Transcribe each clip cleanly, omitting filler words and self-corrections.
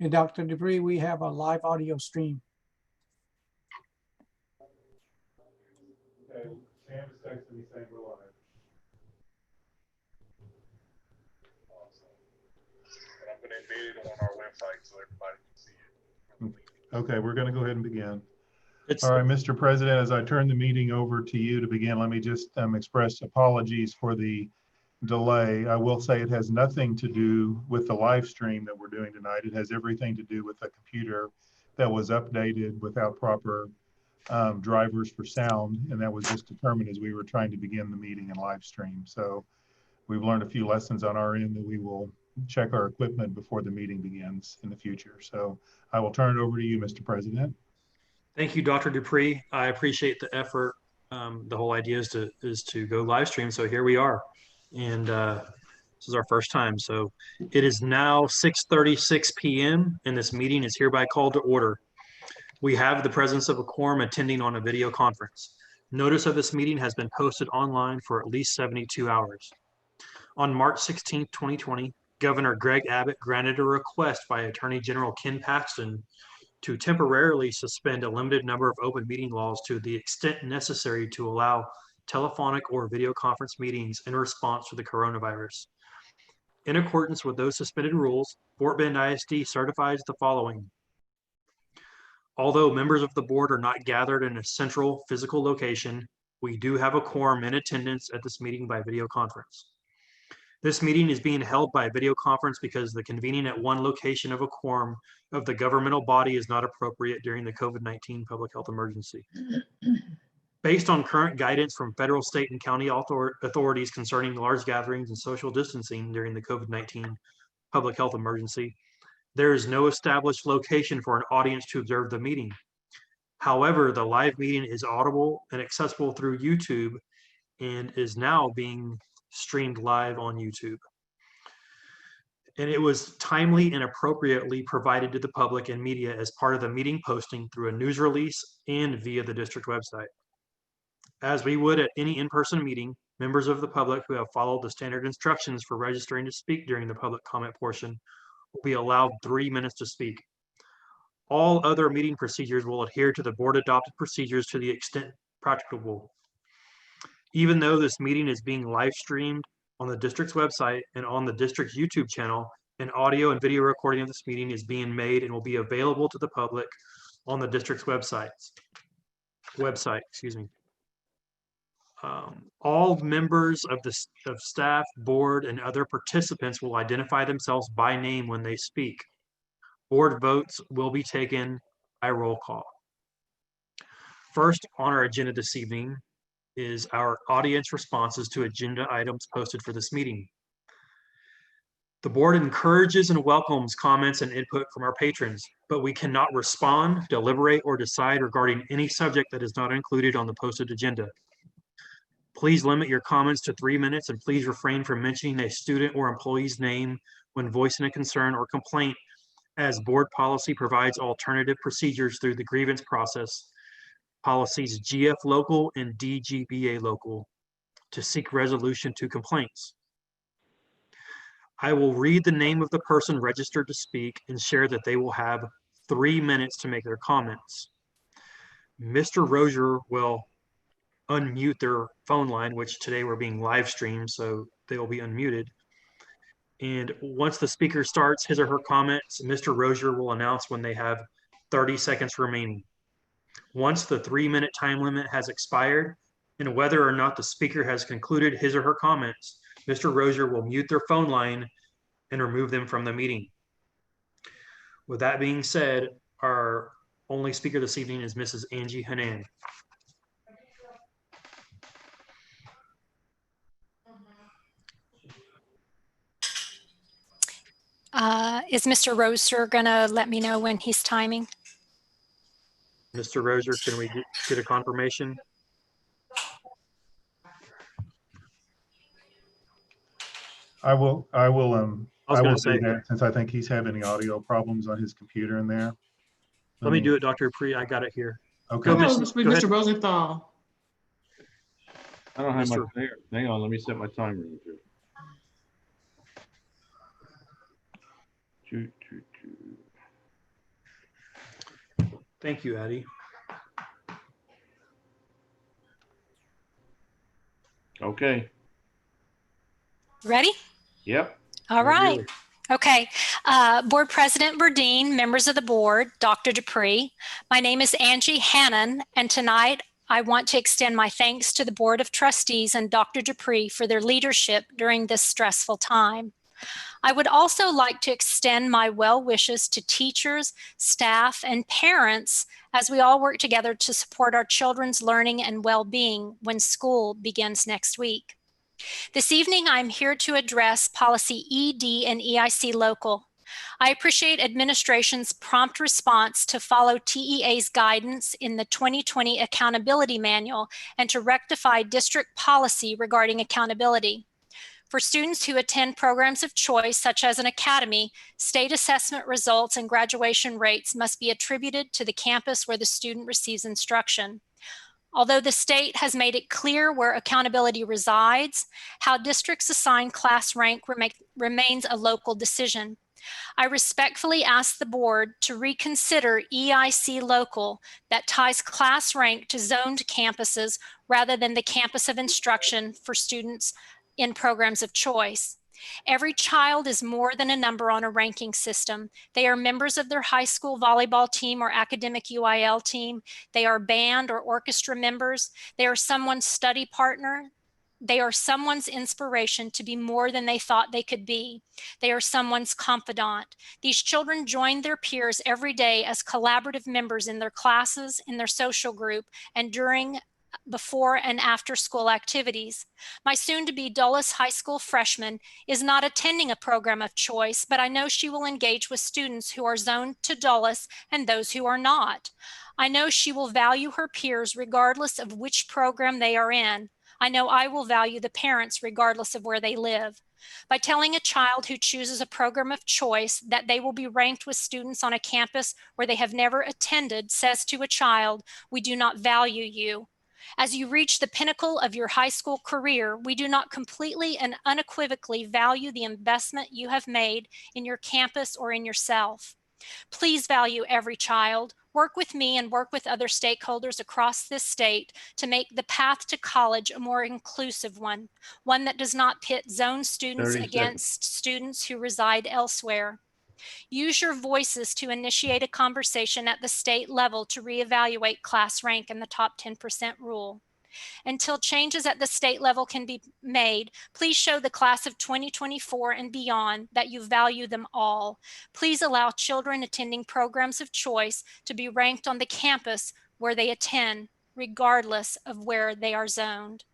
And Dr. Dupree, we have a live audio stream. Okay, Sam is texting me saying we're live. Awesome. And I'm going to embed it on our website so everybody can see it. Okay, we're going to go ahead and begin. All right, Mr. President, as I turn the meeting over to you to begin, let me just express apologies for the delay. I will say it has nothing to do with the live stream that we're doing tonight. It has everything to do with a computer that was updated without proper drivers for sound, and that was just determined as we were trying to begin the meeting in live stream. So we've learned a few lessons on our end that we will check our equipment before the meeting begins in the future. So I will turn it over to you, Mr. President. Thank you, Dr. Dupree. I appreciate the effort. The whole idea is to go live stream. So here we are. And this is our first time. So it is now 6:36 p.m. and this meeting is hereby called to order. We have the presence of a quorum attending on a video conference. Notice of this meeting has been posted online for at least 72 hours. On March 16, 2020, Governor Greg Abbott granted a request by Attorney General Ken Paxton to temporarily suspend a limited number of open meeting laws to the extent necessary to allow telephonic or video conference meetings in response to the coronavirus. In accordance with those suspended rules, Fort Bend ISD certifies the following. Although members of the board are not gathered in a central physical location, we do have a quorum in attendance at this meeting by video conference. This meeting is being held by video conference because the convening at one location of a quorum of the governmental body is not appropriate during the COVID-19 public health emergency. Based on current guidance from federal, state, and county authorities concerning large gatherings and social distancing during the COVID-19 public health emergency, there is no established location for an audience to observe the meeting. However, the live meeting is audible and accessible through YouTube and is now being streamed live on YouTube. And it was timely and appropriately provided to the public and media as part of the meeting posting through a news release and via the district website. As we would at any in-person meeting, members of the public who have followed the standard instructions for registering to speak during the public comment portion will be allowed 3 minutes to speak. All other meeting procedures will adhere to the board adopted procedures to the extent practicable. Even though this meeting is being live streamed on the district's website and on the district's YouTube channel, an audio and video recording of this meeting is being made and will be available to the public on the district's website. All members of staff, board, and other participants will identify themselves by name when they speak. Board votes will be taken by roll call. First on our agenda this evening is our audience responses to agenda items posted for this meeting. The board encourages and welcomes comments and input from our patrons, but we cannot respond, deliberate, or decide regarding any subject that is not included on the posted agenda. Please limit your comments to 3 minutes and please refrain from mentioning a student or employee's name when voicing a concern or complaint, as board policy provides alternative procedures through the grievance process, policies GF local and DGBA local, to seek resolution to complaints. I will read the name of the person registered to speak and share that they will have 3 minutes to make their comments. Mr. Rozier will unmute their phone line, which today we're being live streamed, so they will be unmuted. And once the speaker starts his or her comments, Mr. Rozier will announce when they have 30 seconds remaining. Once the 3-minute time limit has expired, and whether or not the speaker has concluded his or her comments, Mr. Rozier will mute their phone line and remove them from the meeting. With that being said, our only speaker this evening is Mrs. Angie Hanan. Is Mr. Rozier gonna let me know when he's timing? Mr. Rozier, can we get a confirmation? I will do that since I think he's having audio problems on his computer in there. Let me do it, Dr. Dupree. I got it here. Okay. Mr. Rosenthal. I don't have my there. Hang on, let me set my timer. Thank you, Addie. Okay, Ready? yep. All Whenever you're right. Okay. Board President Burdine, members of the board, Dr. Dupree. My name is Angie Hannon, and tonight I want to extend my thanks to the Board of Trustees and Dr. Dupree for their leadership during this stressful time. I would also like to extend my well wishes to teachers, staff, and parents as we all work together to support our children's learning and well-being when school begins next week. This evening, I'm here to address policy ED and EIC local. I appreciate administration's prompt response to follow TEA's guidance in the 2020 Accountability Manual and to rectify district policy regarding accountability. For students who attend programs of choice, such as an academy, state assessment results and graduation rates must be attributed to the campus where the student receives instruction. Although the state has made it clear where accountability resides, how districts assign class rank remains a local decision. I respectfully ask the board to reconsider EIC local that ties class rank to zoned campuses rather than the campus of instruction for students in programs of choice. Every child is more than a number on a ranking system. They are members of their high school volleyball team or academic UIL team. They are band or orchestra members. They are someone's study partner. They are someone's inspiration to be more than they thought they could be. They are someone's confidant. These children join their peers every day as collaborative members in their classes, in their social group, and during, before, and after school activities. My soon-to-be Dulles High School freshman is not attending a program of choice, but I know she will engage with students who are zoned to Dulles and those who are not. I know she will value her peers regardless of which program they are in. I know I will value the parents regardless of where they live. By telling a child who chooses a program of choice that they will be ranked with students on a campus where they have never attended says to a child, we do not value you. As you reach the pinnacle of your high school career, we do not completely and unequivocally value the investment you have made in your campus or in yourself. Please value every child. Work with me and work with other stakeholders across this state to make the path to college a more inclusive one that does not pit zone students 30 against students who reside elsewhere. Use your voices to initiate a conversation at the state level to reevaluate class rank and the top 10% rule. Until changes at the state level can be made, please show the class of 2024 and beyond that you value them all. Please allow children attending programs of choice to be ranked on the campus where they attend, regardless of where they are zoned.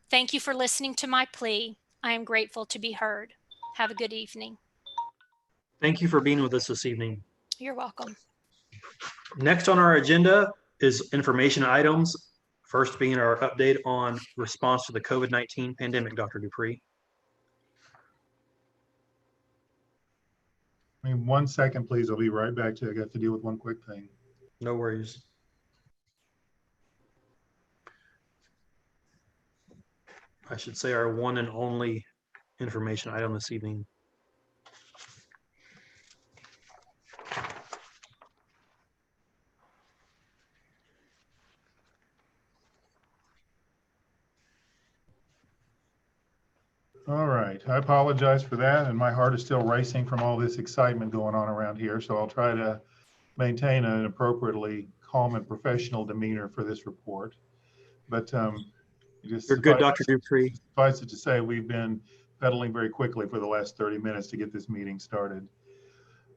Thank you for listening to my plea. I am grateful to be heard. Have a good evening. Thank you for being with us this evening. You're welcome. Next on our agenda is information items. First being our update on response to the COVID-19 pandemic, Dr. Dupree. I mean, 1 second, please. I'll be right back to you. I got to deal with one quick thing. No worries. I should say our one and only information item this evening. All right, I apologize for that, and my heart is still racing from all this excitement going on around here, so I'll try to maintain an appropriately calm and professional demeanor for this report. But You're good, Dr. Dupree. Suffice it to say, we've been pedaling very quickly for the last 30 minutes to get this meeting started.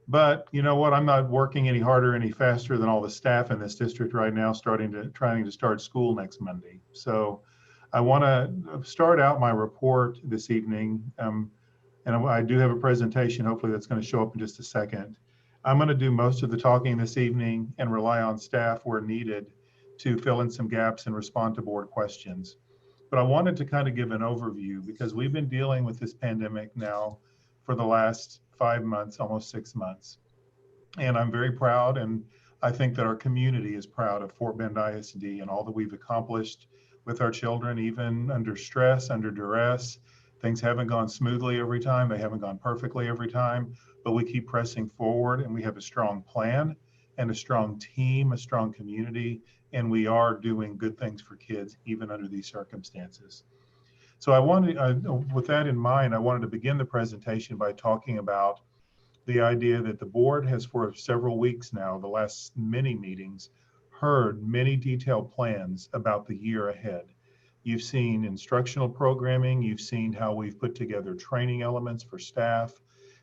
But you know what? I'm not working any harder, any faster than all the staff in this district right now, trying to start school next Monday. So I want to start out my report this evening, and I do have a presentation, hopefully that's going to show up in just a second. I'm going to do most of the talking this evening and rely on staff where needed to fill in some gaps and respond to board questions. But I wanted to kind of give an overview because we've been dealing with this pandemic now for the last 5 months, almost 6 months. And I'm very proud, and I think that our community is proud of Fort Bend ISD and all that we've accomplished with our children, even under stress, under duress. Things haven't gone smoothly every time. They haven't gone perfectly every time, but we keep pressing forward and we have a strong plan and a strong team, a strong community, and we are doing good things for kids even under these circumstances. So with that in mind, I wanted to begin the presentation by talking about the idea that the board has for several weeks now, the last many meetings, heard many detailed plans about the year ahead. You've seen instructional programming, you've seen how we've put together training elements for staff,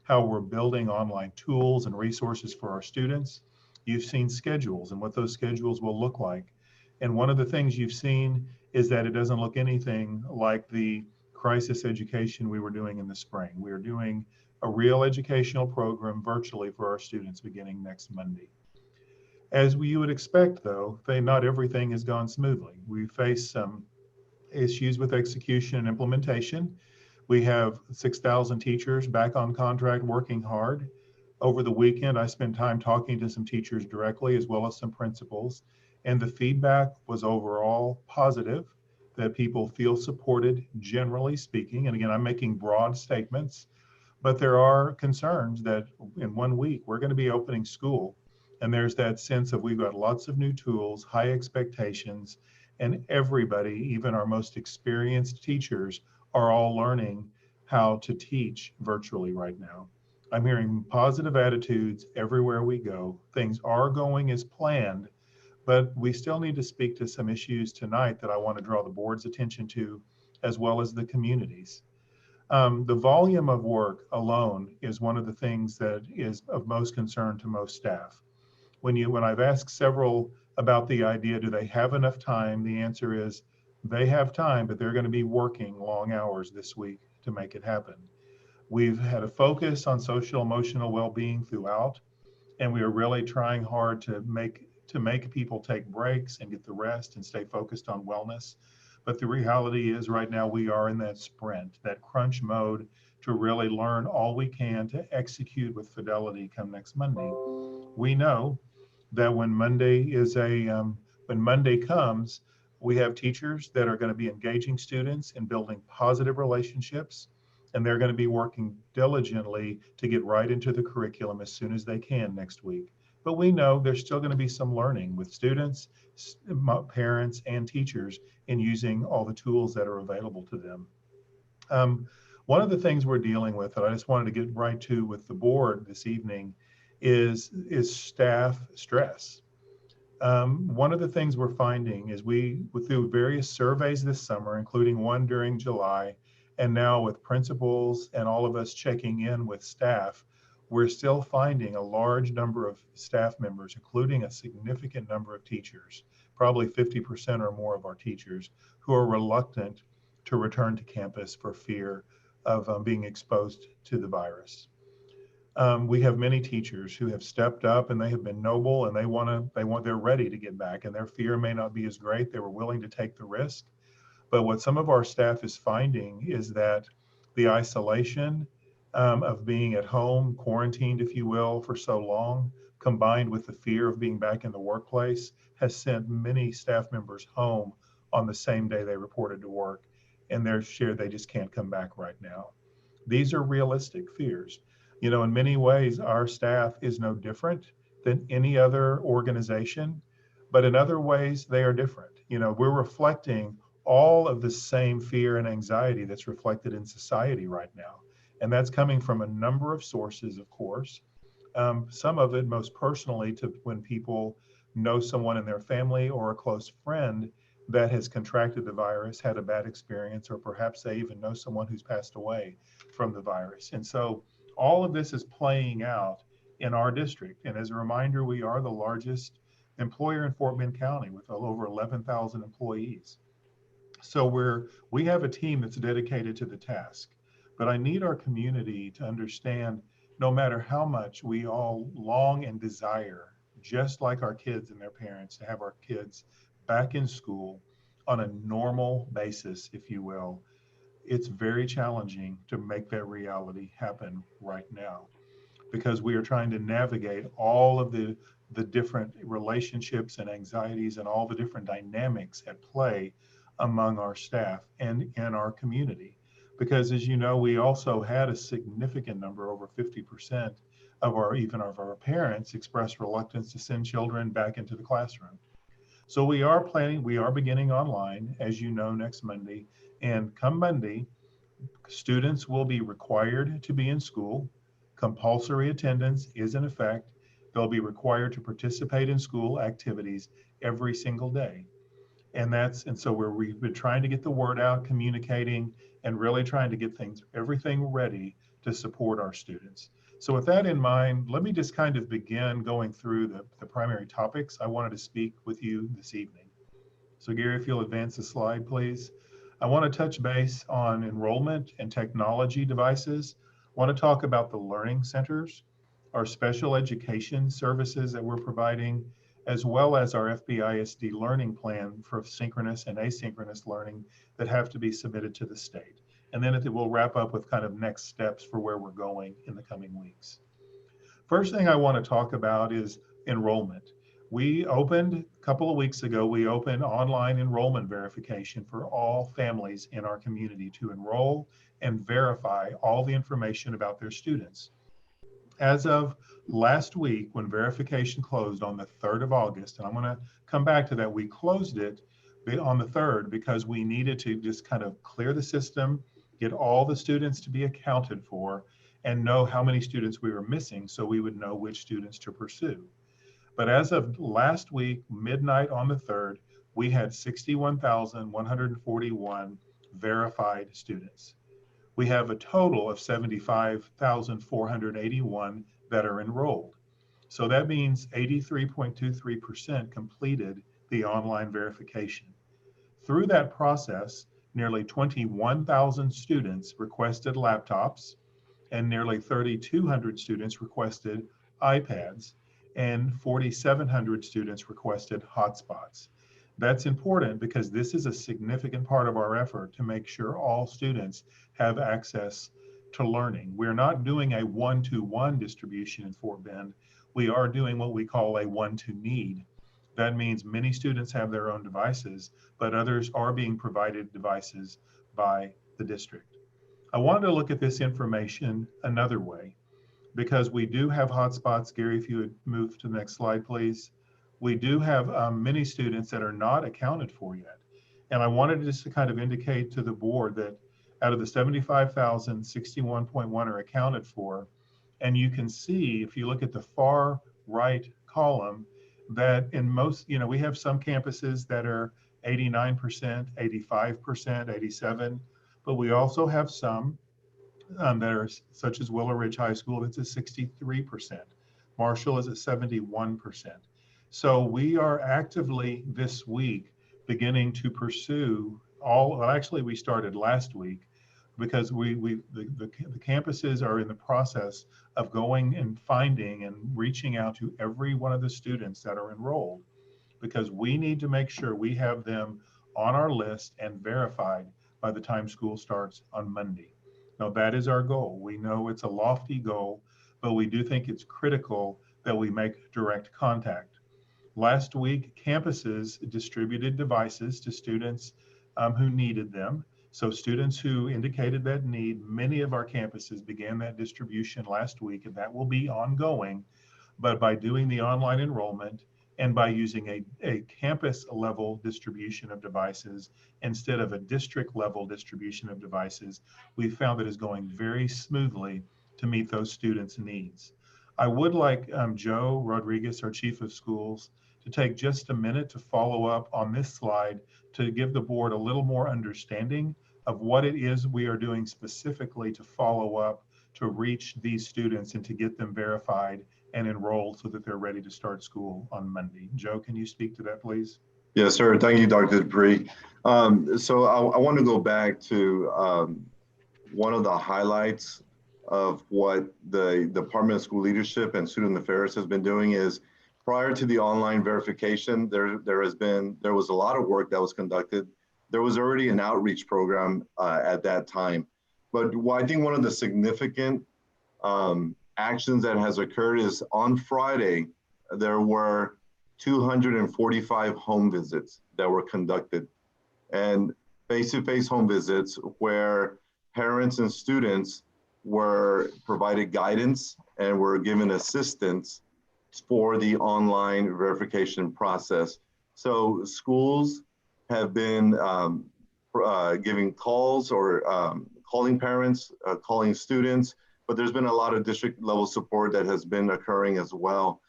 how we're building online tools and resources for our students. You've seen schedules and what those schedules will look like. And one of the things you've seen is that it doesn't look anything like the crisis education we were doing in the spring. We are doing a real educational program virtually for our students beginning next Monday. As you would expect, though, not everything has gone smoothly. We face some issues with execution and implementation. We have 6,000 teachers back on contract working hard. Over the weekend, I spent time talking to some teachers directly as well as some principals, and the feedback was overall positive, that people feel supported, generally speaking. And again, I'm making broad statements, but there are concerns that in 1 week, we're going to be opening school. And there's that sense of we've got lots of new tools, high expectations, and everybody, even our most experienced teachers, are all learning how to teach virtually right now. I'm hearing positive attitudes everywhere we go. Things are going as planned, but we still need to speak to some issues tonight that I want to draw the board's attention to, as well as the community's. The volume of work alone is one of the things that is of most concern to most staff. When I've asked several about the idea, do they have enough time? The answer is they have time, but they're going to be working long hours this week to make it happen. We've had a focus on social emotional well-being throughout, and we are really trying hard to make people take breaks and get the rest and stay focused on wellness. But the reality is right now we are in that sprint, that crunch mode to really learn all we can to execute with fidelity come next Monday. We know that when Monday comes, we have teachers that are going to be engaging students and building positive relationships, and they're going to be working diligently to get right into the curriculum as soon as they can next week. But we know there's still going to be some learning with students, parents, and teachers in using all the tools that are available to them. One of the things we're dealing with that I just wanted to get right to with the board this evening is staff stress. One of the things we're finding is through various surveys this summer, including one during July, and now with principals and all of us checking in with staff, we're still finding a large number of staff members, including a significant number of teachers, probably 50% or more of our teachers, who are reluctant to return to campus for fear of being exposed to the virus. We have many teachers who have stepped up and they have been noble and they're ready to get back, and their fear may not be as great. They were willing to take the risk. But what some of our staff is finding is that the isolation of being at home, quarantined, if you will, for so long, combined with the fear of being back in the workplace, has sent many staff members home on the same day they reported to work, and they're sure they just can't come back right now. These are realistic fears. You know, in many ways, our staff is no different than any other organization, but in other ways, they are different. You know, we're reflecting all of the same fear and anxiety that's reflected in society right now. And that's coming from a number of sources, of course. Some of it most personally to when people know someone in their family or a close friend that has contracted the virus, had a bad experience, or perhaps they even know someone who's passed away from the virus. And so all of this is playing out in our district. And as a reminder, we are the largest employer in Fort Bend County with over 11,000 employees. So we have a team that's dedicated to the task, but I need our community to understand no matter how much we all long and desire, just like our kids and their parents, to have our kids back in school on a normal basis, if you will, it's very challenging to make that reality happen right now, because we are trying to navigate all of the different relationships and anxieties and all the different dynamics at play among our staff and in our community. Because as you know, we also had a significant number, over 50% even of our parents expressed reluctance to send children back into the classroom. So we are beginning online, as you know, next Monday. And come Monday, students will be required to be in school. Compulsory attendance is in effect. They'll be required to participate in school activities every single day. And so we've been trying to get the word out, communicating, and really trying to get everything ready to support our students. So with that in mind, let me just kind of begin going through the primary topics I wanted to speak with you this evening. So Gary, if you'll advance the slide, please. I want to touch base on enrollment and technology devices. I want to talk about the learning centers, our special education services that we're providing, as well as our FBISD learning plan for synchronous and asynchronous learning that have to be submitted to the state. And then we'll wrap up with kind of next steps for where we're going in the coming weeks. First thing I want to talk about is enrollment. We opened a couple of weeks ago, we opened online enrollment verification for all families in our community to enroll and verify all the information about their students. As of last week, when verification closed on the 3rd of August, and I'm going to come back to that, we closed it on the 3rd because we needed to just kind of clear the system, get all the students to be accounted for, and know how many students we were missing so we would know which students to pursue. But as of last week, midnight on the 3rd, we had 61,141 verified students. We have a total of 75,481 that are enrolled. So that means 83.23% completed the online verification. Through that process, nearly 21,000 students requested laptops, and nearly 3,200 students requested iPads, and 4,700 students requested hotspots. That's important because this is a significant part of our effort to make sure all students have access to learning. We're not doing a one-to-one distribution in Fort Bend. We are doing what we call a one-to-need. That means many students have their own devices, but others are being provided devices by the district. I wanted to look at this information another way, because we do have hotspots. Gary, if you would move to the next slide, please. We do have many students that are not accounted for yet. And I wanted just to kind of indicate to the board that out of the 75,000, 61.1 are accounted for. And you can see, if you look at the far right column, that in most, we have some campuses that are 89%, 85%, 87%, but we also have some that are such as Willow Ridge High School, that's at 63%. Marshall is at 71%. So we are actively this week beginning to pursue actually we started last week because the campuses are in the process of going and finding and reaching out to every one of the students that are enrolled, because we need to make sure we have them on our list and verified by the time school starts on Monday. Now, that is our goal. We know it's a lofty goal, but we do think it's critical that we make direct contact. Last week, campuses distributed devices to students who needed them. So students who indicated that need, many of our campuses began that distribution last week, and that will be ongoing. But by doing the online enrollment and by using a campus level distribution of devices instead of a district level distribution of devices, we found that it's going very smoothly to meet those students' needs. I would like Joe Rodriguez, our Chief of Schools, to take just a minute to follow up on this slide to give the board a little more understanding of what it is we are doing specifically to follow up to reach these students and to get them verified and enrolled so that they're ready to start school on Monday. Joe, can you speak to that, please? Yes, sir. Thank you, Dr. Dupree. So I want to go back to one of the highlights of what the Department of School Leadership and Student Affairs has been doing is, prior to the online verification, there was a lot of work that was conducted. There was already an outreach program at that time. But I think one of the significant actions that has occurred is on Friday, there were 245 home visits that were conducted, and face-to-face home visits where parents and students were provided guidance and we're giving assistance for the online verification process. So schools have been giving calls or calling parents, calling students, but there's been a lot of district level support that has been occurring as well.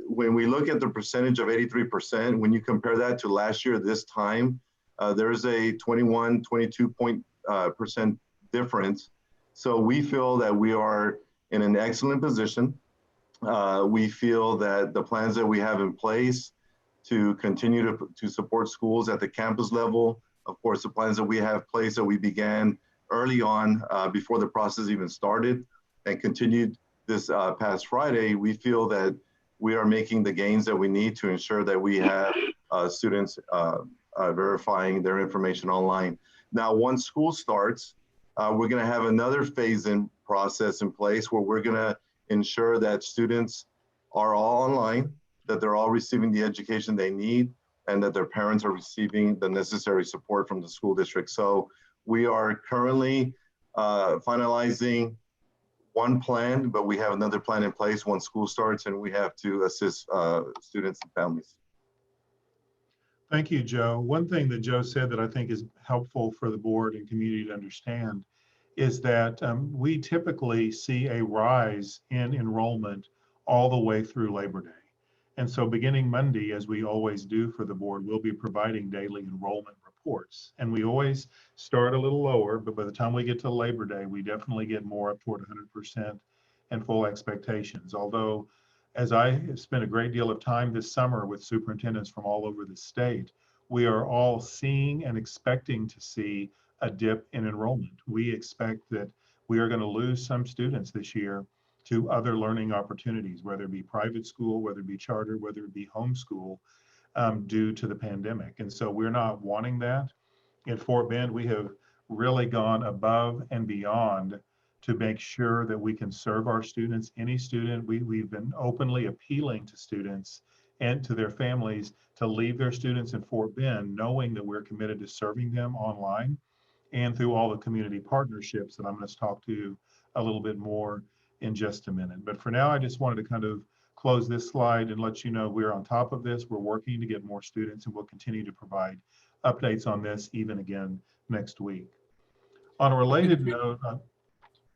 When we look at the percentage of 83%, when you compare that to last year this time, there's a 22% difference. So we feel that we are in an excellent position. We feel that the plans that we have in place to continue to support schools at the campus level, of course, the plans that we have in place that we began early on before the process even started and continued this past Friday, we feel that we are making the gains that we need to ensure that we have students verifying their information online. Now, once school starts, we're going to have another phase-in process in place where we're going to ensure that students are all online, that they're all receiving the education they need, and that their parents are receiving the necessary support from the school district. So we are currently finalizing one plan, but we have another plan in place once school starts, and we have to assist students and families. Thank you, Joe. One thing that Joe said that I think is helpful for the board and community to understand is that we typically see a rise in enrollment all the way through Labor Day. And so beginning Monday, as we always do for the board, we'll be providing daily enrollment reports. And we always start a little lower, but by the time we get to Labor Day, we definitely get more up toward 100% and full expectations. Although, as I have spent a great deal of time this summer with superintendents from all over the state, we are all seeing and expecting to see a dip in enrollment. We expect that we are going to lose some students this year to other learning opportunities, whether it be private school, whether it be charter, whether it be homeschool, due to the pandemic. And so we're not wanting that. In Fort Bend, we have really gone above and beyond to make sure that we can serve our students. Any student, we've been openly appealing to students and to their families to leave their students in Fort Bend, knowing that we're committed to serving them online and through all the community partnerships that I'm going to talk to a little bit more in just a minute. But for now, I just wanted to kind of close this slide and let you know we're on top of this. We're working to get more students, and we'll continue to provide updates on this even again next week. On a related note,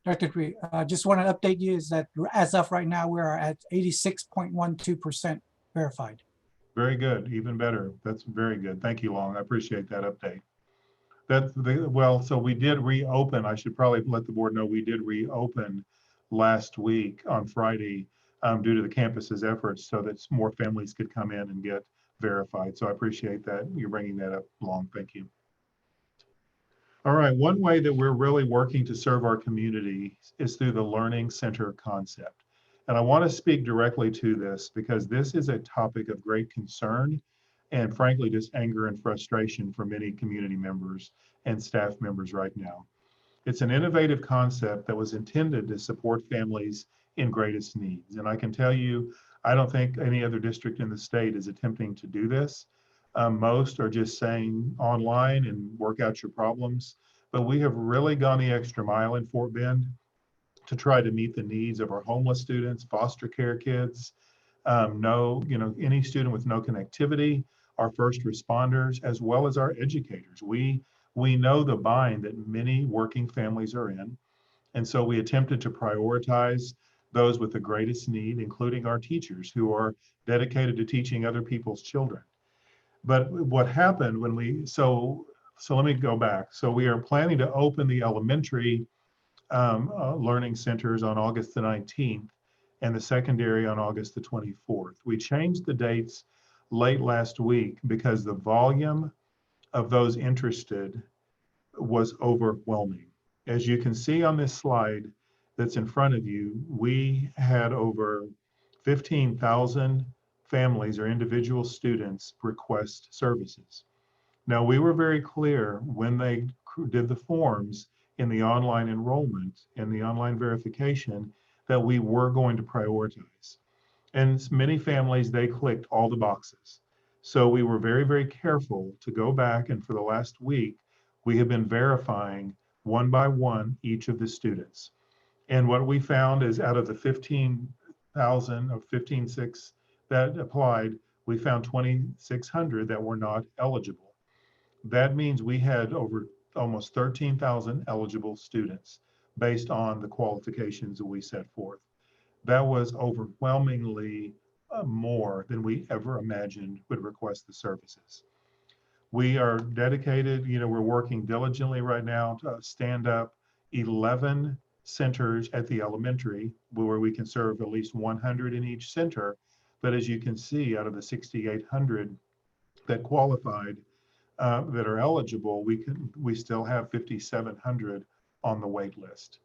Dr. Dupree, just want to update you is that as of right now, we are at 86.12% verified. very good, even better. That's very good. Thank you, Long. I appreciate that update. Well, so we did reopen. I should probably let the board know we did reopen last week on Friday due to the campus's efforts so that more families could come in and get verified. So I appreciate that. You're bringing that up, Long. Thank you. All right, one way that we're really working to serve our community is through the Learning Center concept. And I want to speak directly to this because this is a topic of great concern and frankly, just anger and frustration for many community members and staff members right now. It's an innovative concept that was intended to support families in greatest needs. And I can tell you, I don't think any other district in the state is attempting to do this. Most are just saying online and work out your problems. But we have really gone the extra mile in Fort Bend to try to meet the needs of our homeless students, foster care kids, any student with no connectivity, our first responders, as well as our educators. We know the bind that many working families are in. And so we attempted to prioritize those with the greatest need, including our teachers who are dedicated to teaching other people's children. But what happened when so let me go back. So we are planning to open the elementary learning centers on August the 19th and the secondary on August the 24th. We changed the dates late last week because the volume of those interested was overwhelming. As you can see on this slide that's in front of you, we had over 15,000 families or individual students request services. Now, we were very clear when they did the forms in the online enrollment and the online verification that we were going to prioritize. And many families, they clicked all the boxes. So we were very, very careful to go back, and for the last week, we have been verifying one by one each of the students. And what we found is out of the 15,000 or 15,600 that applied, we found 2,600 that were not eligible. That means we had over almost 13,000 eligible students based on the qualifications that we set forth. That was overwhelmingly more than we ever imagined would request the services. We are dedicated, we're working diligently right now to stand up 11 centers at the elementary where we can serve at least 100 in each center. But as you can see, out of the 6,800 that qualified, that are eligible, we still have 5,700 on the wait list.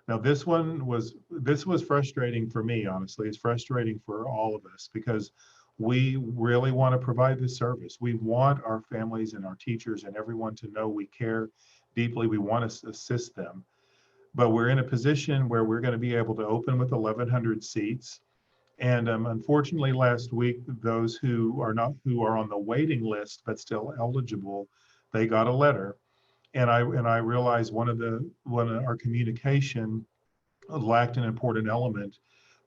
Now this was frustrating for me, honestly. It's frustrating for all of us because we really want to provide this service. We want our families and our teachers and everyone to know we care deeply. We want to assist them. But we're in a position where we're going to be able to open with 1,100 seats. And unfortunately, last week, those who are on the waiting list but still eligible, they got a letter. And I realized one of our communication lacked an important element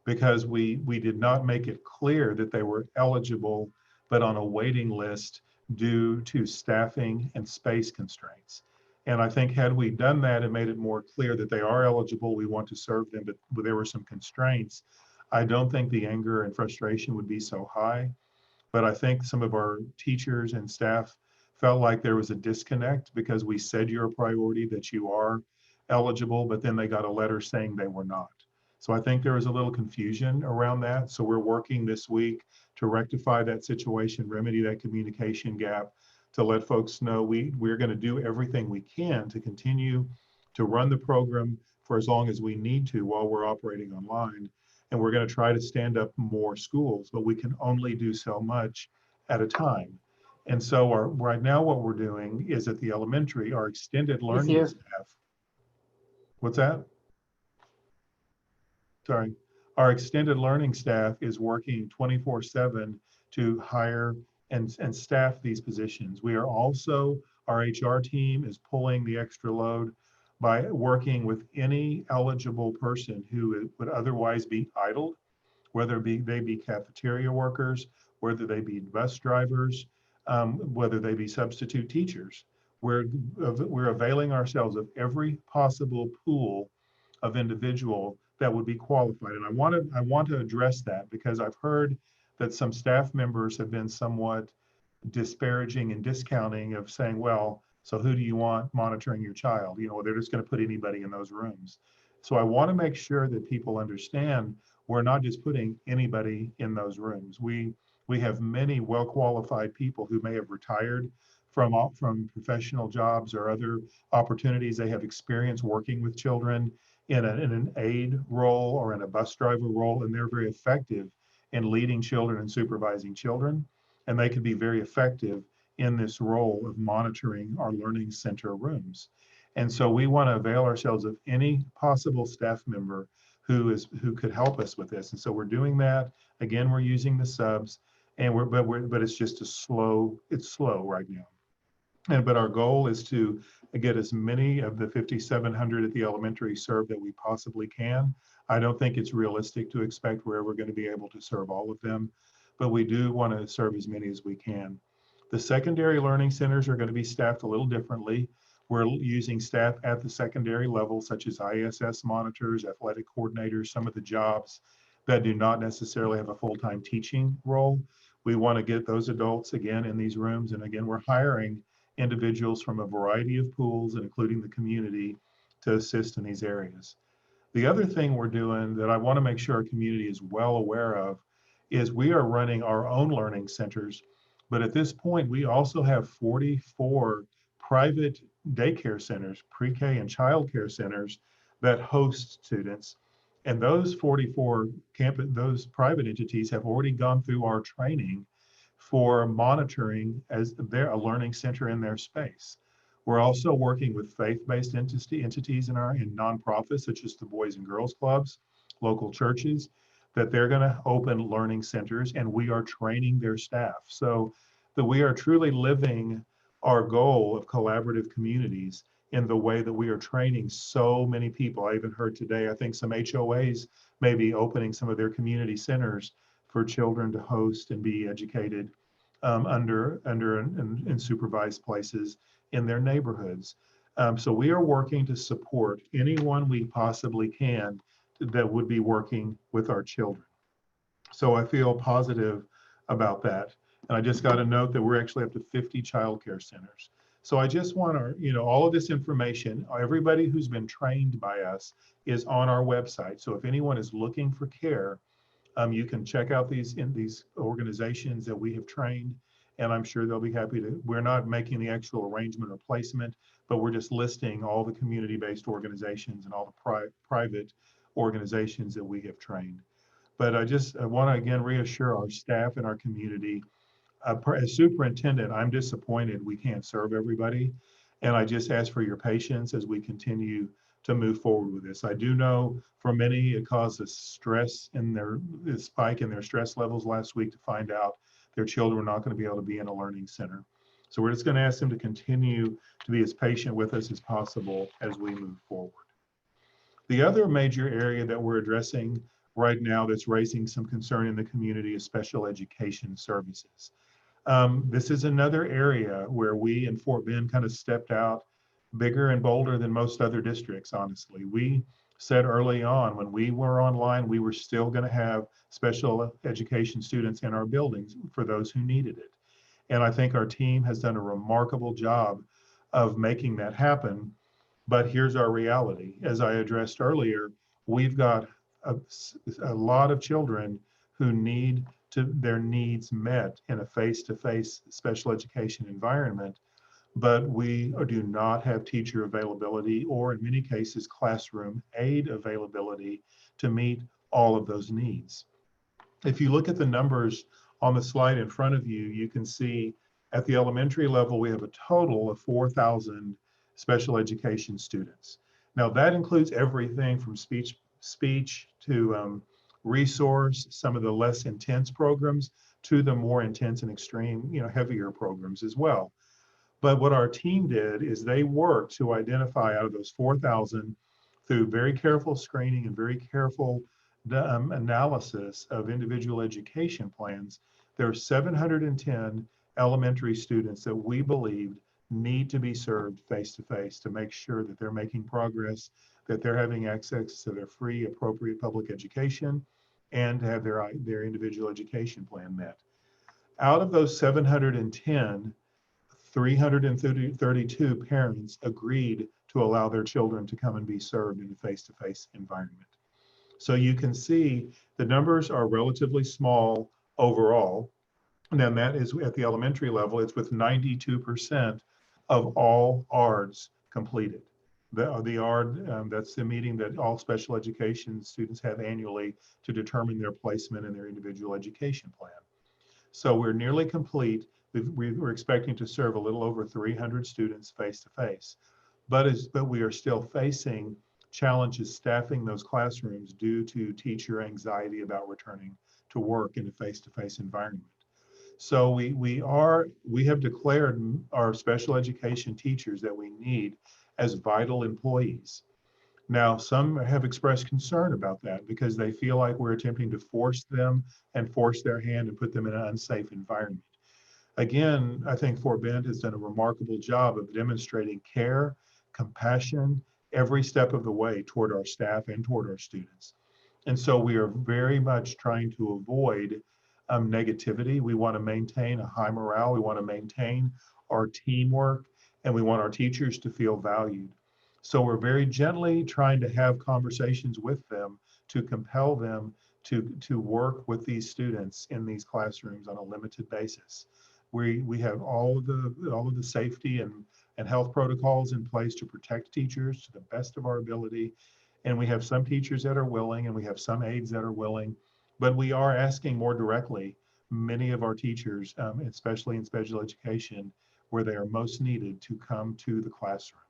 because we did not make it clear that they were eligible but on a waiting list due to staffing and space constraints. And I think had we done that and made it more clear that they are eligible, we want to serve them, but there were some constraints, I don't think the anger and frustration would be so high. But I think some of our teachers and staff felt like there was a disconnect because we said you're a priority, that you are eligible, but then they got a letter saying they were not. So I think there was a little confusion around that. So we're working this week to rectify that situation, remedy that communication gap, to let folks know we're going to do everything we can to continue to run the program for as long as we need to while we're operating online. And we're going to try to stand up more schools, but we can only do so much at a time. And so right now what we're doing is at the elementary, our extended learning staff. What's that? Sorry. Our extended learning staff is working 24/7 to hire and staff these positions. We are also, our HR team is pulling the extra load by working with any eligible person who would otherwise be idled, whether they be cafeteria workers, whether they be bus drivers, whether they be substitute teachers. We're availing ourselves of every possible pool of individual that would be qualified. And I want to address that because I've heard that some staff members have been somewhat disparaging and discounting of saying, well, so who do you want monitoring your child? They're just going to put anybody in those rooms. So I want to make sure that people understand we're not just putting anybody in those rooms. We have many well-qualified people who may have retired from professional jobs or other opportunities. They have experience working with children in an aide role or in a bus driver role, and they're very effective in leading children and supervising children. And they can be very effective in this role of monitoring our learning center rooms. And so we want to avail ourselves of any possible staff member who could help us with this. And so we're doing that. Again, we're using the subs, and but it's just it's slow right now. But our goal is to get as many of the 5,700 at the elementary served that we possibly can. I don't think it's realistic to expect we're ever going to be able to serve all of them, but we do want to serve as many as we can. The secondary learning centers are going to be staffed a little differently. We're using staff at the secondary level, such as ISS monitors, athletic coordinators, some of the jobs that do not necessarily have a full-time teaching role. We want to get those adults again in these rooms. And again, we're hiring individuals from a variety of pools, and including the community, to assist in these areas. The other thing we're doing that I want to make sure our community is well aware of is we are running our own learning centers, but at this point, we also have 44 private daycare centers, pre-K and child care centers that host students. And those 44 those private entities have already gone through our training for monitoring as a learning center in their space. We're also working with faith-based entities in nonprofits, such as the Boys and Girls Clubs, local churches, that they're going to open learning centers, and we are training their staff. So that we are truly living our goal of collaborative communities in the way that we are training so many people. I even heard today, I think some HOAs may be opening some of their community centers for children to host and be educated in supervised places in their neighborhoods. So we are working to support anyone we possibly can that would be working with our children. So I feel positive about that. And I just got a note that we're actually up to 50 childcare centers. So I just want our, all of this information, everybody who's been trained by us is on our website. So if anyone is looking for care, you can check out these organizations that we have trained, and I'm sure they'll be happy to. We're not making the actual arrangement or placement, but we're just listing all the community-based organizations and all the private organizations that we have trained. But I want to again reassure our staff and our community. As superintendent, I'm disappointed we can't serve everybody, and I just ask for your patience as we continue to move forward with this. I do know for many it caused a stress in a spike in their stress levels last week to find out their children were not going to be able to be in a learning center. So we're just going to ask them to continue to be as patient with us as possible as we move forward. The other major area that we're addressing right now that's raising some concern in the community is special education services. This is another area where we in Fort Bend kind of stepped out bigger and bolder than most other districts, honestly. We said early on when we were online, we were still going to have special education students in our buildings for those who needed it. And I think our team has done a remarkable job of making that happen. But here's our reality. As I addressed earlier, we've got a lot of children who need their needs met in a face-to-face special education environment, but we do not have teacher availability or in many cases classroom aid availability to meet all of those needs. If you look at the numbers on the slide in front of you, you can see at the elementary level, we have a total of 4,000 special education students. Now that includes everything from speech to resource, some of the less intense programs, to the more intense and extreme, heavier programs as well. But what our team did is they worked to identify out of those 4,000 through very careful screening and very careful analysis of individual education plans. There are 710 elementary students that we believed need to be served face-to-face to make sure that they're making progress, that they're having access to their free, appropriate public education, and to have their individual education plan met. Out of those 710, 332 parents agreed to allow their children to come and be served in a face-to-face environment. So you can see the numbers are relatively small overall. And then that is at the elementary level, it's with 92% of all ARDs completed. The ARD, that's the meeting that all special education students have annually to determine their placement in their individual education plan. So we're nearly complete. We're expecting to serve a little over 300 students face-to-face, but we are still facing challenges staffing those classrooms due to teacher anxiety about returning to work in a face-to-face environment. So we have declared our special education teachers that we need as vital employees. Now, some have expressed concern about that because they feel like we're attempting to force them and force their hand and put them in an unsafe environment. Again, I think Fort Bend has done a remarkable job of demonstrating care, compassion, every step of the way toward our staff and toward our students. And so we are very much trying to avoid negativity. We want to maintain a high morale. We want to maintain our teamwork, and we want our teachers to feel valued. So we're very gently trying to have conversations with them to compel them to work with these students in these classrooms on a limited basis. We have all of the safety and health protocols in place to protect teachers to the best of our ability. And we have some teachers that are willing, and we have some aides that are willing, but we are asking more directly many of our teachers, especially in special education, where they are most needed, to come to the classroom.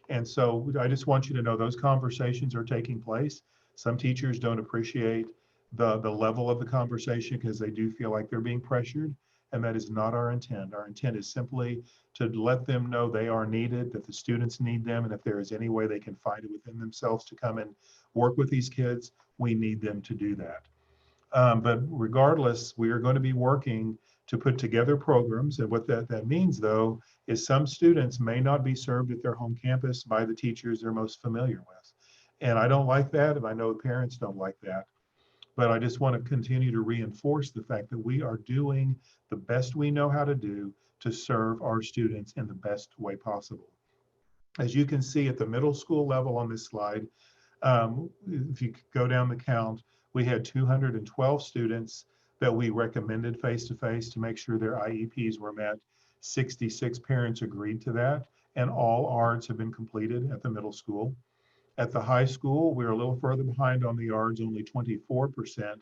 And so I just want you to know those conversations are taking place. Some teachers don't appreciate the level of the conversation because they do feel like they're being pressured. and that is not our intent. Our intent is simply to let them know they are needed, that the students need them, and if there is any way they can find it within themselves to come and work with these kids, we need them to do that. But regardless, we are going to be working to put together programs. And what that means, though, is some students may not be served at their home campus by the teachers they're most familiar with. And I don't like that, and I know parents don't like that. But I just want to continue to reinforce the fact that we are doing the best we know how to do to serve our students in the best way possible. As you can see at the middle school level on this slide, if you go down the count, we had 212 students that we recommended face-to-face to make sure their IEPs were met. 66 parents agreed to that, and all ARDs have been completed at the middle school. At the high school, we're a little further behind on the ARDs, only 24%,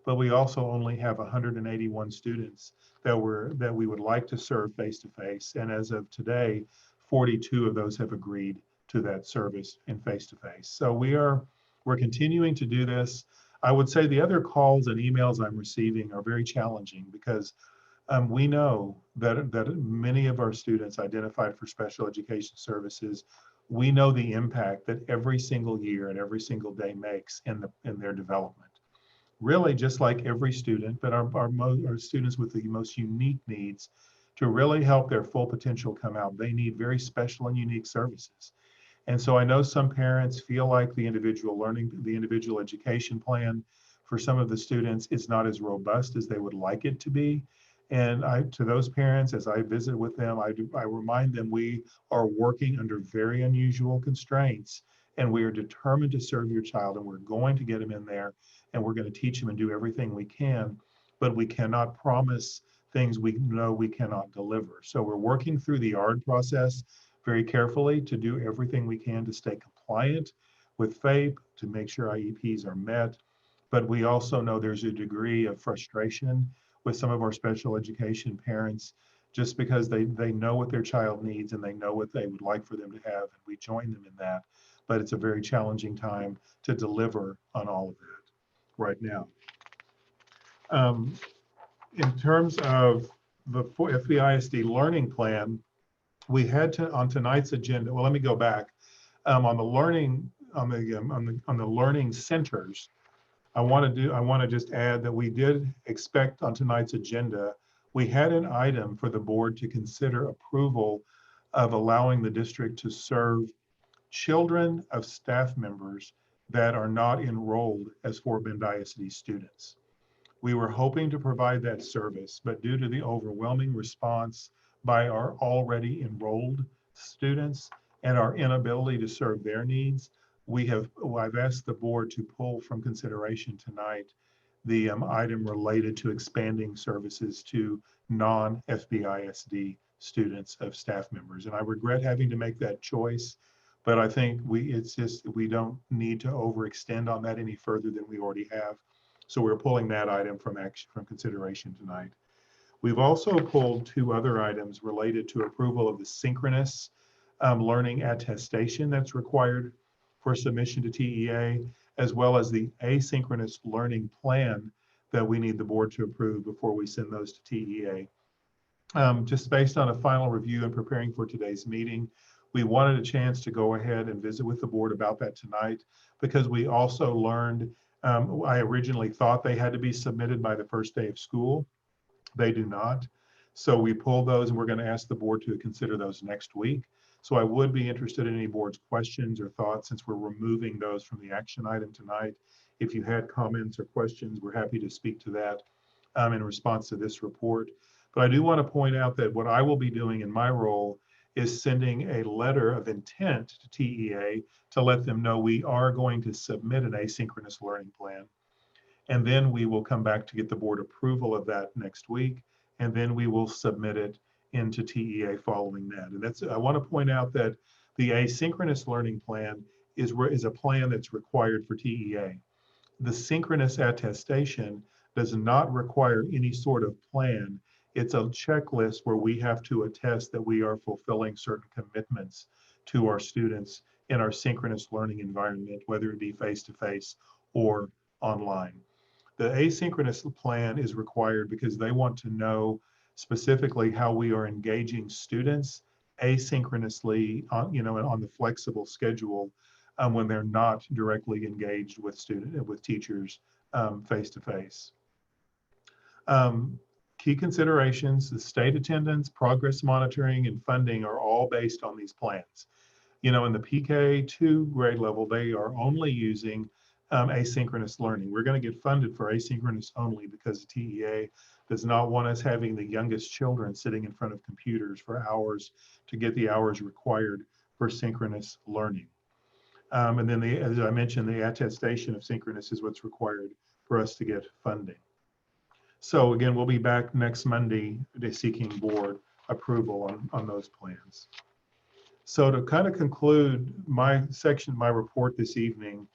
but we also only have 181 students that we would like to serve face-to-face. And as of today, 42 of those have agreed to that service in face-to-face. So we're continuing to do this. I would say the other calls and emails I'm receiving are very challenging because we know that many of our students identified for special education services, we know the impact that every single year and every single day makes in their development. Really, just like every student, but our students with the most unique needs, to really help their full potential come out, they need very special and unique services. And so I know some parents feel like the individual education plan for some of the students is not as robust as they would like it to be. And to those parents, as I visit with them, I remind them we are working under very unusual constraints, and we are determined to serve your child, and we're going to get them in there, and we're going to teach them and do everything we can, but we cannot promise things we know we cannot deliver. So we're working through the ARD process very carefully to do everything we can to stay compliant with FAPE, to make sure IEPs are met. But we also know there's a degree of frustration with some of our special education parents, just because they know what their child needs and they know what they would like for them to have, and we join them in that. But it's a very challenging time to deliver on all of that right now. In terms of the FBISD learning plan, we had on tonight's agenda. Well, let me go back. On the learning centers, I want to just add that we did expect on tonight's agenda, we had an item for the board to consider approval of allowing the district to serve children of staff members that are not enrolled as Fort Bend ISD students. We were hoping to provide that service, but due to the overwhelming response by our already enrolled students and our inability to serve their needs, I've asked the board to pull from consideration tonight the item related to expanding services to non-FBISD students of staff members. And I regret having to make that choice, but I think we don't need to overextend on that any further than we already have. So we're pulling that item from consideration tonight. We've also pulled two other items related to approval of the synchronous learning attestation that's required for submission to TEA, as well as the asynchronous learning plan that we need the board to approve before we send those to TEA. Just based on a final review and preparing for today's meeting, we wanted a chance to go ahead and visit with the board about that tonight, because we also learned, I originally thought they had to be submitted by the first day of school. They do not. So we pulled those, and we're going to ask the board to consider those next week. So I would be interested in any board's questions or thoughts, since we're removing those from the action item tonight. If you had comments or questions, we're happy to speak to that in response to this report. But I do want to point out that what I will be doing in my role is sending a letter of intent to TEA to let them know we are going to submit an asynchronous learning plan. And then we will come back to get the board approval of that next week. And then we will submit it into TEA following that. And I want to point out that the asynchronous learning plan is a plan that's required for TEA. The synchronous attestation does not require any sort of plan. It's a checklist where we have to attest that we are fulfilling certain commitments to our students in our synchronous learning environment, whether it be face-to-face or online. The asynchronous plan is required because they want to know specifically how we are engaging students asynchronously on, on the flexible schedule when they're not directly engaged with teachers face to face. Key considerations: the state attendance, progress monitoring, and funding are all based on these plans. In the PK2 grade level, they are only using asynchronous learning. We're going to get funded for asynchronous only because the TEA does not want us having the youngest children sitting in front of computers for hours to get the hours required for synchronous learning. And then, as I mentioned, the attestation of synchronous is what's required for us to get funding. So again, we'll be back next Monday seeking board approval on those plans. So to kind of conclude my report this evening,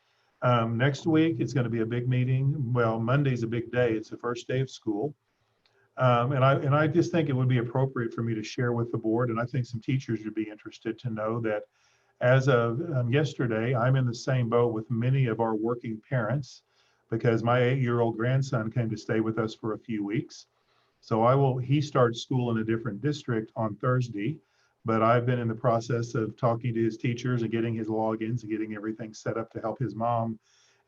next week it's going to be a big meeting. Well, Monday's a big day. It's the first day of school. And I just think it would be appropriate for me to share with the board, and I think some teachers would be interested to know that as of yesterday, I'm in the same boat with many of our working parents because my 8-year-old grandson came to stay with us for a few weeks. So he starts school in a different district on Thursday, but I've been in the process of talking to his teachers and getting his logins and getting everything set up to help his mom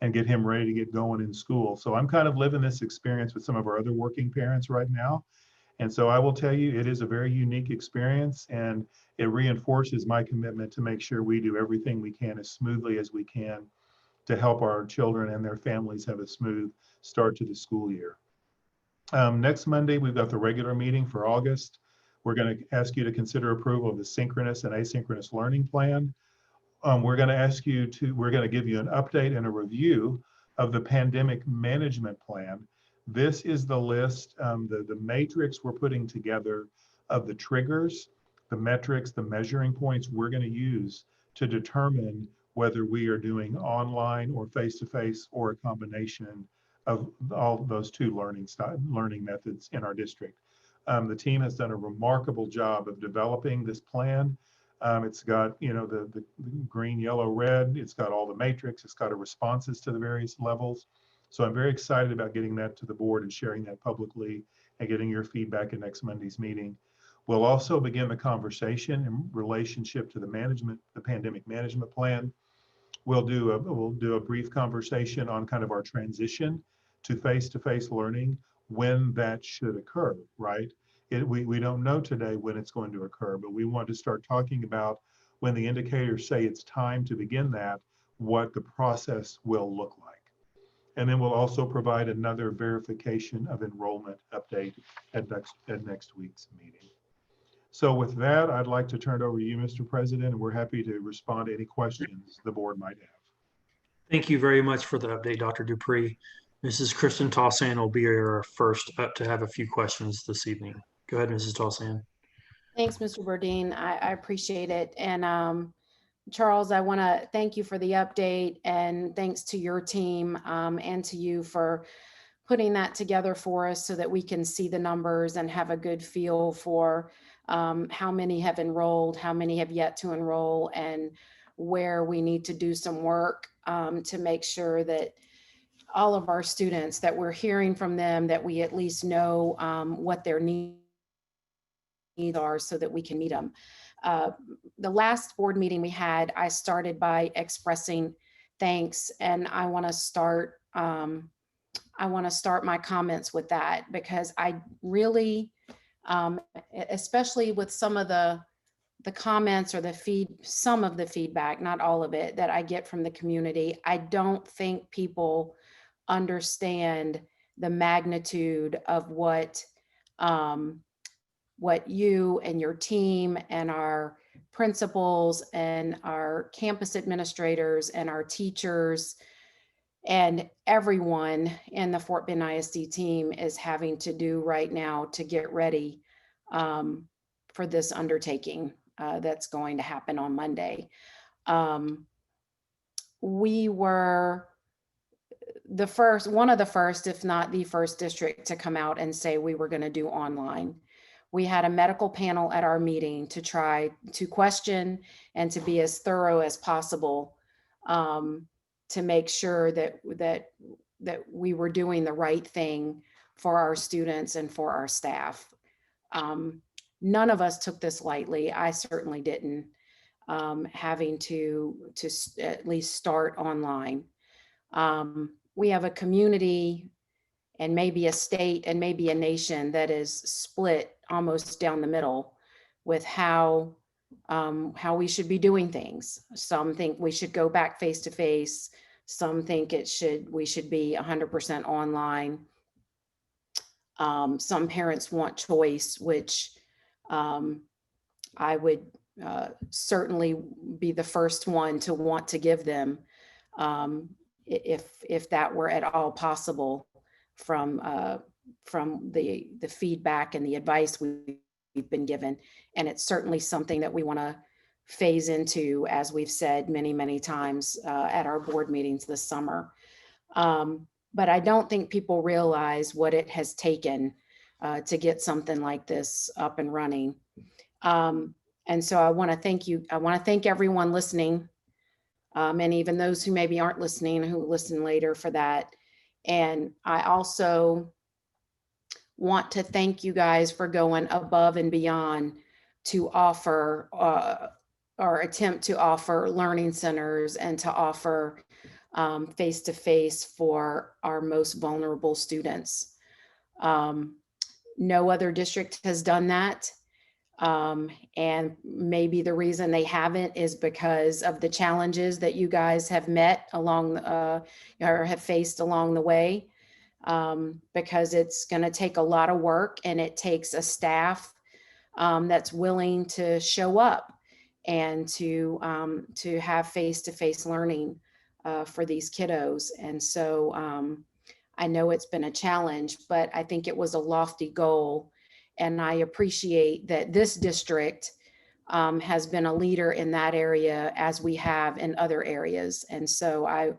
and get him ready to get going in school. So I'm kind of living this experience with some of our other working parents right now. And so I will tell you, it is a very unique experience, and it reinforces my commitment to make sure we do everything we can as smoothly as we can to help our children and their families have a smooth start to the school year. Next Monday, we've got the regular meeting for August. We're going to ask you to consider approval of the synchronous and asynchronous learning plan. We're going to give you an update and a review of the pandemic management plan. This is the list, the matrix we're putting together of the triggers, the metrics, the measuring points we're going to use to determine whether we are doing online or face-to-face or a combination of all those two learning methods in our district. The team has done a remarkable job of developing this plan. It's got, the green, yellow, red. It's got all the matrix. It's got responses to the various levels. So I'm very excited about getting that to the board and sharing that publicly and getting your feedback at next Monday's meeting. We'll also begin the conversation in relationship to the pandemic management plan. We'll do a brief conversation on kind of our transition to face-to-face learning, when that should occur, right? We don't know today when it's going to occur, but we want to start talking about when the indicators say it's time to begin that, what the process will look like. And then we'll also provide another verification of enrollment update at next week's meeting. So with that, I'd like to turn it over to you, Mr. President, and we're happy to respond to any questions the board might have. Thank you very much for the update, Dr. Dupree. Mrs. Kristen Tossan will be our first up to have a few questions this evening. Go ahead, Mrs. Tossan. Thanks, Mr. Burdine. I appreciate it. And Charles, I want to thank you for the update, and thanks to your team and to you for putting that together for us so that we can see the numbers and have a good feel for how many have enrolled, how many have yet to enroll, and where we need to do some work to make sure that all of our students, that we're hearing from them, that we at least know what their needs are so that we can meet them. The last board meeting we had, I started by expressing thanks, and I want to start my comments with that, because I really, especially with some of the comments or some of the feedback, not all of it, that I get from the community, I don't think people understand the magnitude of what you and your team and our principals and our campus administrators and our teachers and everyone in the Fort Bend ISD team is having to do right now to get ready for this undertaking that's going to happen on Monday. We were one of the first, if not the first district to come out and say we were going to do online. We had a medical panel at our meeting to try to question and to be as thorough as possible to make sure that we were doing the right thing for our students and for our staff. None of us took this lightly. I certainly didn't, having to at least start online. We have a community and maybe a state and maybe a nation that is split almost down the middle with how we should be doing things. Some think we should go back face to face. Some think we should be 100% online. Some parents want choice, which I would certainly be the first one to want to give them, if that were at all possible, from the feedback and the advice we've been given. And it's certainly something that we want to phase into, as we've said many, many times at our board meetings this summer. But I don't think people realize what it has taken to get something like this up and running. And so I want to thank you. I want to thank everyone listening, and even those who maybe aren't listening, who listen later, for that. And I also want to thank you guys for going above and beyond to offer or attempt to offer learning centers and to offer face-to-face for our most vulnerable students. No other district has done that. And maybe the reason they haven't is because of the challenges that you guys have met along or have faced along the way. Because it's going to take a lot of work, and it takes a staff that's willing to show up and to have face-to-face learning for these kiddos. And so I know it's been a challenge, but I think it was a lofty goal. And I appreciate that this district has been a leader in that area, as we have in other areas. And so I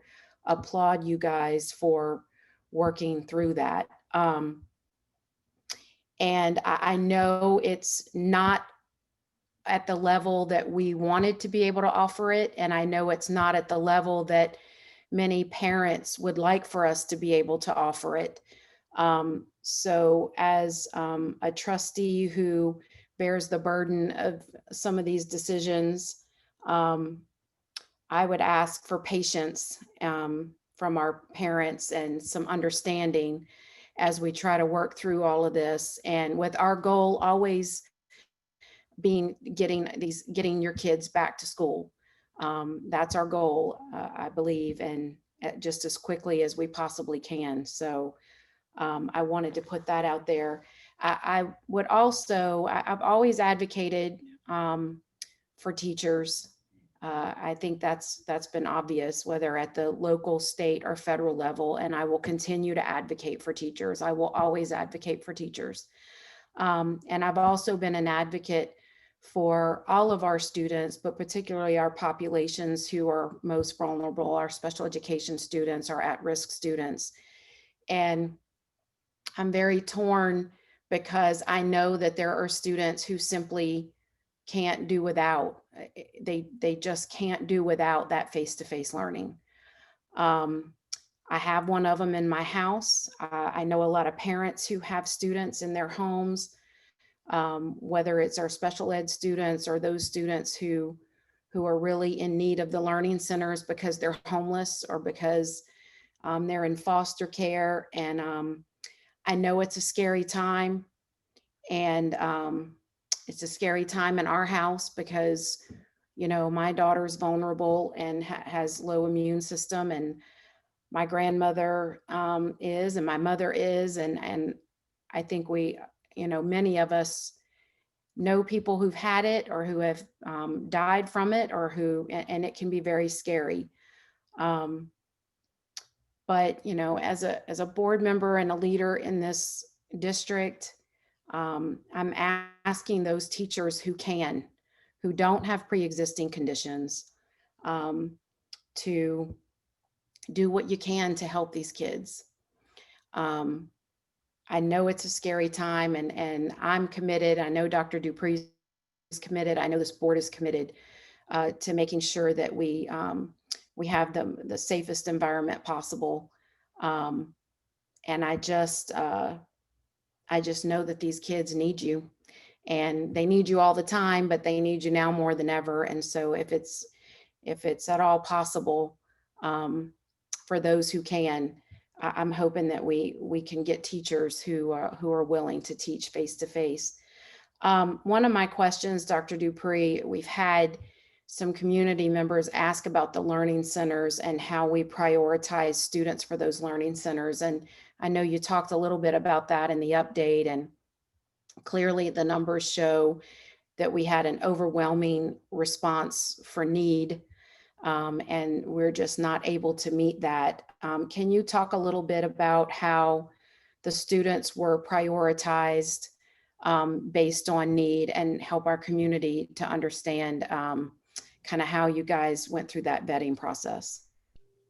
applaud you guys for working through that. And I know it's not at the level that we wanted to be able to offer it. And I know it's not at the level that many parents would like for us to be able to offer it. So as a trustee who bears the burden of some of these decisions, I would ask for patience from our parents and some understanding as we try to work through all of this. And with our goal always being getting your kids back to school. That's our goal, I believe, and just as quickly as we possibly can. So I wanted to put that out there. I would also, I've always advocated for teachers. I think that's been obvious, whether at the local, state, or federal level, and I will continue to advocate for teachers. I will always advocate for teachers. And I've also been an advocate for all of our students, but particularly our populations who are most vulnerable, our special education students, our at-risk students. And I'm very torn because I know that there are students who simply can't do without, they just can't do without that face-to-face learning. I have one of them in my house. I know a lot of parents who have students in their homes, whether it's our special ed students or those students who are really in need of the learning centers because they're homeless or because they're in foster care. And I know it's a scary time, and it's a scary time in our house because, you know, my daughter's vulnerable and has low immune system, and my grandmother is, and my mother is, and I think we, you know, many of us know people who've had it or who have died from it, or who, and it can be very scary. But, you know, as a board member and a leader in this district, I'm asking those teachers who don't have pre-existing conditions, to do what you can to help these kids. I know it's a scary time, and I'm committed. I know Dr. Dupree is committed. I know this board is committed to making sure that we have the safest environment possible. And I just know that these kids need you. and they need you all the time, but they need you now more than ever. And so if it's at all possible, for those who can, I'm hoping that we can get teachers who are willing to teach face to face. One of my questions, Dr. Dupree, we've had some community members ask about the learning centers and how we prioritize students for those learning centers. And I know you talked a little bit about that in the update, and clearly the numbers show that we had an overwhelming response for need, and we're just not able to meet that. Can you talk a little bit about how the students were prioritized based on need, and help our community to understand kind of how you guys went through that vetting process?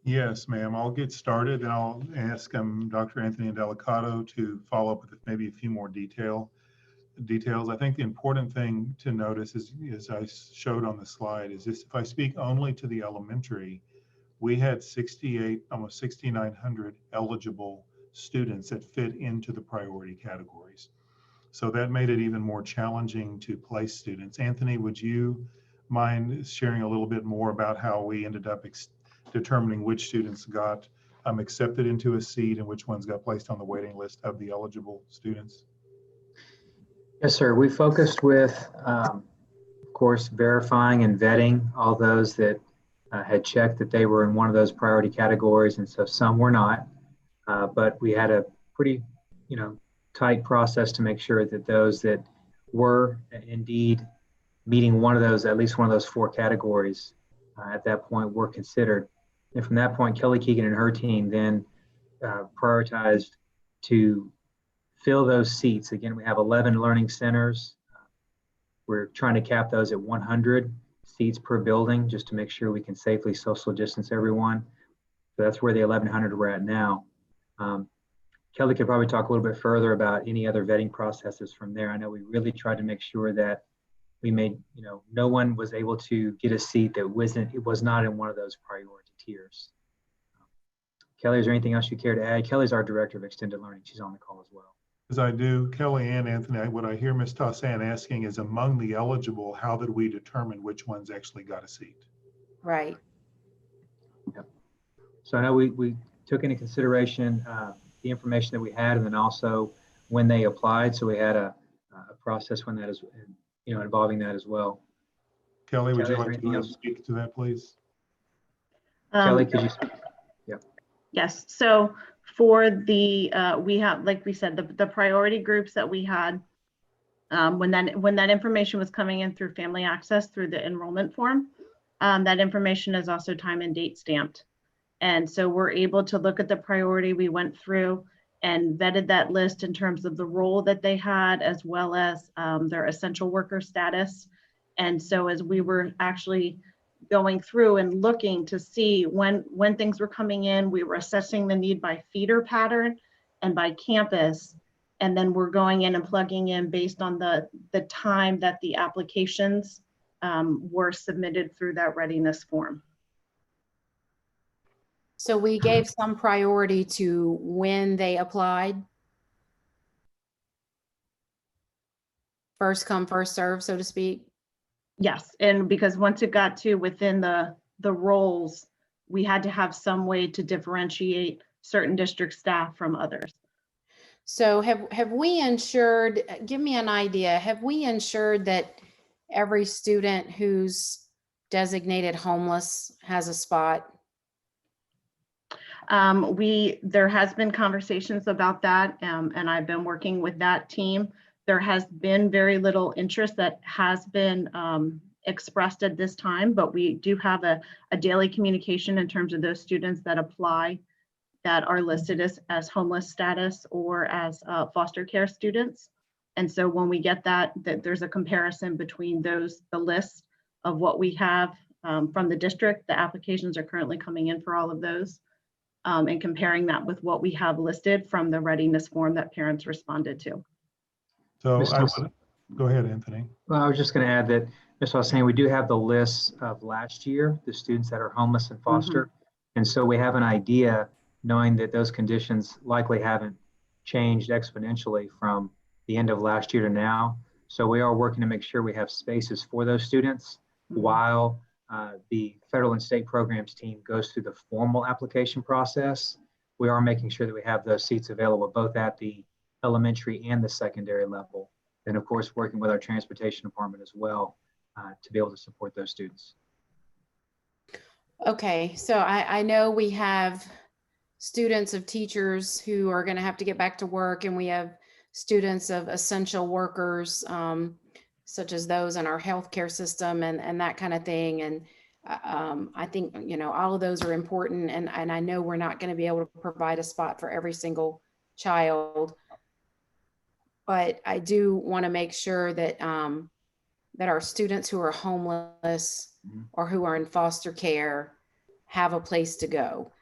Yes, ma'am. I'll get started and I'll ask Dr. Anthony Delicato to follow up with maybe a few more details. I think the important thing to notice is, as I showed on the slide, is this: if I speak only to the elementary, we had 68, almost 6,900 eligible students that fit into the priority categories. So that made it even more challenging to place students. Anthony, would you mind sharing a little bit more about how we ended up determining which students got accepted into a seat and which ones got placed on the waiting list of the eligible students? Yes, sir. We focused with, of course, verifying and vetting all those that had checked that they were in one of those priority categories, and so some were not. But we had a pretty, tight process to make sure that those that were indeed meeting one of those, at least one of those 4 categories, at that point were considered. And from that point, Kelly Keegan and her team then prioritized to fill those seats. Again, we have 11 learning centers. We're trying to cap those at 100 seats per building, just to make sure we can safely social distance everyone. So that's where the 1,100 we're at now. Kelly could probably talk a little bit further about any other vetting processes from there. I know we really tried to make sure that we made, no one was able to get a seat that was not in one of those priority tiers. Kelly, is there anything else you care to add? Kelly's our Director of Extended Learning. She's on the call as well. As I do, Kelly and Anthony, what I hear Ms. Tassan asking is, among the eligible, how did we determine which ones actually got a seat? Right. Yep. So I know we took into consideration the information that we had, and then also when they applied. So we had a process when that is, involving that as well. Kelly, would you Kelly, like to speak to that, please? Kelly, could you speak? Yeah. Yes. So for the, we have, like we said, the priority groups that we had, when that information was coming in through Family Access through the enrollment form, that information is also time and date stamped. And so we're able to look at the priority. We went through and vetted that list in terms of the role that they had, as well as their essential worker status. And so as we were actually going through and looking to see when things were coming in, we were assessing the need by feeder pattern and by campus. And then we're going in and plugging in based on the time that the applications were submitted through that readiness form. So we gave some priority to when they applied. First come, first serve, so to speak. Yes, and because once it got to within the roles, we had to have some way to differentiate certain district staff from others. So have we ensured, give me an idea, have we ensured that every student who's designated homeless has a spot? There has been conversations about that, and I've been working with that team. There has been very little interest that has been expressed at this time, but we do have a daily communication in terms of those students that apply that are listed as homeless status or as foster care students. And so when we get that there's a comparison between the lists of what we have from the district. The applications are currently coming in for all of those. And comparing that with what we have listed from the readiness form that parents responded to. So go ahead, Anthony. Well, I was just going to add that, as I was saying, we do have the lists of last year, the students that are homeless and foster. And so we have an idea, knowing that those conditions likely haven't changed exponentially from the end of last year to now. So we are working to make sure we have spaces for those students while the federal and state programs team goes through the formal application process. We are making sure that we have those seats available both at the elementary and the secondary level. And of course, working with our transportation department as well to be able to support those students. Okay, so I know we have students of teachers who are going to have to get back to work, and we have students of essential workers, such as those in our healthcare system and that kind of thing. And I think, you know, all of those are important, and I know we're not going to be able to provide a spot for every single child, but I do want to make sure that that our students who are homeless or who are in foster care have a place to go.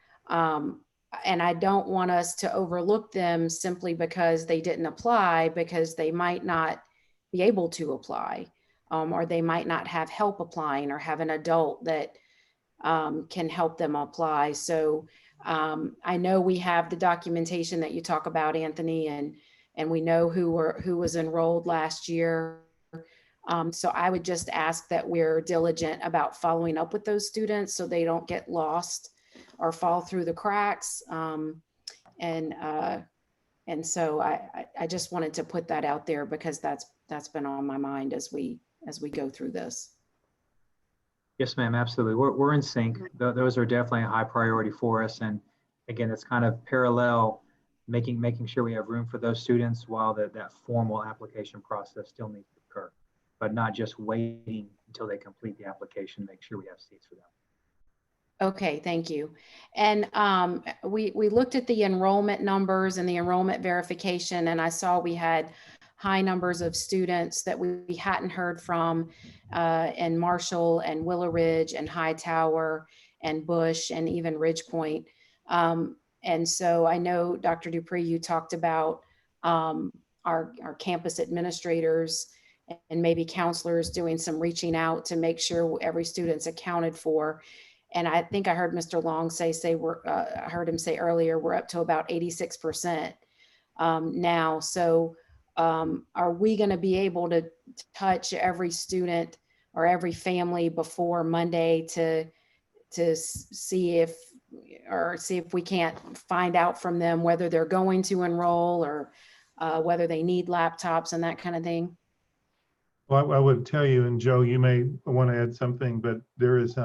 And I don't want us to overlook them simply because they didn't apply, because they might not be able to apply, or they might not have help applying or have an adult that can help them apply. So I know we have the documentation that you talk about, Anthony, and we know who was enrolled last year. So I would just ask that we're diligent about following up with those students so they don't get lost or fall through the cracks. And so I just wanted to put that out there because that's been on my mind as we go through this. Yes, ma'am, absolutely. We're in sync. Those are definitely a high priority for us. And again, it's kind of parallel, making sure we have room for those students while that formal application process still needs to occur, but not just waiting until they complete the application, make sure we have seats for them. Okay, thank you. And we looked at the enrollment numbers and the enrollment verification, and I saw we had high numbers of students that we hadn't heard from in Marshall and Willow Ridge and Hightower and Bush and even Ridge Point. And so I know, Dr. Dupree, you talked about our campus administrators and maybe counselors doing some reaching out to make sure every student's accounted for. And I think I heard Mr. Long say I heard him say earlier, we're up to about 86% now. So are we going to be able to touch every student or every family before Monday to see if we can't find out from them whether they're going to enroll or whether they need laptops and that kind of thing? Well, I would tell you, and Joe, you may want to add something, but there is,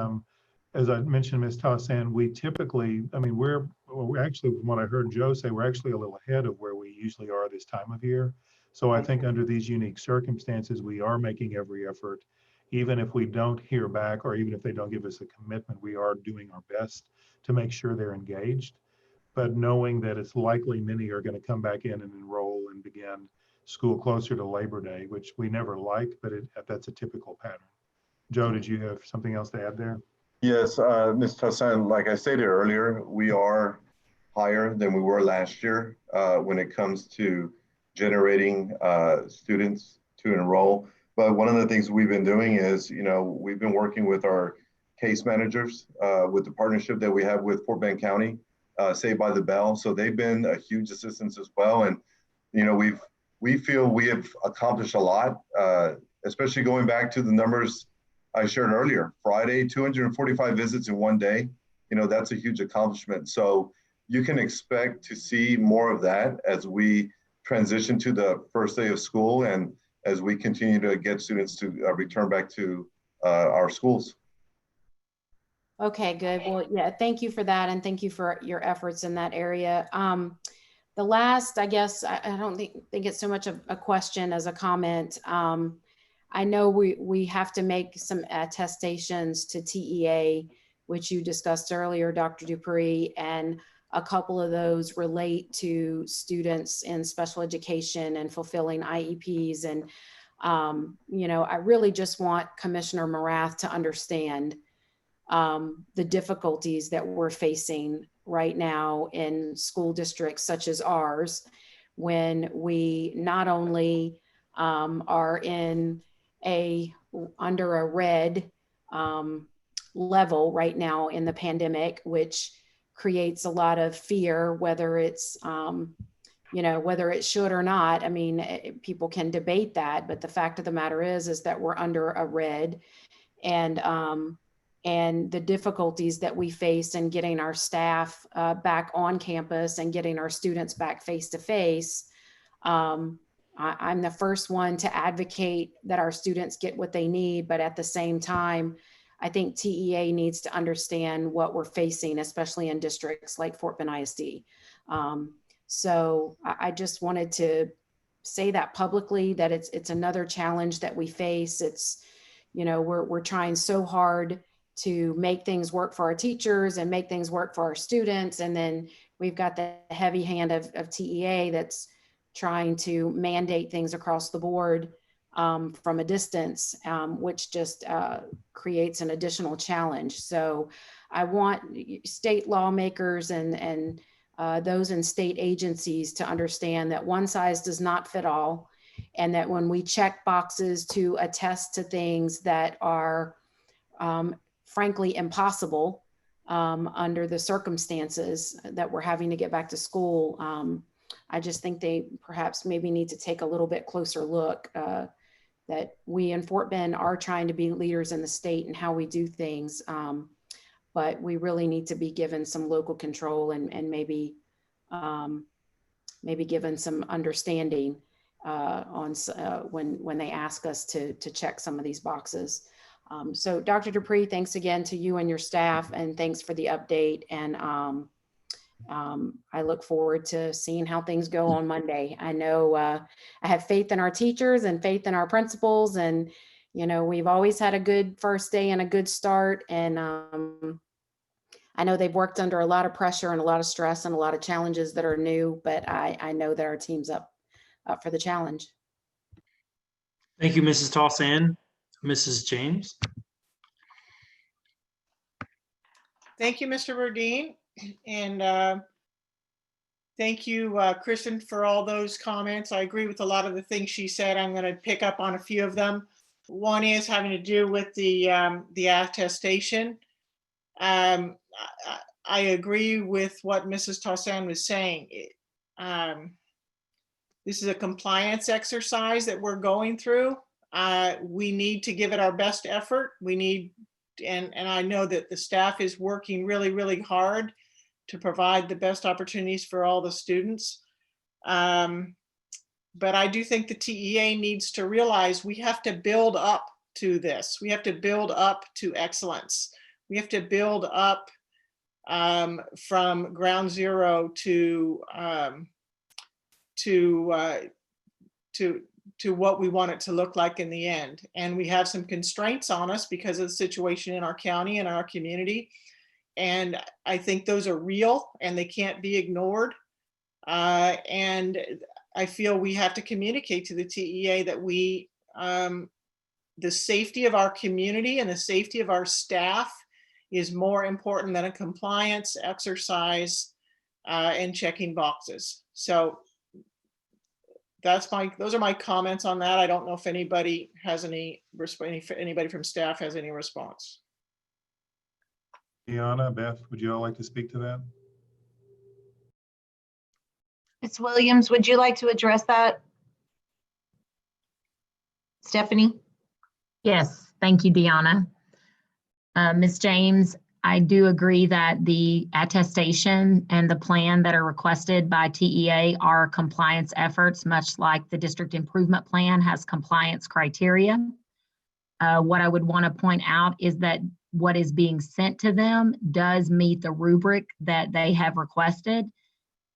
as I mentioned, Ms. Tassan, we typically, I mean, we're actually, from what I heard Joe say, we're actually a little ahead of where we usually are this time of year. So I think under these unique circumstances, we are making every effort, even if we don't hear back, or even if they don't give us a commitment, we are doing our best to make sure they're engaged. But knowing that it's likely many are going to come back in and enroll and begin school closer to Labor Day, which we never like, but that's a typical pattern. Joe, did you have something else to add there? Yes, Ms. Tassan, like I stated earlier, we are higher than we were last year when it comes to generating students to enroll. But one of the things we've been doing is, you know, we've been working with our case managers with the partnership that we have with Fort Bend County, Saved by the Bell. So they've been a huge assistance as well. And, you know, we feel we have accomplished a lot, especially going back to the numbers I shared earlier. Friday, 245 visits in one day. You know, that's a huge accomplishment. So you can expect to see more of that as we transition to the first day of school and as we continue to get students to return back to our schools. Okay, good. Well, yeah, thank you for that. And thank you for your efforts in that area. The last, I guess, I don't think it's so much of a question as a comment. I know we have to make some attestations to TEA, which you discussed earlier, Dr. Dupree, and a couple of those relate to students in special education and fulfilling IEPs. And, you know, I really just want Commissioner Morath to understand the difficulties that we're facing right now in school districts such as ours, when we not only are in under a red level right now in the pandemic, which creates a lot of fear, whether it's you know, whether it should or not. I mean, people can debate that, but the fact of the matter is that we're under a red, and the difficulties that we face in getting our staff back on campus and getting our students back face to face. I'm the first one to advocate that our students get what they need, but at the same time, I think TEA needs to understand what we're facing, especially in districts like Fort Bend ISD. So I just wanted to say that publicly, that it's another challenge that we face. It's, you know, we're trying so hard to make things work for our teachers and make things work for our students. And then we've got the heavy hand of TEA that's trying to mandate things across the board from a distance, which just creates an additional challenge. So I want state lawmakers and those in state agencies to understand that one size does not fit all, and that when we check boxes to attest to things that are frankly impossible under the circumstances that we're having to get back to school, I just think they perhaps maybe need to take a little bit closer look that we in Fort Bend are trying to be leaders in the state and how we do things. But we really need to be given some local control and maybe given some understanding on when they ask us to check some of these boxes. So Dr. Dupree, thanks again to you and your staff, and thanks for the update. And I look forward to seeing how things go on Monday. I know I have faith in our teachers and faith in our principals, and you know, we've always had a good first day and a good start. And I know they've worked under a lot of pressure and a lot of stress and a lot of challenges that are new, but I know that our team's up for the challenge. Thank you, Mrs. Tossan. Mrs. James. Thank you, Mr. Verdeen. And thank you, Kristen, for all those comments. I agree with a lot of the things she said. I'm going to pick up on a few of them. One is having to do with the attestation. I agree with what Mrs. Tossan was saying. This is a compliance exercise that we're going through. We need to give it our best effort. We need, and I know that the staff is working really, really hard to provide the best opportunities for all the students. But I do think the TEA needs to realize we have to build up to this. We have to build up to excellence. We have to build up from ground zero to what we want it to look like in the end. And we have some constraints on us because of the situation in our county and our community. And I think those are real and they can't be ignored. And I feel we have to communicate to the TEA that we, the safety of our community and the safety of our staff is more important than a compliance exercise and checking boxes. So those are my comments on that. I don't know if anybody has anybody from staff has any response. Deanna, Beth, would you all like to speak to that? Ms. Williams, would you like to address that? Stephanie? Yes, thank you, Deanna. Ms. James, I do agree that the attestation and the plan that are requested by TEA are compliance efforts, much like the district improvement plan has compliance criteria. What I would want to point out is that what is being sent to them does meet the rubric that they have requested.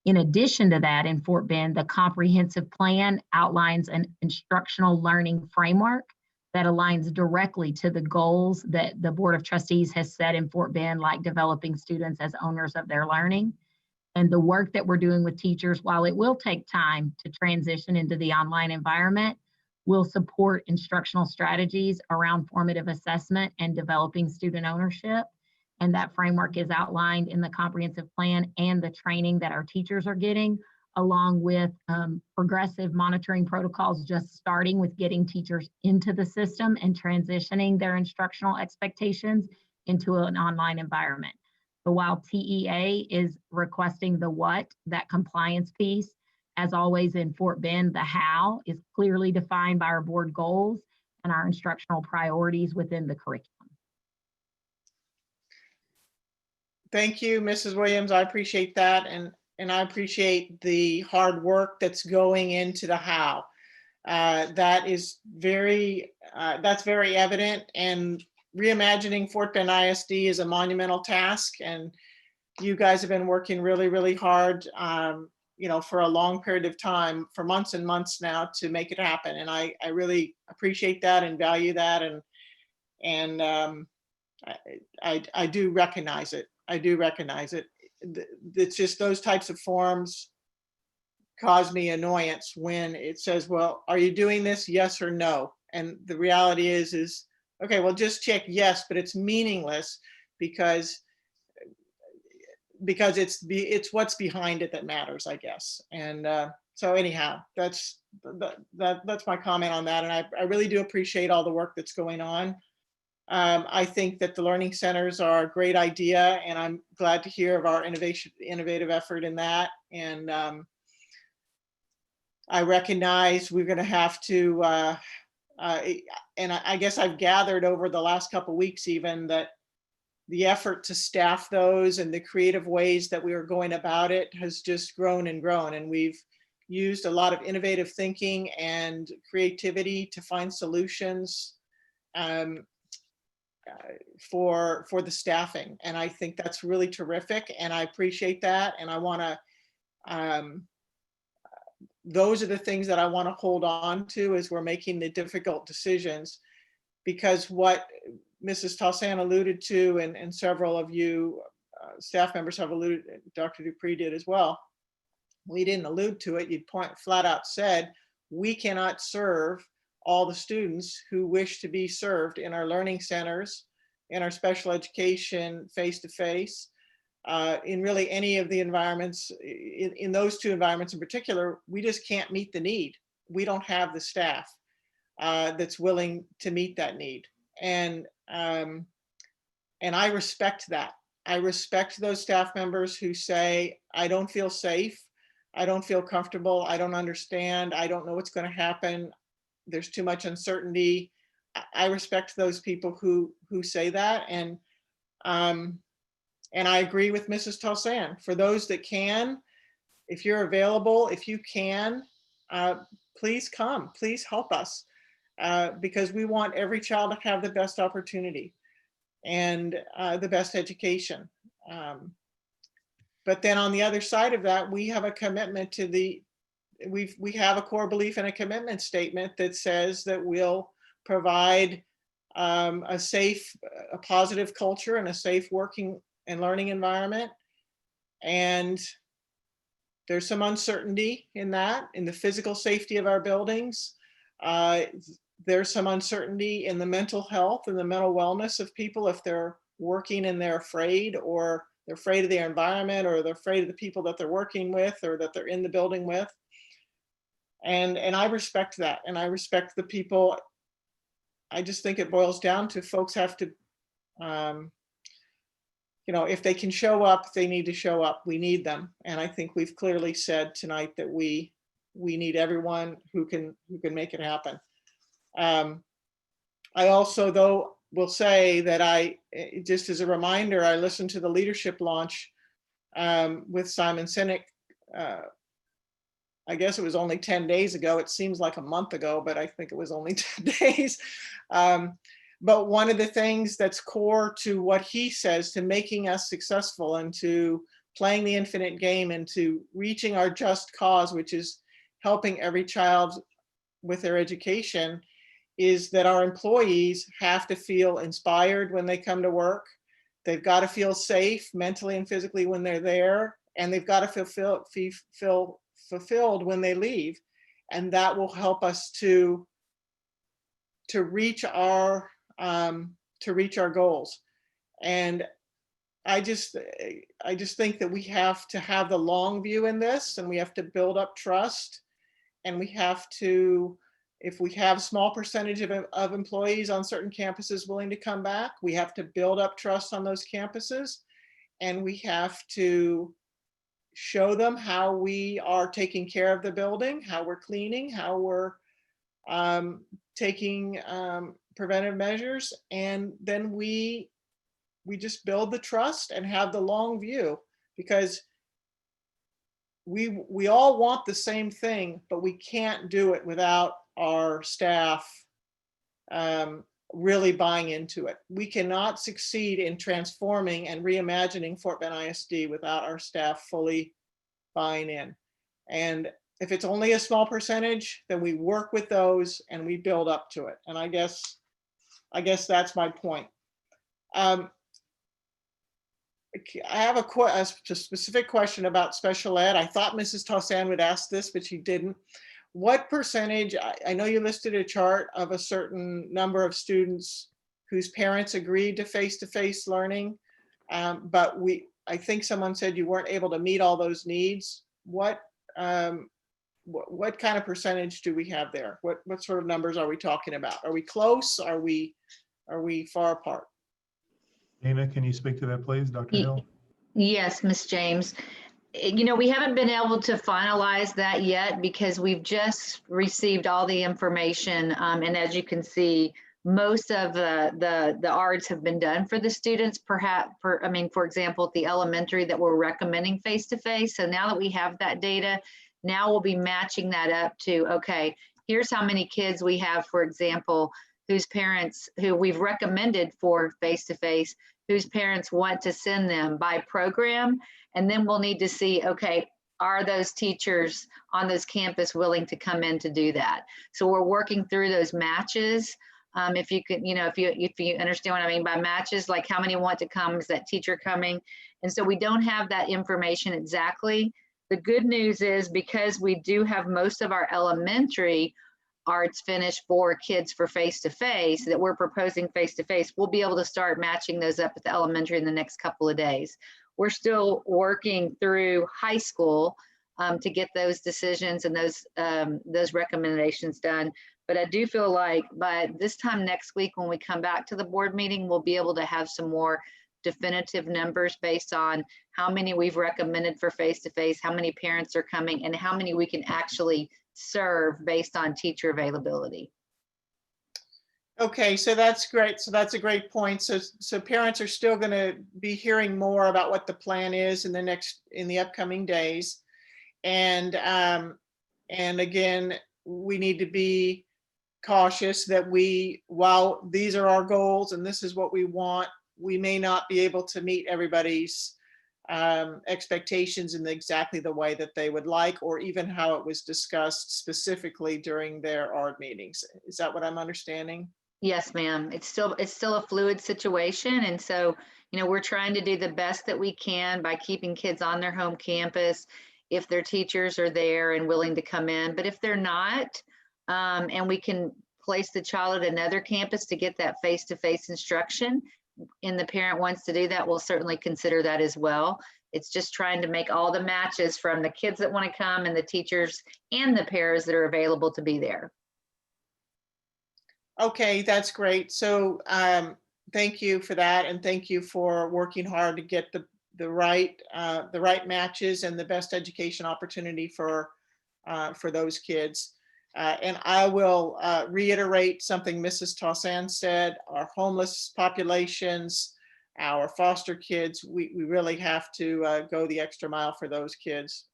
In addition to that, in Fort Bend, the comprehensive plan outlines an instructional learning framework that aligns directly to the goals that the Board of Trustees has set in Fort Bend, like developing students as owners of their learning. And the work that we're doing with teachers, while it will take time to transition into the online environment, will support instructional strategies around formative assessment and developing student ownership. And that framework is outlined in the comprehensive plan and the training that our teachers are getting, along with progressive monitoring protocols, just starting with getting teachers into the system and transitioning their instructional expectations into an online environment. So while TEA is requesting the what, that compliance piece, As always in Fort Bend, the how is clearly defined by our board goals and our instructional priorities within the curriculum. Thank you, Mrs. Williams. I appreciate that. And I appreciate the hard work that's going into the how. That is that's very evident, and reimagining Fort Bend ISD is a monumental task, and you guys have been working really, really hard, for a long period of time, for months and months now, to make it happen. And I really appreciate that and value that, and I do recognize it. I do recognize it. It's just those types of forms cause me annoyance when it says, well, are you doing this? Yes or no? And the reality is, okay, well, just check yes, but it's meaningless because it's what's behind it that matters, I guess. And so anyhow, that's my comment on that. And I really do appreciate all the work that's going on. I think that the learning centers are a great idea, and I'm glad to hear of our innovative effort in that. And I recognize we're going to have to, and I guess I've gathered over the last couple of weeks even that the effort to staff those and the creative ways that we are going about it has just grown and grown. And we've used a lot of innovative thinking and creativity to find solutions for the staffing. And I think that's really terrific. And I appreciate that. And I want to, those are the things that I want to hold on to as we're making the difficult decisions, because what Mrs. Talsan alluded to, and several of you staff members have alluded, Dr. Dupree did as well. We didn't allude to it. You'd flat out said, we cannot serve all the students who wish to be served in our learning centers, in our special education face-to-face, in really any of the environments, in those two environments in particular. We just can't meet the need. We don't have the staff that's willing to meet that need. And I respect that. I respect those staff members who say, I don't feel safe. I don't feel comfortable. I don't understand. I don't know what's going to happen. There's too much uncertainty. I respect those people who say that. And I agree with Mrs. Talsan. For those that can, if you're available, if you can, please come, please help us, because we want every child to have the best opportunity and the best education. But then on the other side of that, we have a commitment to we have a core belief and a commitment statement that says that we'll provide a safe, a positive culture and a safe working and learning environment. And there's some uncertainty in that, in the physical safety of our buildings. There's some uncertainty in the mental health and the mental wellness of people if they're working and they're afraid, or they're afraid of their environment, or they're afraid of the people that they're working with or that they're in the building with. And I respect that. And I respect the people. I just think it boils down to folks have to, if they can show up, they need to show up. We need them. And I think we've clearly said tonight that we need everyone who can make it happen. I also, though, will say that just as a reminder, I listened to the leadership launch with Simon Sinek. I guess it was only 10 days ago. It seems like a month ago, but I think it was only 10 days. But one of the things that's core to what he says, to making us successful and to playing the infinite game and to reaching our just cause, which is helping every child with their education, is that our employees have to feel inspired when they come to work. They've got to feel safe mentally and physically when they're there, and they've got to feel fulfilled when they leave. And that will help us to reach our goals. And I just think that we have to have the long view in this, and we have to build up trust, and we have to, if we have a small percentage of employees on certain campuses willing to come back, we have to build up trust on those campuses, and we have to show them how we are taking care of the building, how we're cleaning, how we're taking preventive measures, and then we just build the trust and have the long view, because we all want the same thing, but we can't do it without our staff really buying into it. We cannot succeed in transforming and reimagining Fort Bend ISD without our staff fully buying in. And if it's only a small percentage, then we work with those and we build up to it. And I guess that's my point. I have a specific question about special ed. I thought Mrs. Tossan would ask this, but she didn't. What percentage, I know you listed a chart of a certain number of students whose parents agreed to face-to-face learning, but I think someone said you weren't able to meet all those needs. What kind of percentage do we have there? What sort of numbers are we talking about? Are we close? Are we far apart? Dana, can you speak to that, please, Dr. Hill? Yes, Ms. James. You know, we haven't been able to finalize that yet because we've just received all the information. And as you can see, most of the ARDs have been done for the students, perhaps, for example, at the elementary that we're recommending face-to-face. So now that we have that data, now we'll be matching that up to, okay, here's how many kids we have, for example, whose parents, who we've recommended for face-to-face, whose parents want to send them by program. And then we'll need to see, okay, are those teachers on this campus willing to come in to do that? So we're working through those matches. If you could, if you understand what I mean by matches, like how many want to come, is that teacher coming? And so we don't have that information exactly. The good news is because we do have most of our elementary arts finished for kids for face-to-face that we're proposing face-to-face, we'll be able to start matching those up at the elementary in the next couple of days. We're still working through high school to get those decisions and those recommendations done. But I do feel like by this time next week, when we come back to the board meeting, we'll be able to have some more definitive numbers based on how many we've recommended for face-to-face, how many parents are coming, and how many we can actually serve based on teacher availability. Okay, so that's great. So that's a great point. So parents are still going to be hearing more about what the plan is in the upcoming days. And again, we need to be cautious that while these are our goals and this is what we want, we may not be able to meet everybody's expectations in exactly the way that they would like, or even how it was discussed specifically during their ARD meetings. Is that what I'm understanding? Yes, ma'am. It's still a fluid situation. And so, we're trying to do the best that we can by keeping kids on their home campus if their teachers are there and willing to come in. But if they're not, and we can place the child at another campus to get that face-to-face instruction, and the parent wants to do that, we'll certainly consider that as well. It's just trying to make all the matches from the kids that want to come and the teachers and the pairs that are available to be there. Okay, that's great. So thank you for that, and thank you for working hard to get the right matches and the best education opportunity for those kids. And I will reiterate something Mrs. Tossan said. Our homeless populations, our foster kids, we really have to go the extra mile for those kids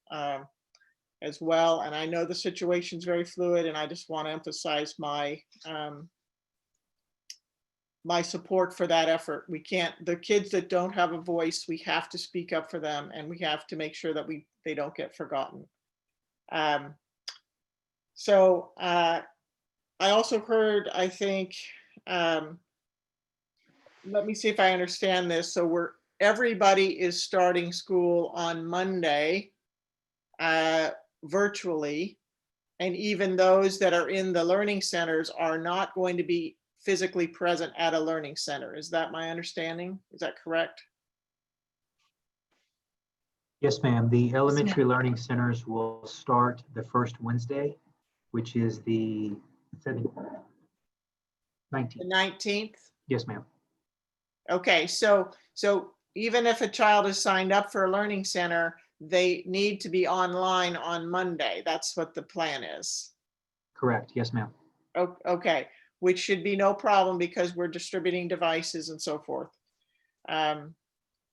as well. And I know the situation is very fluid, and I just want to emphasize my my support for that effort. We can't, the kids that don't have a voice, we have to speak up for them, and we have to make sure that they don't get forgotten. So I also heard, I think, let me see if I understand this. So everybody is starting school on Monday virtually, and even those that are in the learning centers are not going to be physically present at a learning center. Is that my understanding? Is that correct? Yes, ma'am. The elementary learning centers will start the first Wednesday, which is the 19th. The 19th? Yes, ma'am. Okay, so even if a child is signed up for a learning center, they need to be online on Monday. That's what the plan is. Correct. Yes, ma'am. Okay, which should be no problem because we're distributing devices and so forth.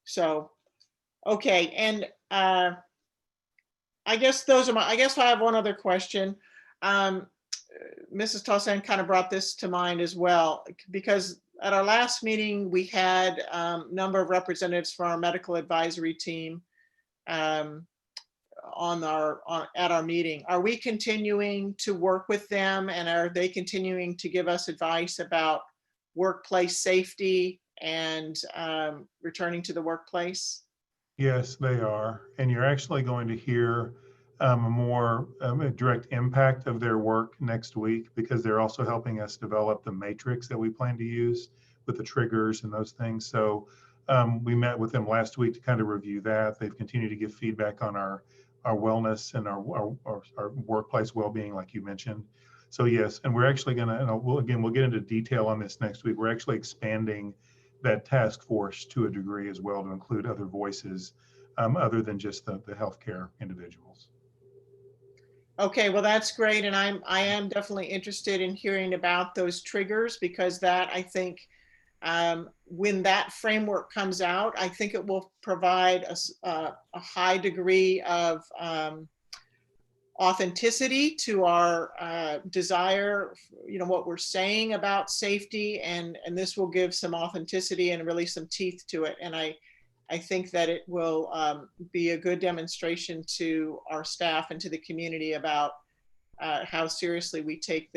So, okay, and I guess those are my, I guess I have one other question. Mrs. Tosan kind of brought this to mind as well, because at our last meeting, we had a number of representatives from our medical advisory team at our meeting. Are we continuing to work with them, and are they continuing to give us advice about workplace safety and returning to the workplace? Yes, they are. And you're actually going to hear a more a direct impact of their work next week, because they're also helping us develop the matrix that we plan to use with the triggers and those things. So we met with them last week to kind of review that. They've continued to give feedback on our wellness and our workplace well-being, like you mentioned. So yes, and we're actually going to, and we'll get into detail on this next week. We're actually expanding that task force to a degree as well to include other voices other than just the healthcare individuals. Okay, well, that's great. And I am definitely interested in hearing about those triggers, because that, I think, when that framework comes out, I think it will provide a high degree of authenticity to our desire, what we're saying about safety, and this will give some authenticity and really some teeth to it. And I think that it will be a good demonstration to our staff and to the community about how seriously we take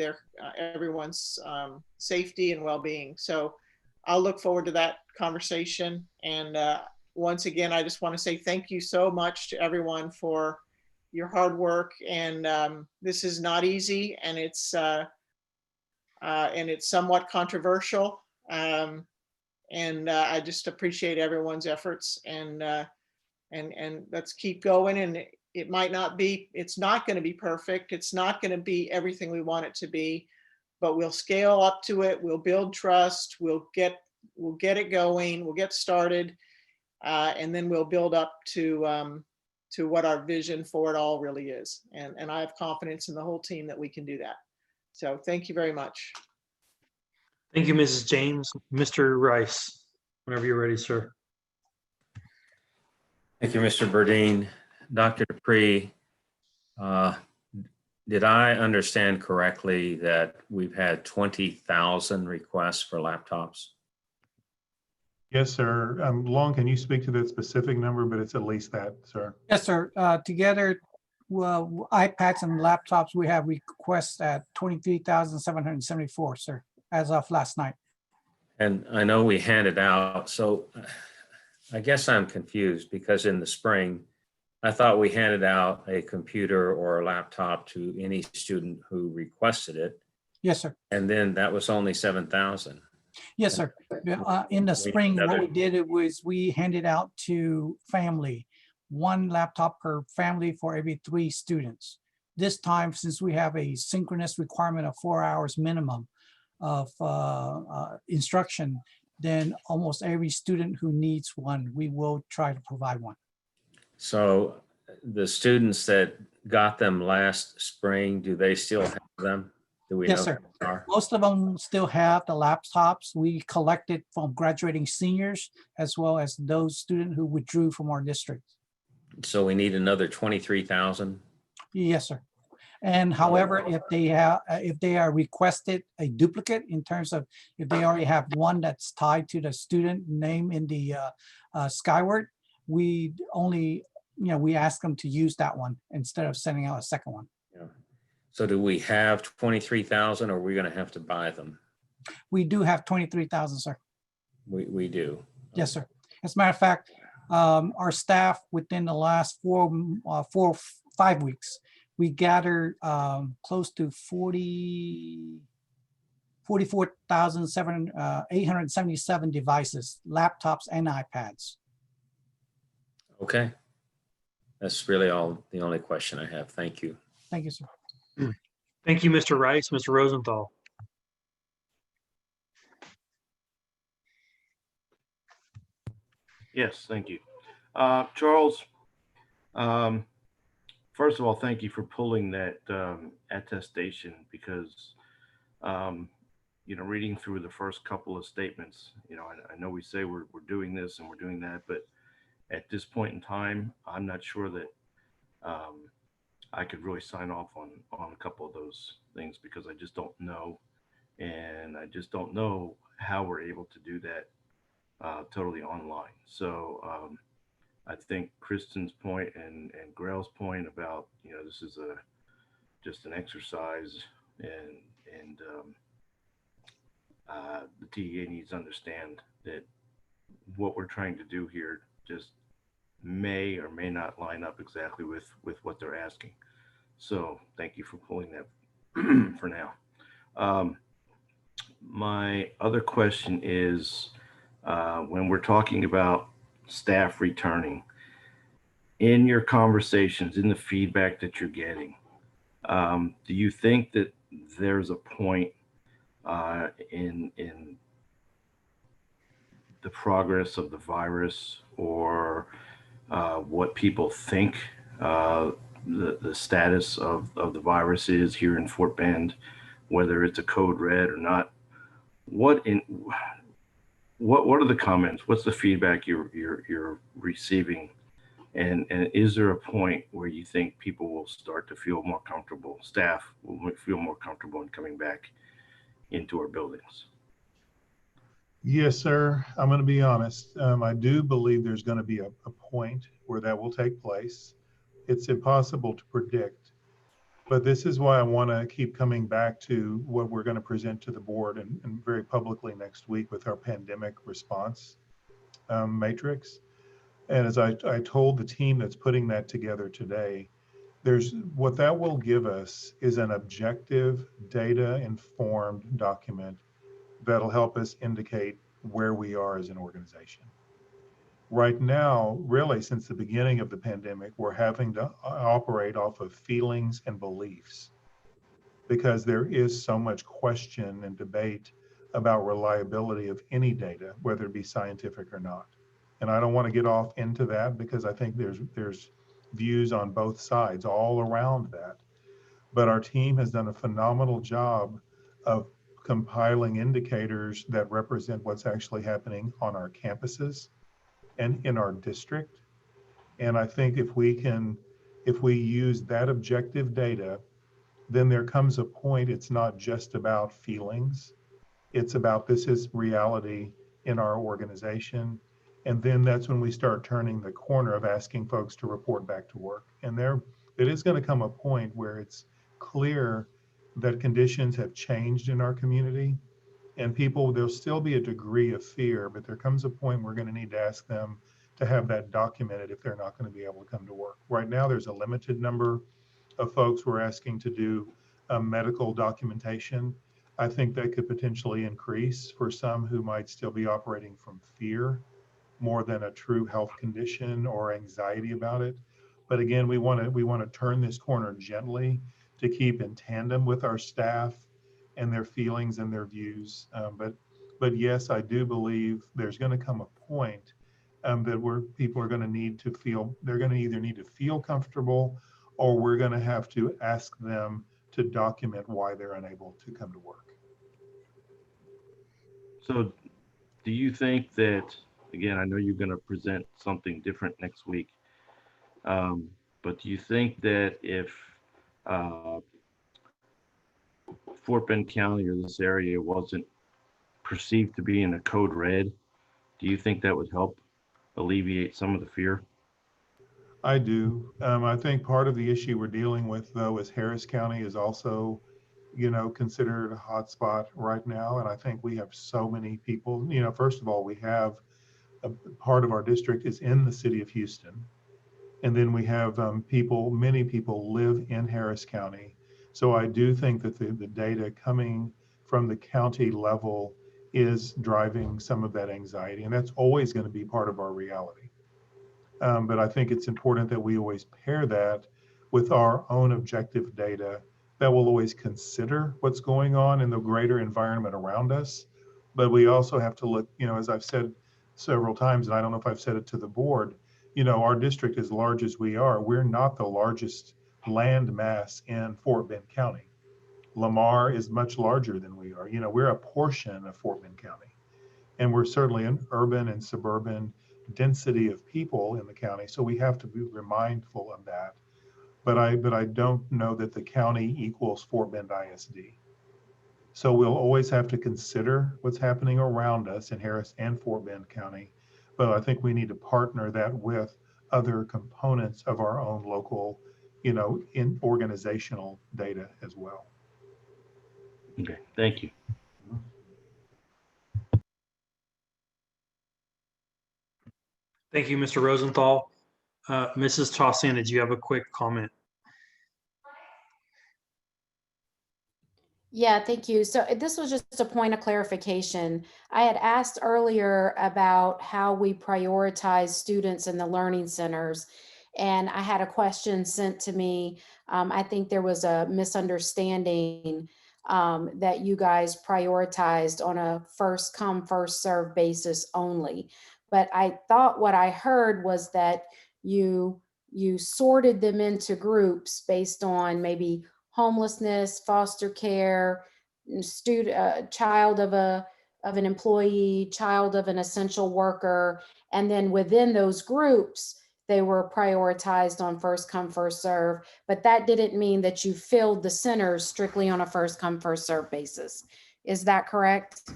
everyone's safety and well-being. So I'll look forward to that conversation. And once again, I just want to say thank you so much to everyone for your hard work. And this is not easy, and it's somewhat controversial. And I just appreciate everyone's efforts, and let's keep going. And it might not be, it's not going to be perfect. It's not going to be everything we want it to be, but we'll scale up to it. We'll build trust. We'll get it going. We'll get started, and then we'll build up to what our vision for it all really is. And I have confidence in the whole team that we can do that. So thank you very much. Thank you, Mrs. James. Mr. Rice, whenever you're ready, sir. Thank you, Mr. Burdine. Dr. Dupree, did I understand correctly that we've had 20,000 requests for laptops? Yes, sir. Long, can you speak to that specific number? But it's at least that, sir. Yes, sir. Together, well, iPads and laptops, we have requests at 23,774, sir, as of last night. And I know we handed out, so I guess I'm confused, because in the spring, I thought we handed out a computer or a laptop to any student who requested it. Yes, sir. And then that was only 7,000. Yes, sir. In the spring, what we did was we handed out to family, one laptop per family for every 3 students. This time, since we have a synchronous requirement of 4 hours minimum of instruction, then almost every student who needs one, we will try to provide one. So the students that got them last spring, do they still have them? Do we Yes, know sir. they are? Most of them still have the laptops we collected from graduating seniors, as well as those students who withdrew from our district. So we need another 23,000? Yes, sir. And however, if they are requested a duplicate, in terms of if they already have one that's tied to the student name in the Skyward, we only, we ask them to use that one instead of sending out a second one. Yeah. So do we have 23,000, or are we going to have to buy them? We do have 23,000, sir. We do. Yes, sir. As a matter of fact, our staff within the last 5 weeks, we gathered close to 44,877 devices, laptops and iPads. Okay. That's really the only question I have. Thank you. Thank you, sir. Thank you, Mr. Rice. Mr. Rosenthal. Yes, thank you. Charles, First of all, thank you for pulling that attestation because, reading through the first couple of statements, I know we say we're doing this and we're doing that, but at this point in time, I'm not sure that I could really sign off on a couple of those things because I just don't know. And I just don't know how we're able to do that totally online. So I think Kristen's point and Grail's point about, this is just an exercise and the TEA needs to understand that what we're trying to do here just may or may not line up exactly with what they're asking. So thank you for pulling that for now. My other question is, when we're talking about staff returning, in your conversations, in the feedback that you're getting, do you think that there's a point in the progress of the virus or what people think the status of the virus is here in Fort Bend, whether it's a code red or not? What are the comments? What's the feedback you're receiving? And is there a point where you think people will start to feel more comfortable, staff will feel more comfortable in coming back into our buildings? Yes, sir. I'm going to be honest. I do believe there's going to be a point where that will take place. It's impossible to predict, but this is why I want to keep coming back to what we're going to present to the board and very publicly next week with our pandemic response matrix. And as I told the team that's putting that together today, what that will give us is an objective, data-informed document that'll help us indicate where we are as an organization. Right now, really since the beginning of the pandemic, we're having to operate off of feelings and beliefs because there is so much question and debate about reliability of any data, whether it be scientific or not. And I don't want to get off into that because I think there's views on both sides all around that. But our team has done a phenomenal job of compiling indicators that represent what's actually happening on our campuses and in our district. And I think if we use that objective data, then there comes a point, it's not just about feelings, it's about this is reality in our organization. And then that's when we start turning the corner of asking folks to report back to work. And it is going to come a point where it's clear that conditions have changed in our community and there'll still be a degree of fear, but there comes a point we're going to need to ask them to have that documented if they're not going to be able to come to work. Right now, there's a limited number of folks we're asking to do medical documentation. I think that could potentially increase for some who might still be operating from fear more than a true health condition or anxiety about it. But again, we want to turn this corner gently to keep in tandem with our staff and their feelings and their views. But yes, I do believe there's going to come a point that people are going to need to feel, they're going to either need to feel comfortable or we're going to have to ask them to document why they're unable to come to work. So do you think that, again, I know you're going to present something different next week, but do you think that if Fort Bend County or this area wasn't perceived to be in a code red, do you think that would help alleviate some of the fear? I do. I think part of the issue we're dealing with, though, is Harris County is also, considered a hot spot right now. And I think we have so many people, first of all, we have a part of our district is in the city of Houston. And then we have many people live in Harris County. So I do think that the data coming from the county level is driving some of that anxiety. And that's always going to be part of our reality. But I think it's important that we always pair that with our own objective data that will always consider what's going on in the greater environment around us. But we also have to look, as I've said several times, and I don't know if I've said it to the board, you know, our district, as large as we are, we're not the largest land mass in Fort Bend County. Lamar is much larger than we are. You know, we're a portion of Fort Bend County, and we're certainly an urban and suburban density of people in the county. So we have to be mindful of that. But I don't know that the county equals Fort Bend ISD. So we'll always have to consider what's happening around us in Harris and Fort Bend County. But I think we need to partner that with other components of our own local, you know, in organizational data as well. Okay, thank you. Thank you, Mr. Rosenthal. Mrs. Tossin, did you have a quick comment? Yeah, thank you. So this was just a point of clarification. I had asked earlier about how we prioritize students in the learning centers, and I had a question sent to me. I think there was a misunderstanding that you guys prioritized on a first come, first served basis only. But I thought what I heard was that you sorted them into groups based on maybe homelessness, foster care, student, child of an employee, child of an essential worker, and then within those groups, they were prioritized on first come, first serve. But that didn't mean that you filled the centers strictly on a first come, first serve basis. Is that correct?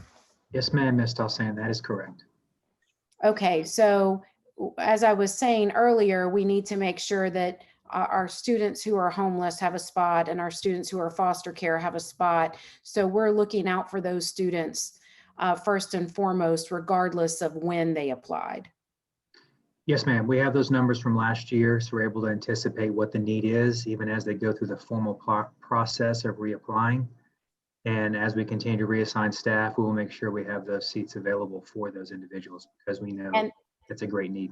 Yes, ma'am, Ms. Dalsan, that is correct. Okay, so as I was saying earlier, we need to make sure that our students who are homeless have a spot and our students who are foster care have a spot. So we're looking out for those students first and foremost, regardless of when they applied. Yes, ma'am. We have those numbers from last year, so we're able to anticipate what the need is, even as they go through the formal process of reapplying. And as we continue to reassign staff, we will make sure we have those seats available for those individuals because we know it's a great need.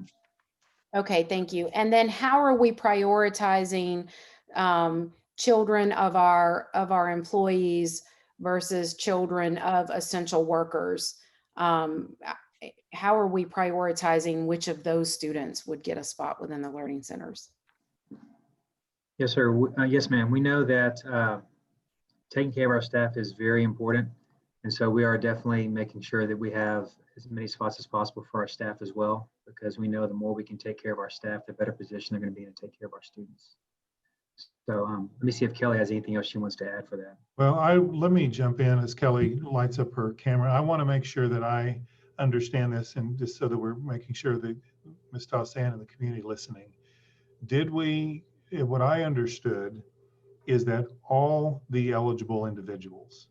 Okay, thank you. And then how are we prioritizing children of our employees versus children of essential workers? How are we prioritizing which of those students would get a spot within the learning centers? Yes, sir. Yes, ma'am. We know that taking care of our staff is very important. And so we are definitely making sure that we have as many spots as possible for our staff as well, because we know the more we can take care of our staff, the better position they're going to be to take care of our students. So let me see if Kelly has anything else she wants to add for that. Well, let me jump in as Kelly lights up her camera. I want to make sure that I understand this, and just so that we're making sure that Ms. Tossan and the community listening. What I understood is that all the eligible individuals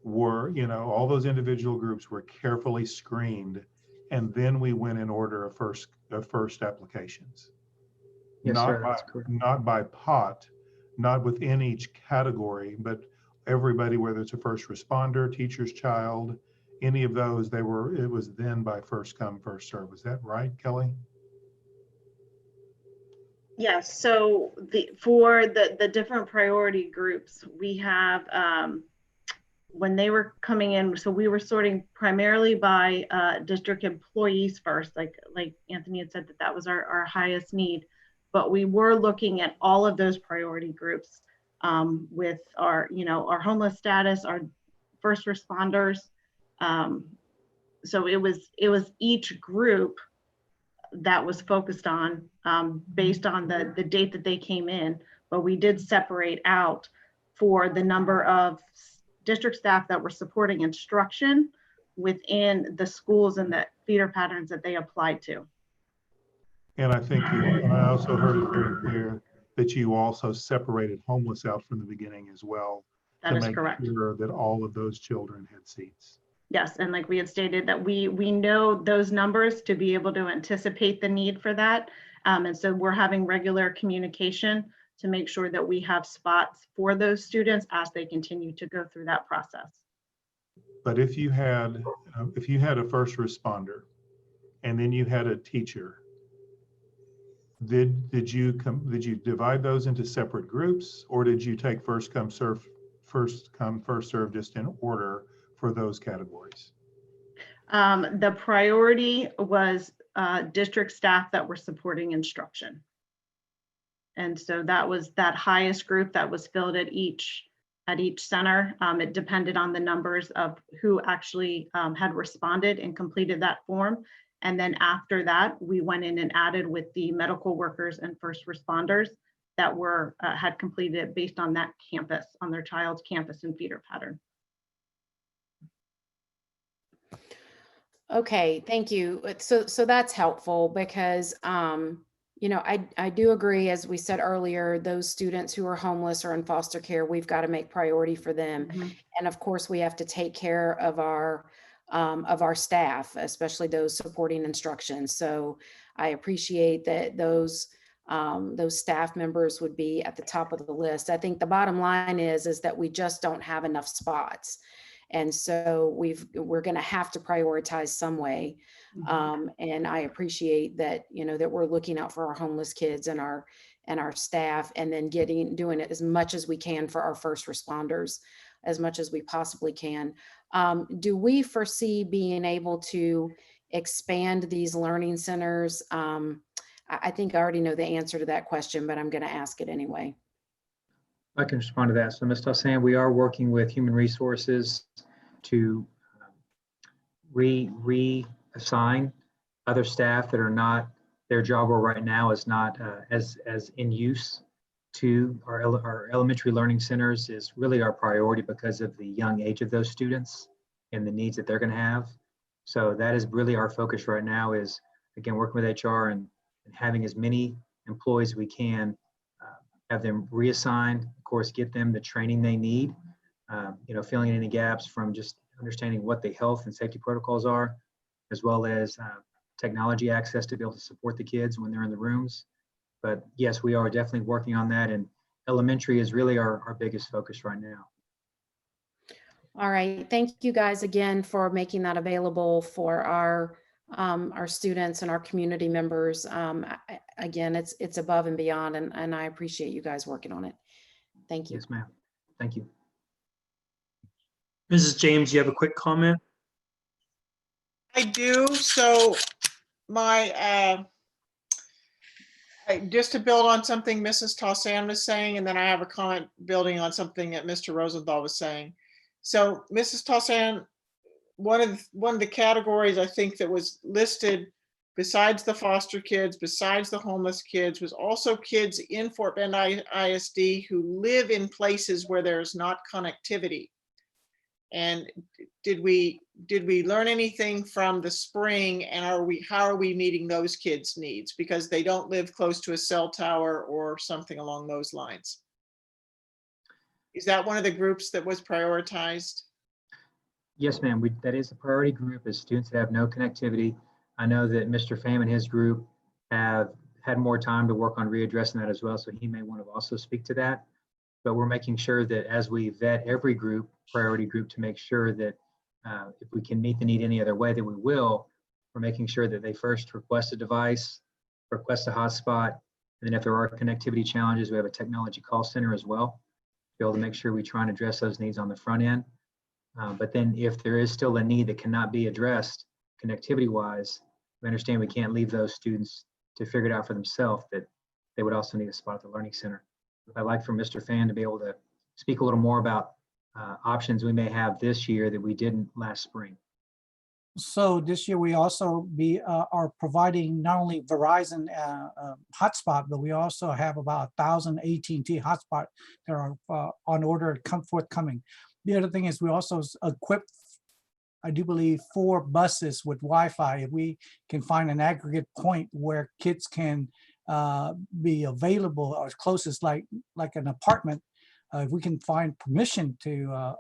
were, you know, all those individual groups were carefully screened, and then we went in order of first applications. Yes, sir, that's correct. Not by pot, not within each category, but everybody, whether it's a first responder, teacher's child, any of those, it was then by first come, first serve. Is that right, Kelly? Yes, so for the different priority groups, we have, when they were coming in, so we were sorting primarily by district employees first, like Anthony had said that was our highest need, but we were looking at all of those priority groups with our, our homeless status, our first responders. So it was each group that was focused on based on the date that they came in, but we did separate out for the number of district staff that were supporting instruction within the schools and the feeder patterns that they applied to. And I think I also heard it very clear that you also separated homeless out from the beginning as well. That is make correct. Sure that all of those children had seats. Yes, and like we had stated that we know those numbers to be able to anticipate the need for that. And so we're having regular communication to make sure that we have spots for those students as they continue to go through that process. But if you had a first responder and then you had a teacher, did you divide those into separate groups, or did you take first come, first serve just in order for those categories? The priority was district staff that were supporting instruction. And so that was that highest group that was filled at each center. It depended on the numbers of who actually had responded and completed that form. And then after that, we went in and added with the medical workers and first responders that were had completed it based on that campus, on their child's campus and feeder pattern. Okay, thank you. So that's helpful because, you know, I do agree, as we said earlier, those students who are homeless or in foster care, we've got to make priority for them. And of course, we have to take care of our staff, especially those supporting instruction. So I appreciate that those staff members would be at the top of the list. I think the bottom line is that we just don't have enough spots. And so we're going to have to prioritize some way. And I appreciate that, you know, that we're looking out for our homeless kids and our staff, and then doing it as much as we can for our first responders, as much as we possibly can. Do we foresee being able to expand these learning centers? I think I already know the answer to that question, but I'm going to ask it anyway. I can respond to that. So, Ms. Tossan, we are working with Human Resources to reassign other staff that are not, their job role right now is not as in use to our elementary learning centers is really our priority because of the young age of those students and the needs that they're going to have. So that is really our focus right now is, again, working with HR and having as many employees as we can, have them reassigned, of course, get them the training they need, you know, filling in any gaps from just understanding what the health and safety protocols are, as well as technology access to be able to support the kids when they're in the rooms. But yes, we are definitely working on that, and elementary is really our biggest focus right now. All right, thank you guys again for making that available for our students and our community members. Again, it's above and beyond, and I appreciate you guys working on it. Thank you. Yes, ma'am. Thank you. Mrs. James, you have a quick comment? I do. So my just to build on something Mrs. Tossan was saying, and then I have a comment building on something that Mr. Rosenthal was saying. So Mrs. Tossan, one of the categories I think that was listed besides the foster kids, besides the homeless kids, was also kids in Fort Bend ISD who live in places where there's not connectivity. And did we learn anything from the spring, and how are we meeting those kids' needs because they don't live close to a cell tower or something along those lines? Is that one of the groups that was prioritized? Yes, ma'am. That is a priority group, is students that have no connectivity. I know that Mr. Pham and his group have had more time to work on readdressing that as well, so he may want to also speak to that. But we're making sure that as we vet every group, priority group, to make sure that if we can meet the need any other way, that we will. We're making sure that they first request a device, request a hotspot, and then if there are connectivity challenges, we have a technology call center as well, to be able to make sure we try and address those needs on the front end. But then if there is still a need that cannot be addressed connectivity-wise, we understand we can't leave those students to figure it out for themselves, that they would also need a spot at the Learning Center. I'd like for Mr. Pham to be able to speak a little more about options we may have this year that we didn't last spring. So this year we also are providing not only Verizon hotspot, but we also have about 1,000 AT&T hotspot that are on order, forthcoming. The other thing is we also equipped, I do believe, 4 buses with Wi-Fi. If we can find an aggregate point where kids can be available, or as close as like an apartment, if we can find permission to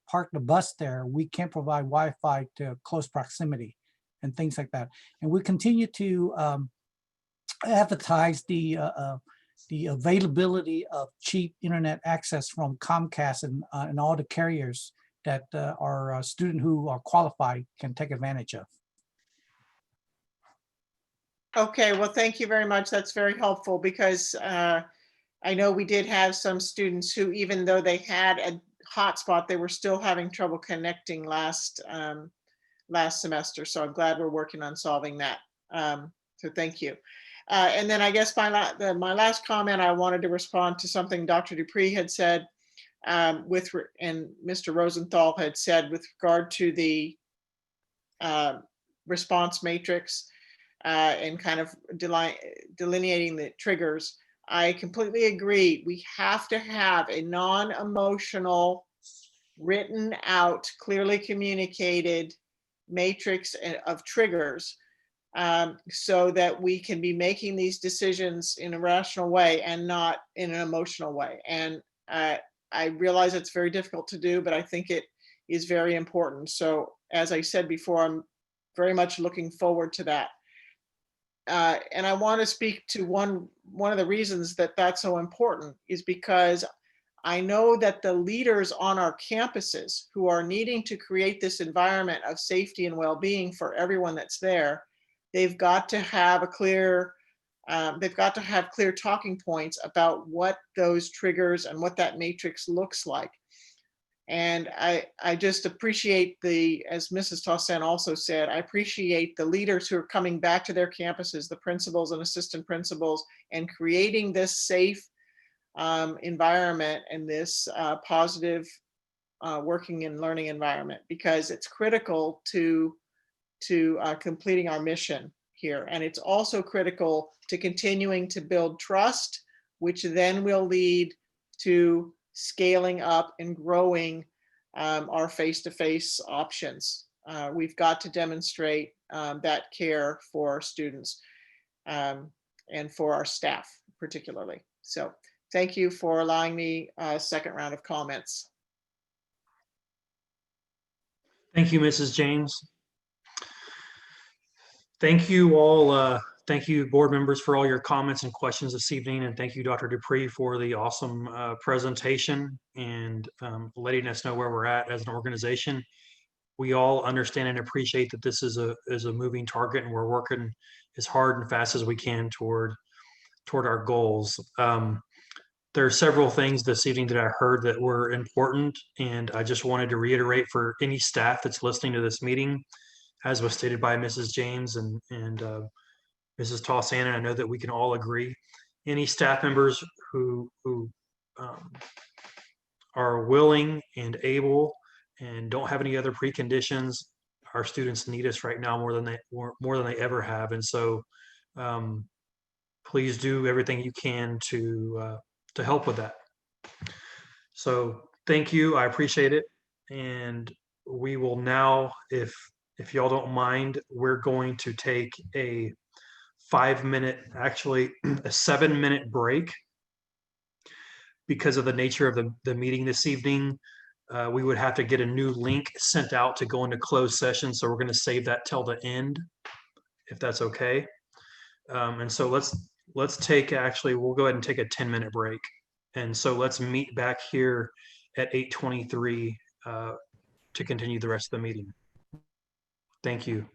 park the bus there, we can provide Wi-Fi to close proximity and things like that. And we continue to advertise the availability of cheap internet access from Comcast and all the carriers that our student who are qualified can take advantage of. Okay, well, thank you very much. That's very helpful because I know we did have some students who, even though they had a hotspot, they were still having trouble connecting last last semester. So I'm glad we're working on solving that. So thank you. And then I guess my last comment, I wanted to respond to something Dr. Dupree had said and Mr. Rosenthal had said with regard to the response matrix and kind of delineating the triggers. I completely agree. We have to have a non-emotional, written out, clearly communicated matrix of triggers so that we can be making these decisions in a rational way and not in an emotional way. And I realize it's very difficult to do, but I think it is very important. So as I said before, I'm very much looking forward to that. And I want to speak to one of the reasons that that's so important is because I know that the leaders on our campuses who are needing to create this environment of safety and well-being for everyone that's there, they've got to have clear talking points about what those triggers and what that matrix looks like. And I just appreciate as Mrs. Taussant also said, I appreciate the leaders who are coming back to their campuses, the principals and assistant principals, and creating this safe environment and this positive working and learning environment, because it's critical to completing our mission here. And it's also critical to continuing to build trust, which then will lead to scaling up and growing our face-to-face options. We've got to demonstrate that care for students and for our staff particularly. So thank you for allowing me a second round of comments. Thank you, Mrs. James. Thank you all. Thank you, board members, for all your comments and questions this evening. And thank you, Dr. Dupree, for the awesome presentation and letting us know where we're at as an organization. We all understand and appreciate that this is a moving target, and we're working as hard and fast as we can toward our goals. There are several things this evening that I heard that were important, and I just wanted to reiterate for any staff that's listening to this meeting, as was stated by Mrs. James and Mrs. Taussant, and I know that we can all agree. Any staff members who are willing and able and don't have any other preconditions, our students need us right now more than they ever have, and so please do everything you can to help with that. So thank you, I appreciate it, and we will now, if y'all don't mind, we're going to take a 5-minute, actually a 7-minute break. Because of the nature of the meeting this evening, we would have to get a new link sent out to go into closed session. So we're going to save that till the end, if that's okay. And so let's take, actually, we'll go ahead and take a 10-minute break. And so let's meet back here at 8:23 to continue the rest of the meeting. Thank you.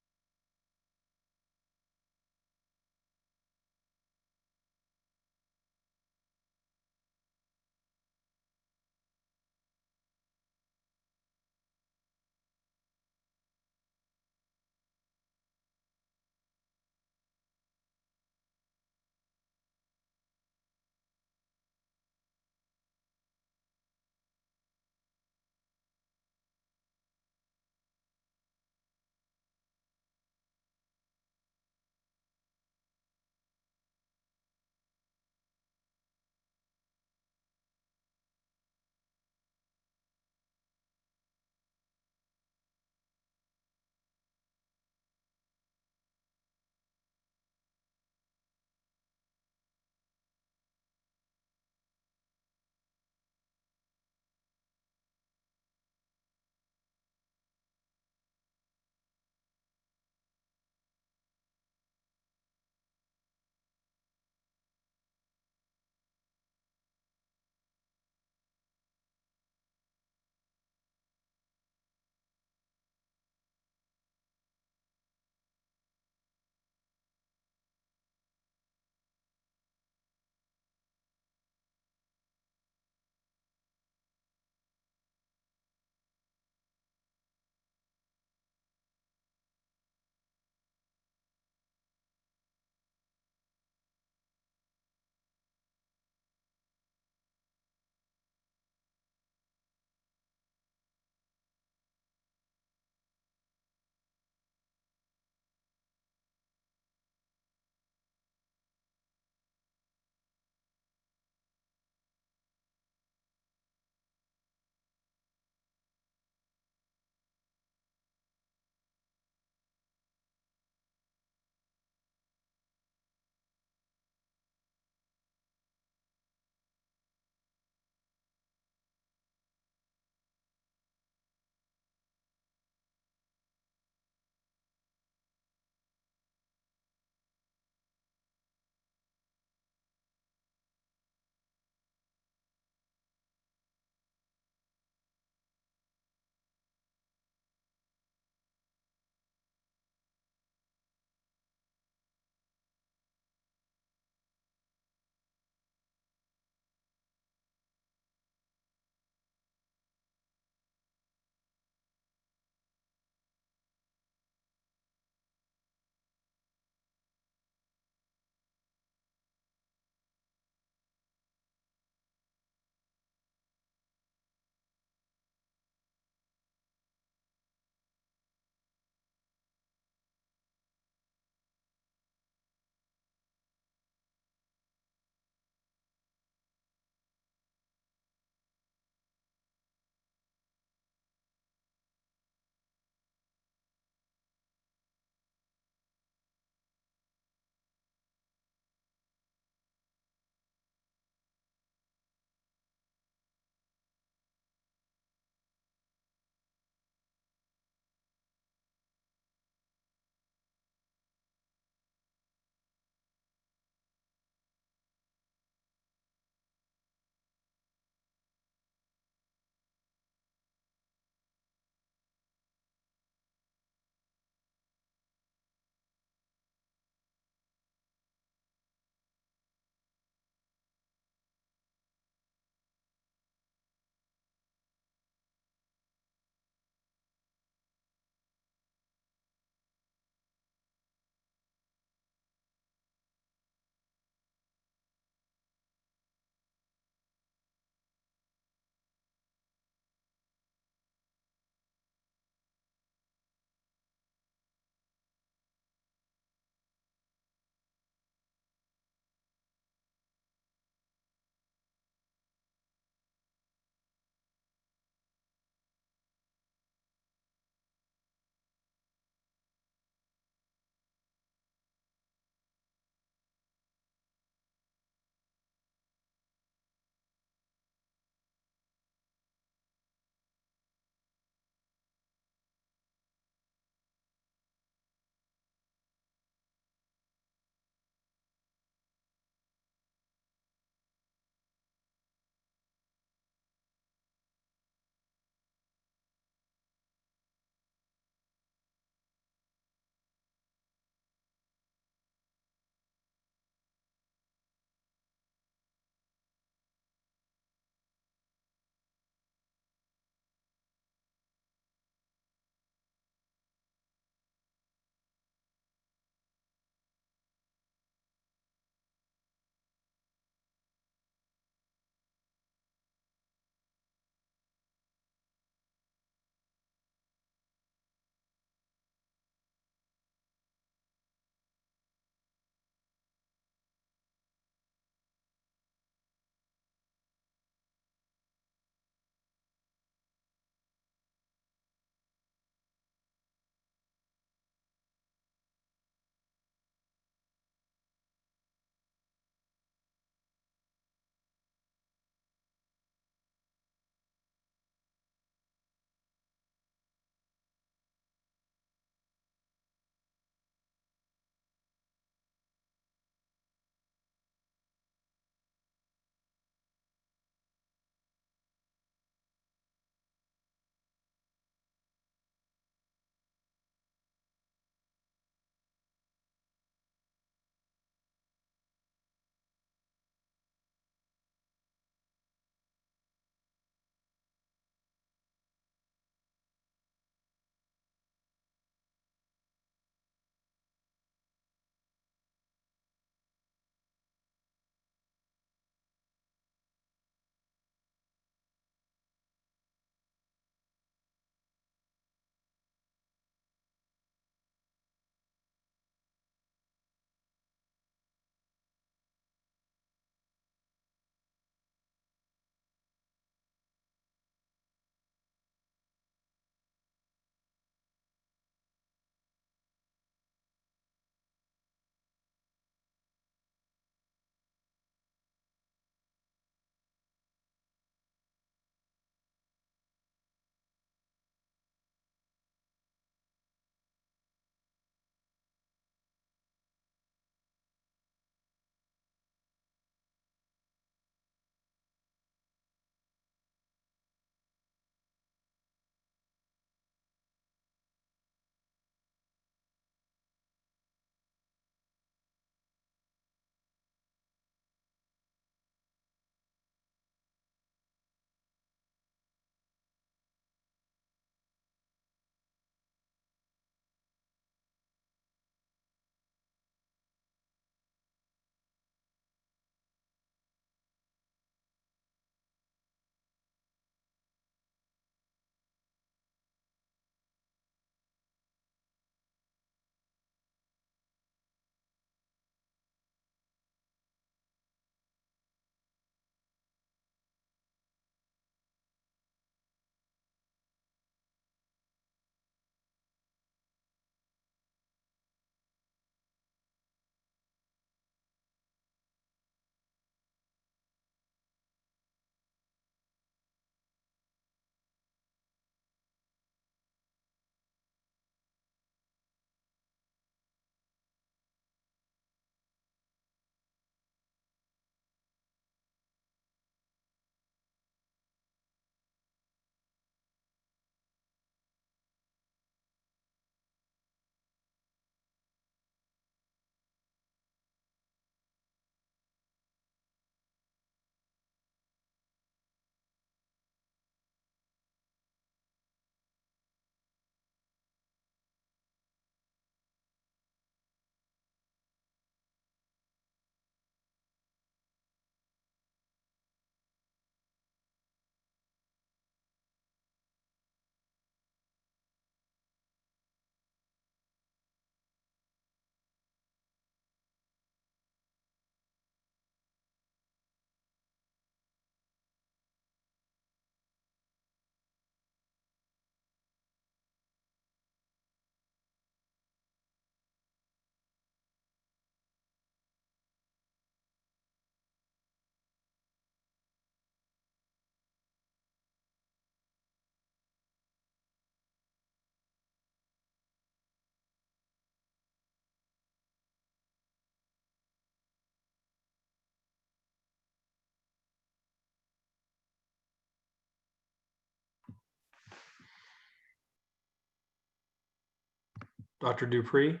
Dr. Dupree?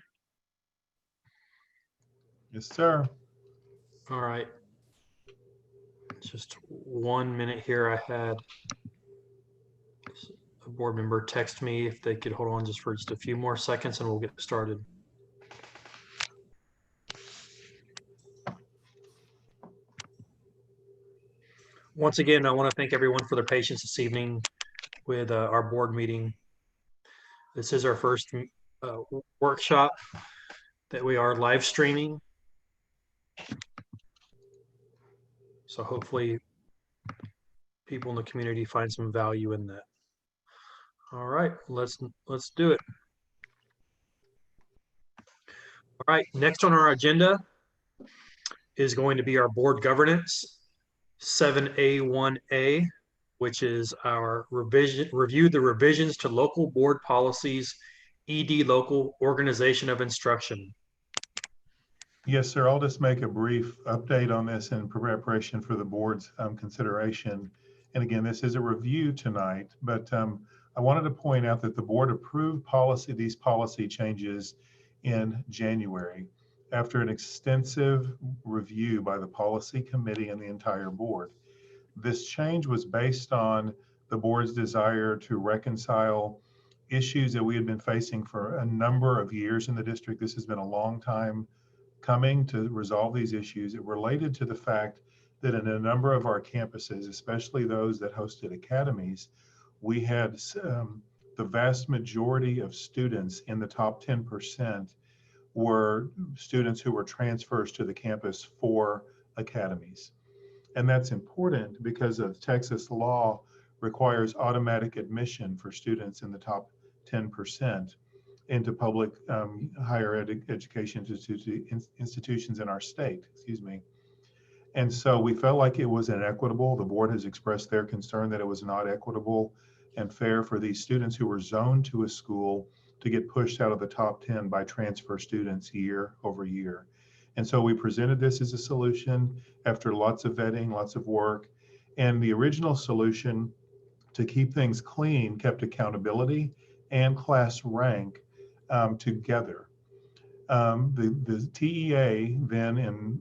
Yes, sir. All right. Just 1 minute here. I had a board member text me if they could hold on just for just a few more seconds and we'll get started. Once again, I want to thank everyone for their patience this evening with our board meeting. This is our first workshop that we are live streaming. So hopefully people in the community find some value in that. All right, let's do it. All right, next on our agenda is going to be our board governance, 7A1A, which is our review the revisions to local board policies, ED local organization of instruction. Yes, sir. I'll just make a brief update on this in preparation for the board's consideration. And again, this is a review tonight, but I wanted to point out that the board approved these policy changes in January after an extensive review by the policy committee and the entire board. This change was based on the board's desire to reconcile issues that we had been facing for a number of years in the district. This has been a long time coming to resolve these issues. It related to the fact that in a number of our campuses, especially those that hosted academies, we had the vast majority of students in the top 10% were students who were transfers to the campus for academies. And that's important because of Texas law requires automatic admission for students in the top 10% into public higher education institutions in our state, And so we felt like it was inequitable. The board has expressed their concern that it was not equitable and fair for these students who were zoned to a school to get pushed out of the top 10 by transfer students year over year. And so we presented this as a solution after lots of vetting, lots of work. And the original solution to keep things clean kept accountability and class rank together. The TEA then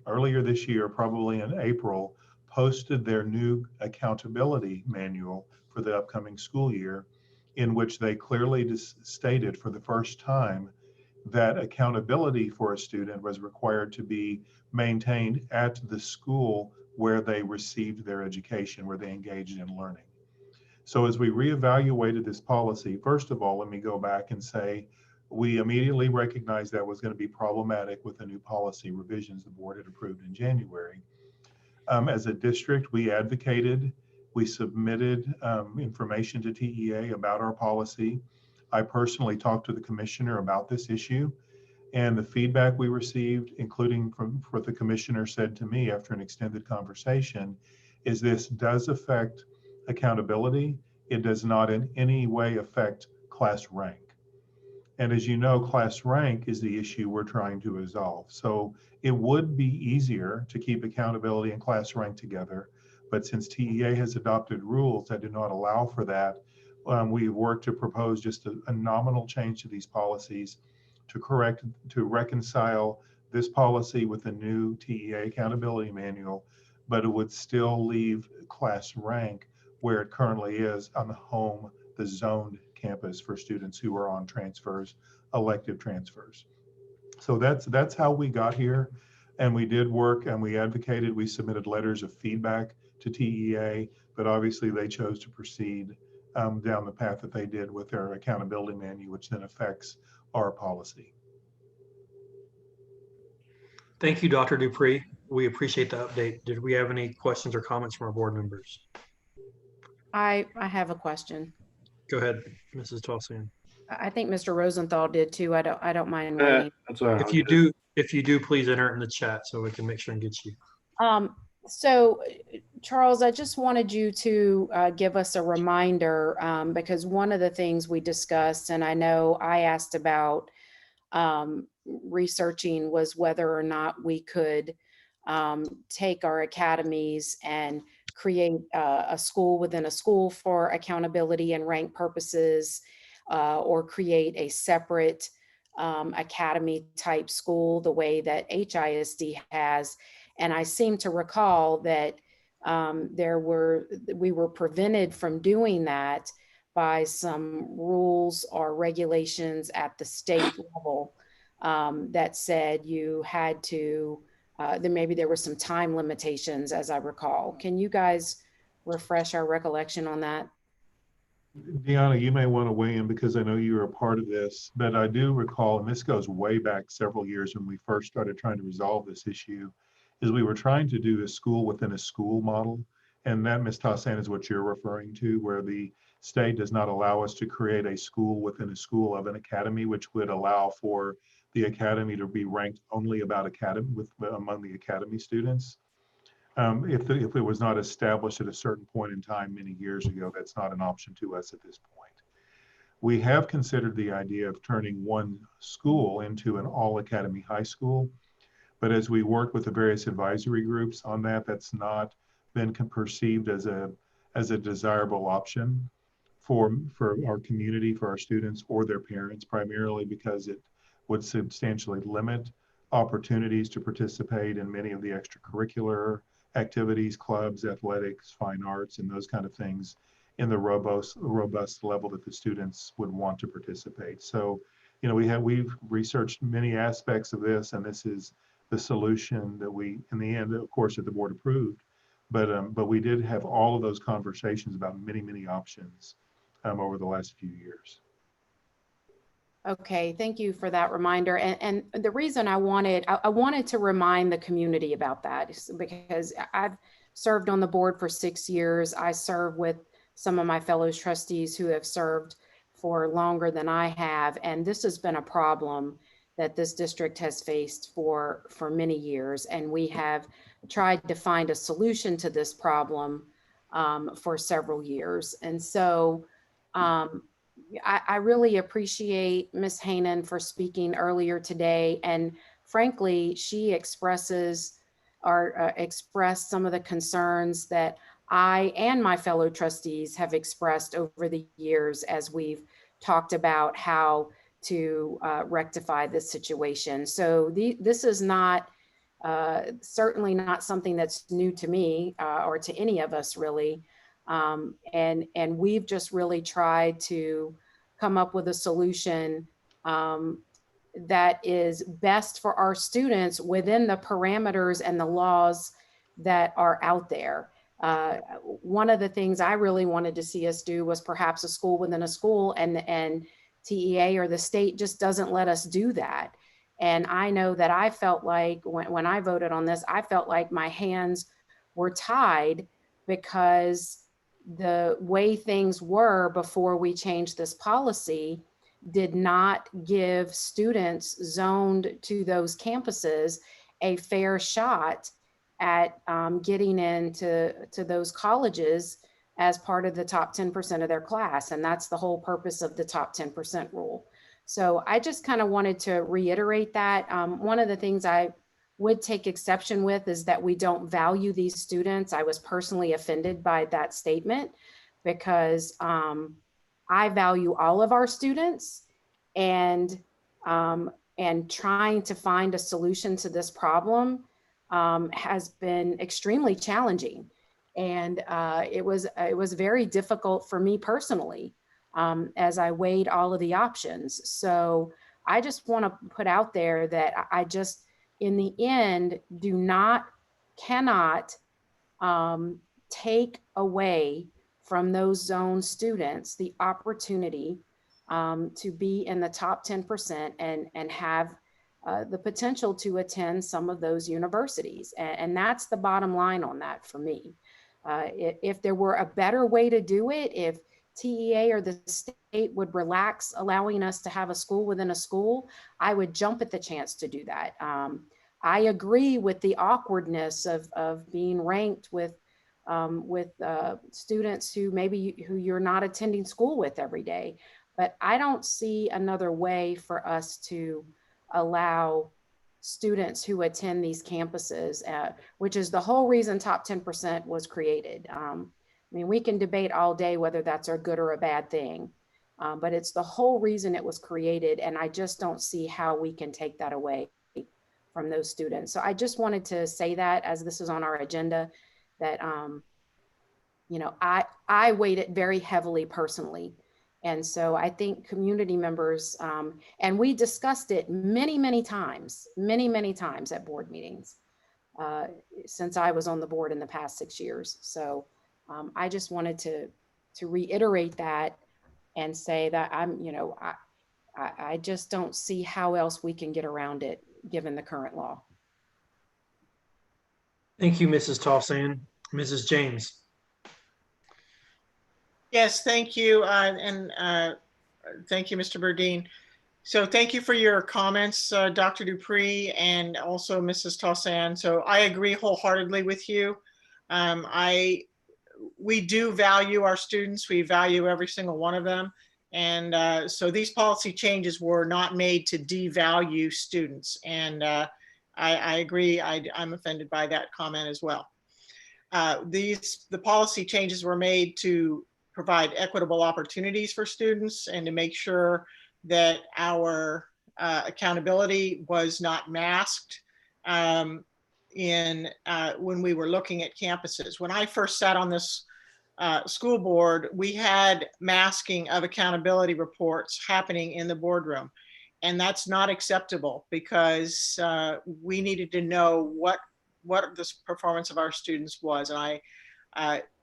earlier this year, probably in April, posted their new accountability manual for the upcoming school year, in which they clearly stated for the first time that accountability for a student was required to be maintained at the school where they received their education, where they engaged in learning. So as we reevaluated this policy, first of all, let me go back and say, we immediately recognized that was going to be problematic with the new policy revisions the board had approved in January. As a district, we advocated, we submitted information to TEA about our policy. I personally talked to the commissioner about this issue, and the feedback we received, including from what the commissioner said to me after an extended conversation, is this does affect accountability. It does not in any way affect class rank. And as you know, class rank is the issue we're trying to resolve. So it would be easier to keep accountability and class rank together. But since TEA has adopted rules that do not allow for that, we've worked to propose just a nominal change to these policies to reconcile this policy with the new TEA accountability manual, but it would still leave class rank where it currently is on the zoned campus for students who are on transfers, elective transfers. So that's how we got here. And we did work and we advocated, we submitted letters of feedback to TEA, but obviously they chose to proceed down the path that they did with their accountability manual, which then affects our policy. Thank you, Dr. Dupree. We appreciate the update. Did we have any questions or comments from our board members? I have a question. Go ahead, Mrs. Tossian. I think Mr. Rosenthal did too. I don't mind waiting. That's all right. If you do, please enter it in the chat so we can make sure and get you. So Charles, I just wanted you to give us a reminder because one of the things we discussed, and I know I asked about researching, was whether or not we could take our academies and create a school within a school for accountability and rank purposes, or create a separate academy type school the way that HISD has. And I seem to recall that we were prevented from doing that by some rules or regulations at the state level that said you had to, then maybe there were some time limitations, as I recall. Can you guys refresh our recollection on that? Deanna, you may want to weigh in because I know you were a part of this, but I do recall, and this goes way back several years when we first started trying to resolve this issue, is we were trying to do a school within a school model. And that, Ms. Tassan, is what you're referring to, where the state does not allow us to create a school within a school of an academy, which would allow for the academy to be ranked only among the academy students. If it was not established at a certain point in time many years ago, that's not an option to us at this point. We have considered the idea of turning one school into an all academy high school, but as we work with the various advisory groups on that, that's not been perceived as a desirable option for our community, for our students or their parents, primarily because it would substantially limit opportunities to participate in many of the extracurricular activities, clubs, athletics, fine arts, and those kind of things in the robust level that the students would want to participate. So, you know, we've researched many aspects of this, and this is the solution that we, in the end, of course, that the board approved. But we did have all of those conversations about many options over the last few years. Okay, thank you for that reminder. And the reason I wanted to remind the community about that is because I've served on the board for 6 years. I serve with some of my fellow trustees who have served for longer than I have. And this has been a problem that this district has faced for many years. And we have tried to find a solution to this problem for several years. And so I really appreciate Ms. Hainan for speaking earlier today. And frankly, she expressed some of the concerns that I and my fellow trustees have expressed over the years as we've talked about how to rectify this situation. So this is not certainly not something that's new to me or to any of us really. And we've just really tried to come up with a solution that is best for our students within the parameters and the laws that are out there. One of the things I really wanted to see us do was perhaps a school within a school, and TEA or the state just doesn't let us do that. And I know that I felt like when I voted on this, I felt like my hands were tied because the way things were before we changed this policy did not give students zoned to those campuses a fair shot at getting into those colleges as part of the top 10% of their class. And that's the whole purpose of the top 10% rule. So I just kind of wanted to reiterate that. One of the things I would take exception with is that we don't value these students. I was personally offended by that statement because I value all of our students, and trying to find a solution to this problem has been extremely challenging. And it was very difficult for me personally as I weighed all of the options. So I just want to put out there that I just, in the end, cannot take away from those zone students the opportunity to be in the top 10% and have the potential to attend some of those universities. And that's the bottom line on that for me. If there were a better way to do it, if TEA or the state would relax allowing us to have a school within a school, I would jump at the chance to do that. I agree with the awkwardness of being ranked with students who you're not attending school with every day. But I don't see another way for us to allow students who attend these campuses, which is the whole reason top 10% was created. I mean, we can debate all day whether that's a good or a bad thing. But it's the whole reason it was created. And I just don't see how we can take that away from those students. So I just wanted to say that, as this is on our agenda, that, you know, I weighed it very heavily personally. And so I think community members, and we discussed it many times at board meetings since I was on the board in the past 6 years. So I just wanted to reiterate that and say that I just don't see how else we can get around it given the current law. Thank you, Mrs. Tolson. Mrs. James. Yes, thank you. Thank you, Mr. Burdine. So thank you for your comments, Dr. Dupree, and also Mrs. Tolson. So I agree wholeheartedly with you. We do value our students. We value every single one of them. And so these policy changes were not made to devalue students. And I agree. I'm offended by that comment as well. The policy changes were made to provide equitable opportunities for students and to make sure that our accountability was not masked when we were looking at campuses. When I first sat on this school board, we had masking of accountability reports happening in the boardroom. And that's not acceptable, because we needed to know what the performance of our students was. And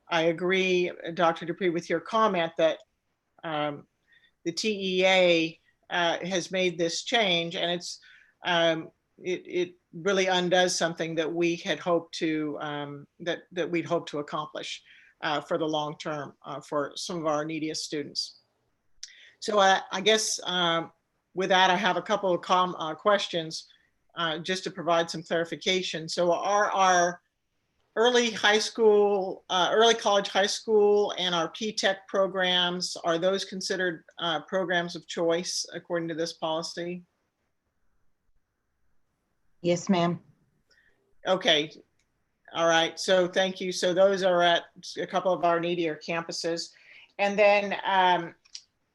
I agree, Dr. Dupree, with your comment that the TEA has made this change, and it really undoes something that we had hoped to that we'd hoped to accomplish for the long term for some of our neediest students. So I guess with that, I have a couple of questions just to provide some clarification. So are our early high school, early college high school, and our P-TECH programs, are those considered programs of choice according to this policy? Yes, ma'am. Okay. All right. So thank you. So those are at a couple of our needier campuses. And then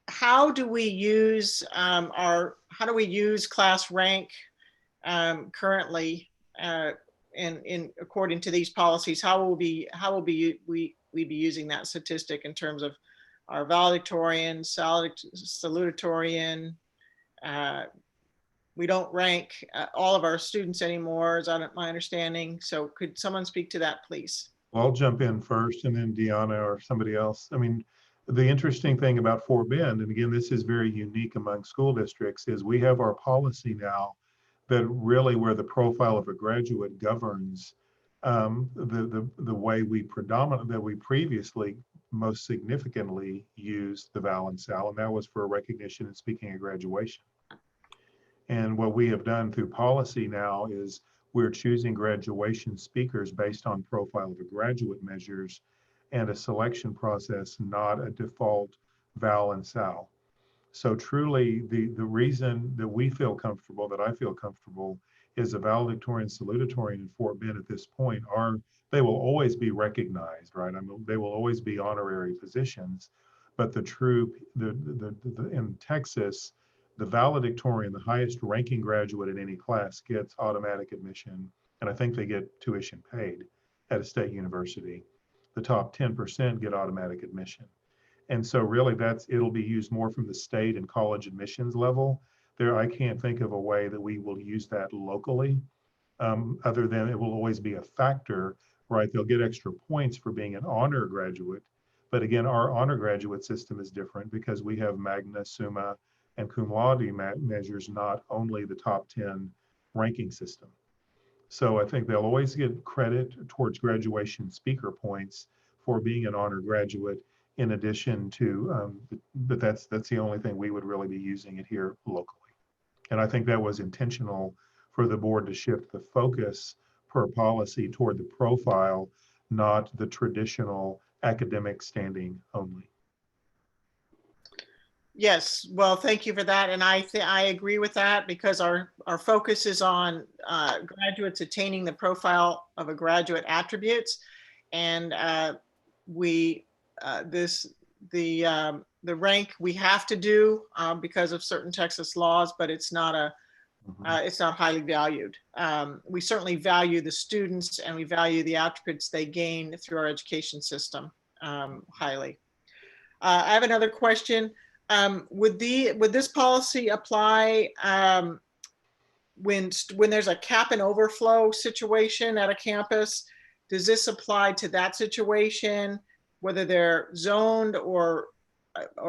how do we use class rank currently in according to these policies? How will we be using that statistic in terms of our valedictorian, salutatorian? We don't rank all of our students anymore, is that my understanding? So could someone speak to that, please? Well, I'll jump in first, and then Deanna or somebody else. I mean, the interesting thing about Fort Bend, and again, this is very unique among school districts, is we have our policy now that really where the profile of a graduate governs the way we previously most significantly used the Val and Sal, and that was for recognition and speaking of graduation. And what we have done through policy now is we're choosing graduation speakers based on profile of a graduate measures and a selection process, not a default Val and Sal. So truly, the reason that we feel comfortable, that I feel comfortable, is the valedictorian, salutatorian in Fort Bend at this point they will always be recognized, right? I mean, they will always be honorary positions, but in Texas, the valedictorian, the highest ranking graduate in any class, gets automatic admission, and I think they get tuition paid at a state university. The top 10% get automatic admission. And so really it'll be used more from the state and college admissions level. I can't think of a way that we will use that locally, other than it will always be a factor, right? They'll get extra points for being an honor graduate. But again, our honor graduate system is different because we have magna, summa, and cum laude measures, not only the top 10 ranking system. So I think they'll always get credit towards graduation speaker points for being an honor graduate, in addition to, but that's the only thing we would really be using it here locally. And I think that was intentional for the board to shift the focus per policy toward the profile, not the traditional academic standing only. Yes, well, thank you for that. And I agree with that, because our focus is on graduates attaining the profile of a graduate attributes. And the the rank we have to do because of certain Texas laws, but it's not highly valued. We certainly value the students and we value the attributes they gain through our education system highly. I have another question. Would this policy apply when there's a cap and overflow situation at a campus? Does this apply to that situation, whether they're zoned or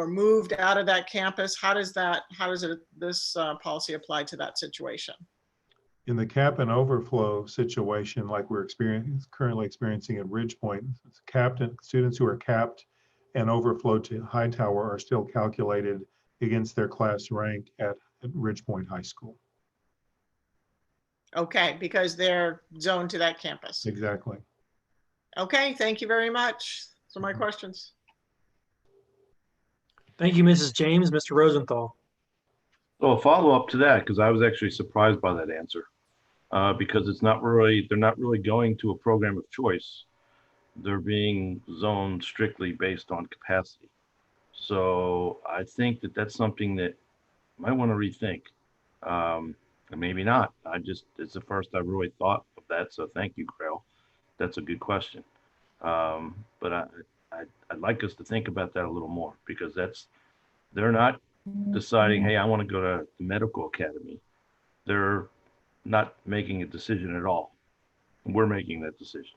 moved out of that campus? How does this policy apply to that situation? In the cap and overflow situation, like we're currently experiencing at Ridgepoint, students who are capped and overflow to Hightower are still calculated against their class rank at Ridgepoint High School. Okay, because they're zoned to that campus. Exactly. Okay, thank you very much. Those are my questions. Thank you, Mrs. James. Mr. Rosenthal. So a follow-up to that, because I was actually surprised by that answer, because they're not really going to a program of choice. They're being zoned strictly based on capacity. So I think that that's something that you might want to rethink. And maybe not. It's the first I really thought of that. So thank you, Grail. That's a good question. But I'd like us to think about that a little more, because they're not deciding, hey, I want to go to the medical academy. They're not making a decision at all. We're making that decision.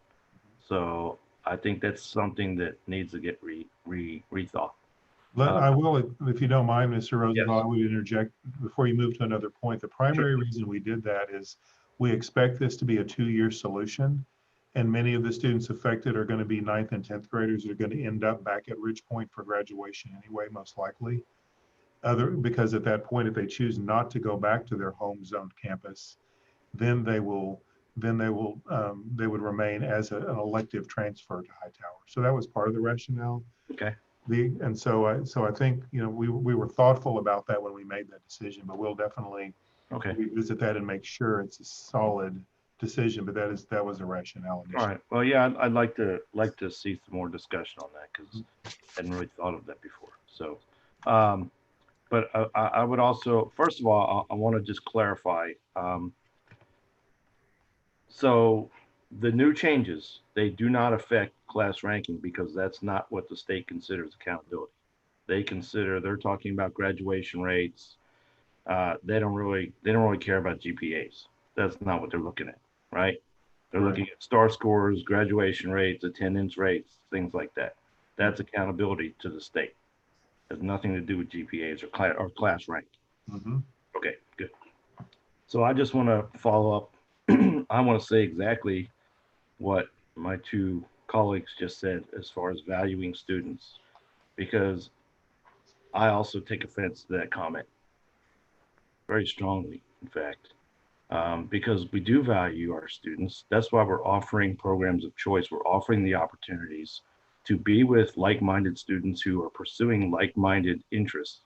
So I think that's something that needs to get rethought. I will, if you don't mind, Mr. Rosenthal, Yes. I would interject before you move to another point. The primary reason we did that is we expect this to be a 2-year solution, and many of the students affected are going to be 9th and 10th graders that are going to end up back at Ridgepoint for graduation anyway, most likely. Because at that point, if they choose not to go back to their home zoned campus, then they would remain as an elective transfer to Hightower. So that was part of the rationale. Okay. So I think, we were thoughtful about that when we made that decision, but we'll definitely revisit that and make sure it's a solid decision. But that was the rationale initially. All right. Well, yeah, I'd like to see some more discussion on that, because I hadn't really thought of that before. So, but I would also, first of all, I want to just clarify. So the new changes, they do not affect class ranking, because that's not what the state considers accountability. They're talking about graduation rates. They don't really care about GPAs. That's not what they're looking at, right? They're looking at STAR scores, graduation rates, attendance rates, things like that. That's accountability to the state. It has nothing to do with GPAs or class rank. Mm-hmm. Okay, good. So I just want to follow up. I want to say exactly what my two colleagues just said as far as valuing students, because I also take offense to that comment very strongly, in fact, because we do value our students. That's why we're offering programs of choice. We're offering the opportunities to be with like-minded students who are pursuing like-minded interests.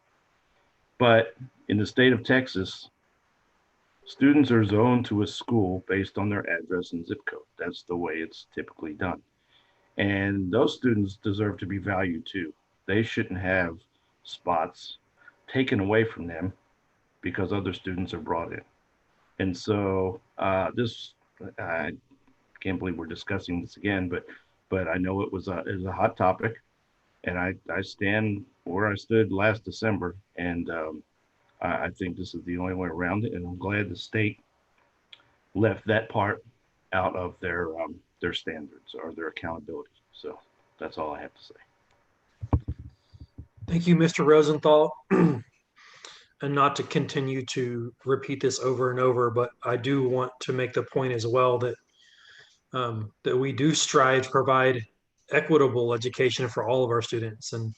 But in the state of Texas, students are zoned to a school based on their address and zip code. That's the way it's typically done. And those students deserve to be valued too. They shouldn't have spots taken away from them because other students are brought in. And so I can't believe we're discussing this again, but I know it was a hot topic, and I stand where I stood last December, and I think this is the only way around it, and I'm glad the state left that part out of their standards or their accountability. So that's all I have to say. Thank you, Mr. Rosenthal. And not to continue to repeat this over and over, but I do want to make the point as well that that we do strive to provide equitable education for all of our students. And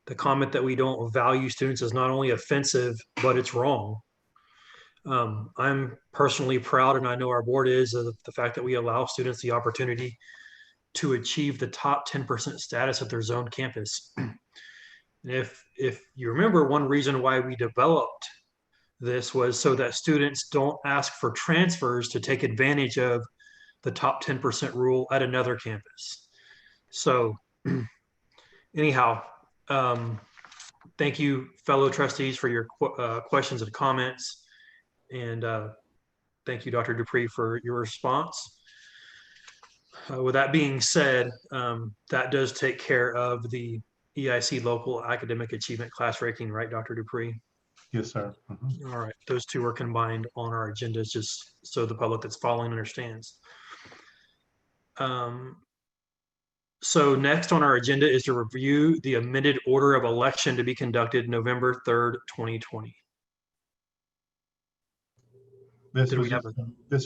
the comment that we don't value students is not only offensive, but it's wrong. I'm personally proud, and I know our board is, of the fact that we allow students the opportunity to achieve the top 10% status at their zone campus. If you remember, one reason why we developed this was so that students don't ask for transfers to take advantage of the top 10% rule at another campus. So anyhow, Thank you, fellow trustees, for your questions and comments. And thank you, Dr. Dupree, for your response. With that being said, that does take care of the EIC local academic achievement class ranking, right, Dr. Dupree? Yes, sir. Mhm. All right, those two are combined on our agendas just so the public that's following understands. So next on our agenda is to review the amended order of election to be conducted November 3rd, 2020. This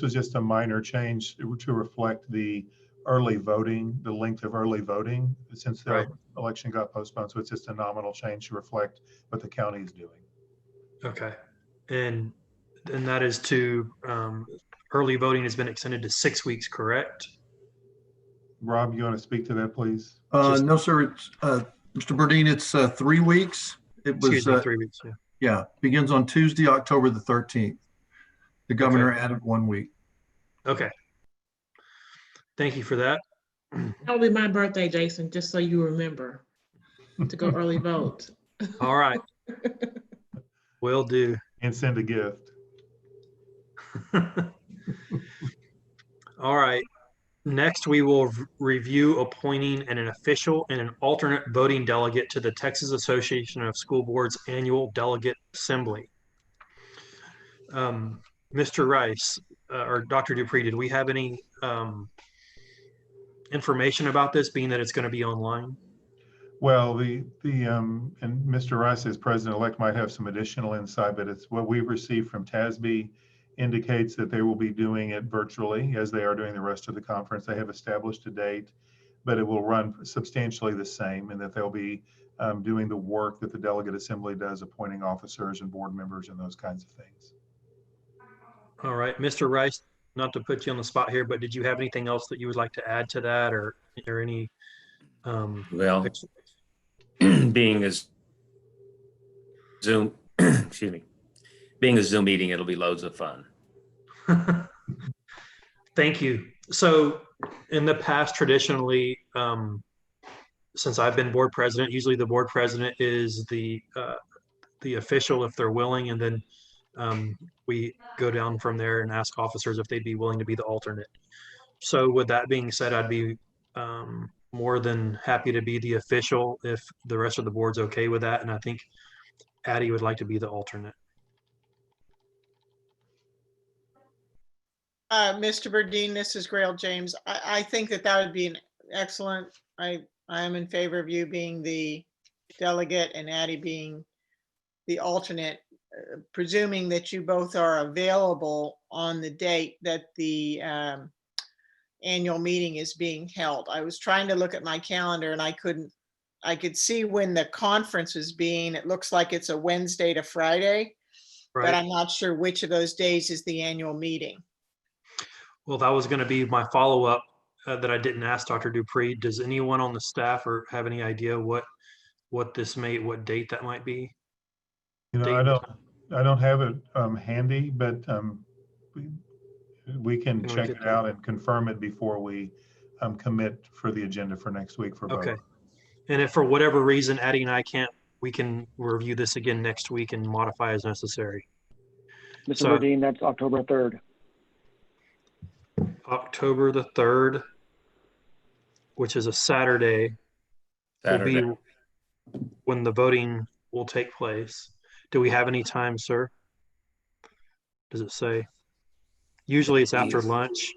was just a minor change to reflect the early voting, the length of early voting since the election got postponed. So it's just a nominal change to reflect what the county is doing. Okay. And that is to early voting has been extended to 6 weeks, correct? Rob, you want to speak to that, please? No, sir. It's Mr. Burdine. It's 3 weeks. It was Excuse me, 3 weeks. Yeah. Yeah, begins on Tuesday, October the 13th. The governor added 1 week. Okay. Thank you for that. That'll be my birthday, Jason, just so you remember to go early vote. All right. Will do. And send a gift. All right. Next, we will review appointing an official and an alternate voting delegate to the Texas Association of School Boards Annual Delegate Assembly. Mr. Rice or Dr. Dupree, did we have any information about this, being that it's going to be online? Well, and Mr. Rice as president-elect might have some additional insight, but it's what we've received from TASB indicates that they will be doing it virtually as they are doing the rest of the conference. They have established a date, but it will run substantially the same, and that they'll be doing the work that the delegate assembly does, appointing officers and board members and those kinds of things. All right, Mr. Rice, not to put you on the spot here, but did you have anything else that you would like to add to that, or any? Well, being as Zoom, excuse me, being a Zoom meeting, it'll be loads of fun. Thank you. So in the past, traditionally, since I've been board president, usually the board president is the official if they're willing, and then we go down from there and ask officers if they'd be willing to be the alternate. So with that being said, I'd be more than happy to be the official if the rest of the board's okay with that. And I think Addie would like to be the alternate. Mr. Burdine, this is Grail James. I think that would be an excellent, I am in favor of you being the delegate and Addie being the alternate, presuming that you both are available on the date that the annual meeting is being held. I was trying to look at my calendar and I could see when the conference is being, it looks like it's a Wednesday to Friday, but I'm not sure which of those days is the annual meeting. Well, that was going to be my follow-up that I didn't ask Dr. Dupree. Does anyone on the staff or have any idea what date that might be? You know, I don't have it handy, but we can check it out and confirm it before we commit for the agenda for next week for both. Okay. And if for whatever reason Addie and I can't, we can review this again next week and modify as necessary. Mr. Burdine, that's October 3rd. October the 3rd, which is a Saturday, will be when the voting will take place. Do we have any time, sir? Does it say? Usually it's after lunch.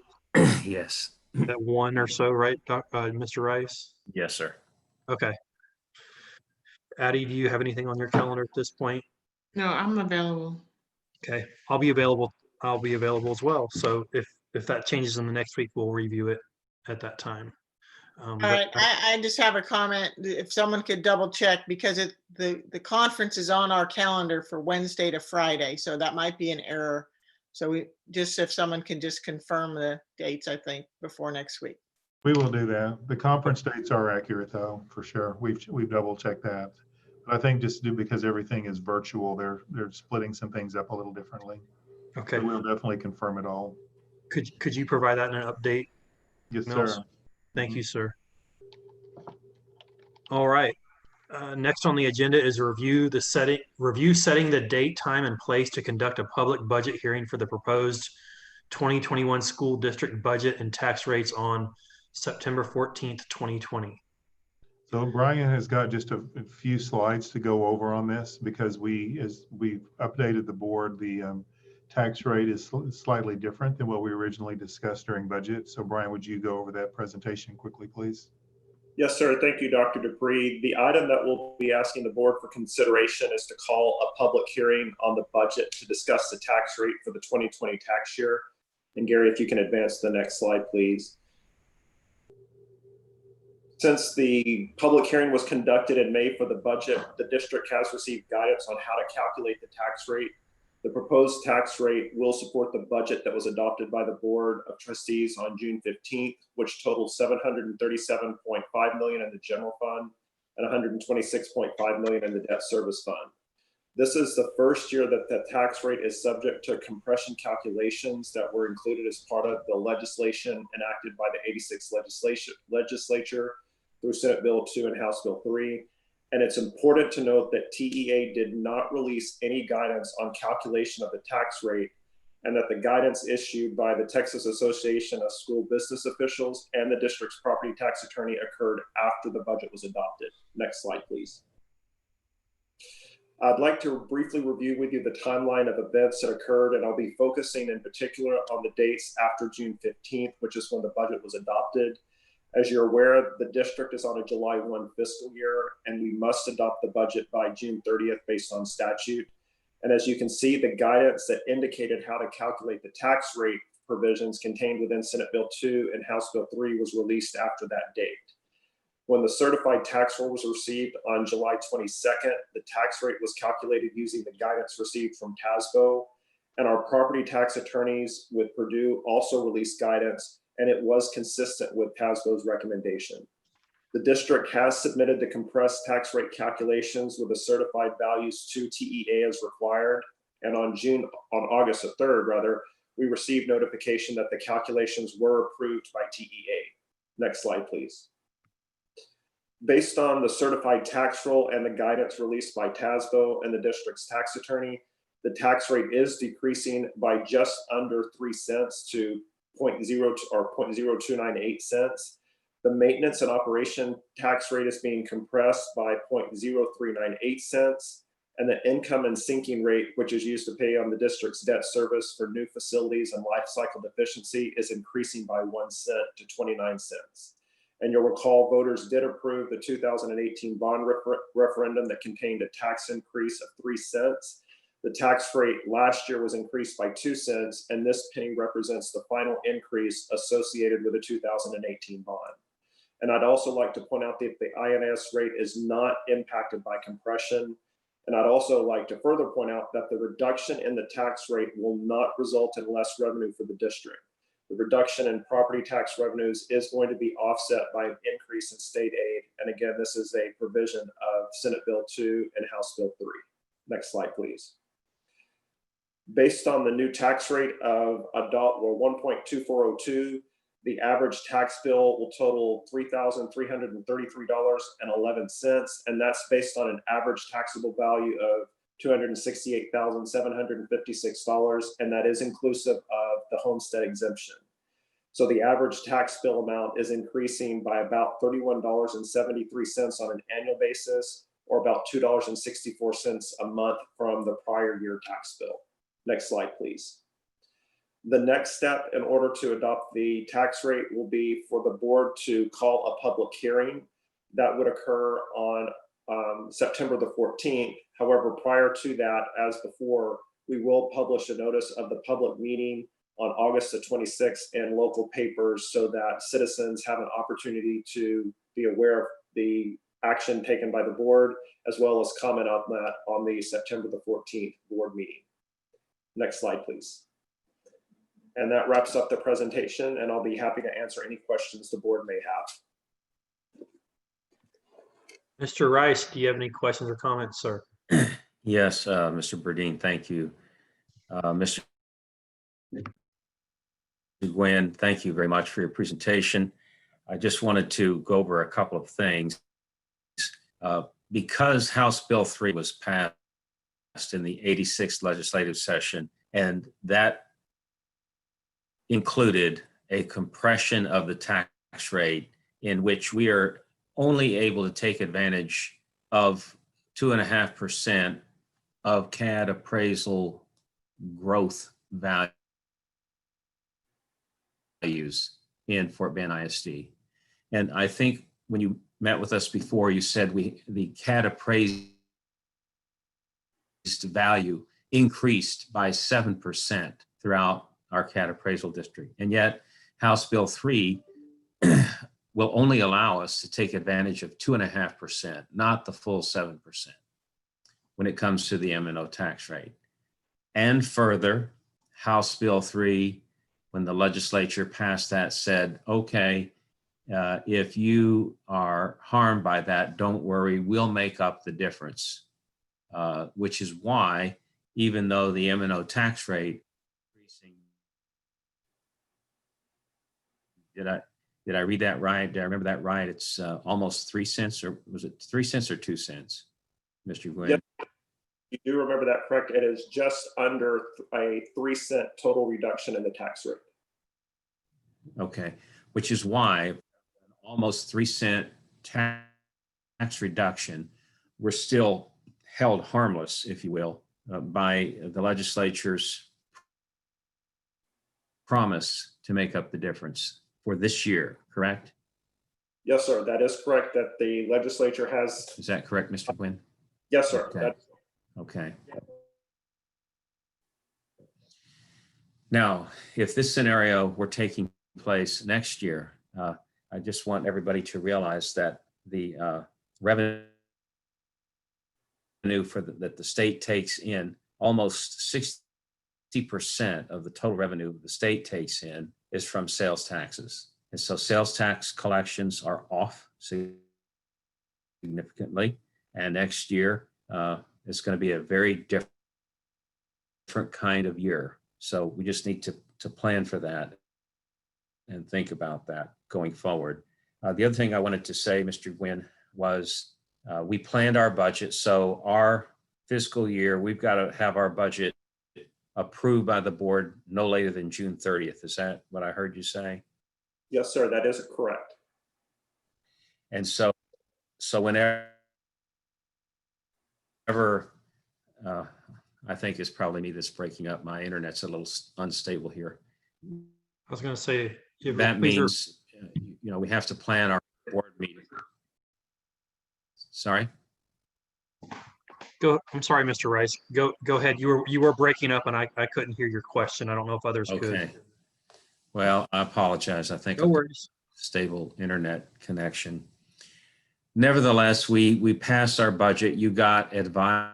Yes. At 1 or so, right, Mr. Rice? Yes, sir. Okay. Addie, do you have anything on your calendar at this point? No, I'm available. Okay, I'll be available. I'll be available as well. So if that changes in the next week, we'll review it at that time. All right, I just have a comment. If someone could double check, because the conference is on our calendar for Wednesday to Friday, so that might be an error. So if someone can just confirm the dates, I think, before next week. We will do that. The conference dates are accurate, though, for sure. We've double checked that. But I think just because everything is virtual, they're splitting some things up a little differently. Okay. So we'll definitely confirm it all. Could you provide that in an update? Yes, Mills? sir. Thank you, sir. All right. Next on the agenda is review setting the date, time, and place to conduct a public budget hearing for the proposed 2021 school district budget and tax rates on September 14th, 2020. So Brian has got just a few slides to go over on this because as we've updated the board, the tax rate is slightly different than what we originally discussed during budget. So Brian, would you go over that presentation quickly, please? Yes, sir. Thank you, Dr. Dupree. The item that we'll be asking the board for consideration is to call a public hearing on the budget to discuss the tax rate for the 2020 tax year. And Gary, if you can advance the next slide, please. Since the public hearing was conducted in May for the budget, the district has received guidance on how to calculate the tax rate. The proposed tax rate will support the budget that was adopted by the Board of Trustees on June 15th, which totaled $737.5 million in the general fund and $126.5 million in the debt service fund. This is the first year that the tax rate is subject to compression calculations that were included as part of the legislation enacted by the 86th legislature through Senate Bill 2 and House Bill 3. And it's important to note that TEA did not release any guidance on calculation of the tax rate, and that the guidance issued by the Texas Association of School Business Officials and the district's property tax attorney occurred after the budget was adopted. Next slide, please. I'd like to briefly review with you the timeline of events that occurred, and I'll be focusing in particular on the dates after June 15th, which is when the budget was adopted. As you're aware, the district is on a July 1 fiscal year, and we must adopt the budget by June 30th based on statute. And as you can see, the guidance that indicated how to calculate the tax rate provisions contained within Senate Bill 2 and House Bill 3 was released after that date. When the certified tax roll was received on July 22nd, the tax rate was calculated using the guidance received from TASBO, and our property tax attorneys with Purdue also released guidance, and it was consistent with TASBO's recommendation. The district has submitted the compressed tax rate calculations with the certified values to TEA as required, and on August the 3rd, we received notification that the calculations were approved by TEA. Next slide, please. Based on the certified tax roll and the guidance released by TASBO and the district's tax attorney, the tax rate is decreasing by just under 3 cents to 0.0298 cents. The maintenance and operation tax rate is being compressed by 0.0398 cents, and the income and sinking rate, which is used to pay on the district's debt service for new facilities and life cycle deficiency, is increasing by 1 cent to 29 cents. And you'll recall voters did approve the 2018 bond referendum that contained a tax increase of 3 cents. The tax rate last year was increased by 2 cents, and this penny represents the final increase associated with the 2018 bond. And I'd also like to point out that the INS rate is not impacted by compression. And I'd also like to further point out that the reduction in the tax rate will not result in less revenue for the district. The reduction in property tax revenues is going to be offset by an increase in state aid. And again, this is a provision of Senate Bill 2 and House Bill 3. Next slide, please. Based on the new tax rate of $1.2402, the average tax bill will total $3,333.11, and that's based on an average taxable value of $268,756, and that is inclusive of the homestead exemption. So the average tax bill amount is increasing by about $31.73 on an annual basis, or about $2.64 a month from the prior year tax bill. Next slide, please. The next step in order to adopt the tax rate will be for the board to call a public hearing. That would occur on September the 14th. However, prior to that, as before, we will publish a notice of the public meeting on August the 26th in local papers so that citizens have an opportunity to be aware of the action taken by the board, as well as comment on that on the September the 14th board meeting. Next slide, please. And that wraps up the presentation, and I'll be happy to answer any questions the board may have. Mr. Rice, do you have any questions or comments, sir? Yes, Mr. Burdine, thank you. Mr. Nguyen, thank you very much for your presentation. I just wanted to go over a couple of things. because House Bill 3 was passed in the 86th legislative session, and that included a compression of the tax rate in which we are only able to take advantage of 2.5% of CAD appraisal growth values in Fort Bend ISD. And I think when you met with us before, you said the CAD appraised value increased by 7% throughout our CAD appraisal district. And yet House Bill 3 will only allow us to take advantage of 2.5%, not the full 7% when it comes to the M&O tax rate. And further, House Bill 3, when the legislature passed that, said, okay, if you are harmed by that, don't worry, we'll make up the difference. Which is why, even though the M&O tax rate increasing, did I read that right? Did I remember that right? It's almost 3 cents, or was it 3 cents or 2 cents, Mr. Gwynn? Yep. You do remember that correct. It is just under a 3 cent total reduction in the tax rate. Okay, which is why an almost 3 cent tax reduction, we're still held harmless, if you will, by the legislature's promise to make up the difference for this year, correct? Yes, sir. That is correct. That the legislature has. Is that correct, Mr. Gwynn? Yes, sir. Okay. Okay. Now, if this scenario were taking place next year, I just want everybody to realize that the revenue that the state takes in, almost 60% of the total revenue the state takes in is from sales taxes. And so sales tax collections are off significantly. And next year, it's going to be a very different kind of year. So we just need to plan for that and think about that going forward. The other thing I wanted to say, Mr. Gwynn, was we planned our budget. So our fiscal year, we've got to have our budget approved by the board no later than June 30th. Is that what I heard you say? Yes, sir. That is correct. And so whenever, I think it's probably me that's breaking up. My internet's a little unstable here. I was going to say, that means, we have to plan our board meeting. Sorry? I'm sorry, Mr. Rice. Go ahead. You were breaking up and I couldn't hear your question. I don't know if others could. Well, I apologize. I think no worries. Stable internet connection. Nevertheless, we passed our budget. You got advice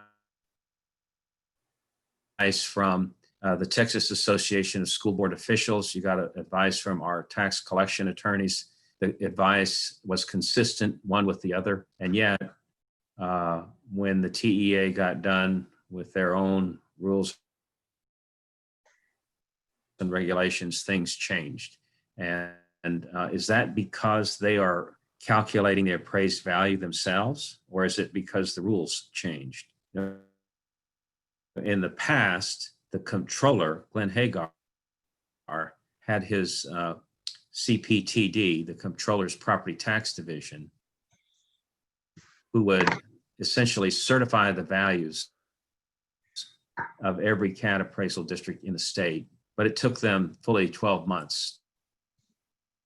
from the Texas Association of School Board Officials. You got advice from our tax collection attorneys. The advice was consistent one with the other. And yet, when the TEA got done with their own rules and regulations, things changed. And is that because they are calculating the appraised value themselves, or is it because the rules changed? In the past, the comptroller, Glenn Hagar, had his CPTD, the Comptroller's Property Tax Division, who would essentially certify the values of every CAD appraisal district in the state, but it took them fully 12 months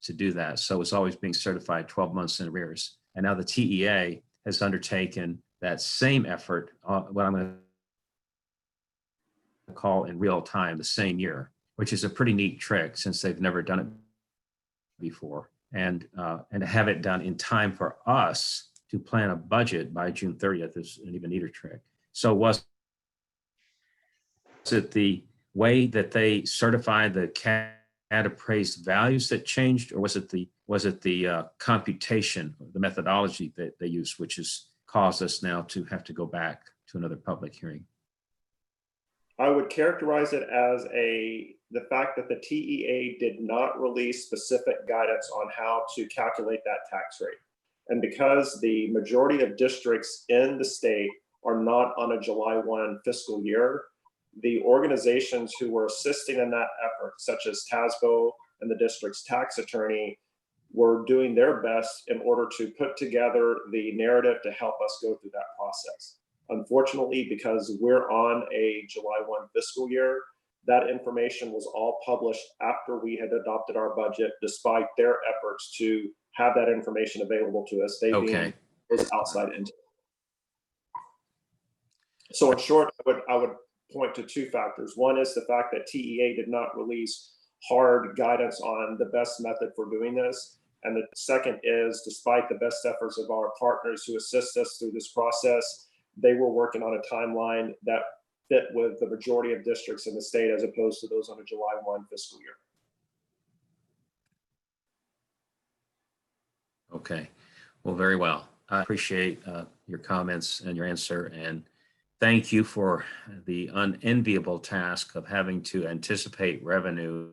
to do that. So it's always being certified 12 months in arrears. And now the TEA has undertaken that same effort, what I'm going to call in real time, the same year, which is a pretty neat trick since they've never done it before. And to have it done in time for us to plan a budget by June 30th is an even neater trick. So was it the way that they certified the CAD appraised values that changed, or was it the computation, the methodology that they used, which has caused us now to have to go back to another public hearing? I would characterize it as the fact that the TEA did not release specific guidance on how to calculate that tax rate. And because the majority of districts in the state are not on a July 1 fiscal year, the organizations who were assisting in that effort, such as TASBO and the district's tax attorney, were doing their best in order to put together the narrative to help us go through that process. Unfortunately, because we're on a July 1 fiscal year, that information was all published after we had adopted our budget, despite their efforts to have that information available to us. They being those outside entities. So in short, I would point to two factors. One is the fact that TEA did not release hard guidance on the best method for doing this. And the second is, despite the best efforts of our partners who assist us through this process, they were working on a timeline that fit with the majority of districts in the state as opposed to those on a July 1 fiscal year. Okay, well, very well. I appreciate your comments and your answer, and thank you for the unenviable task of having to anticipate revenue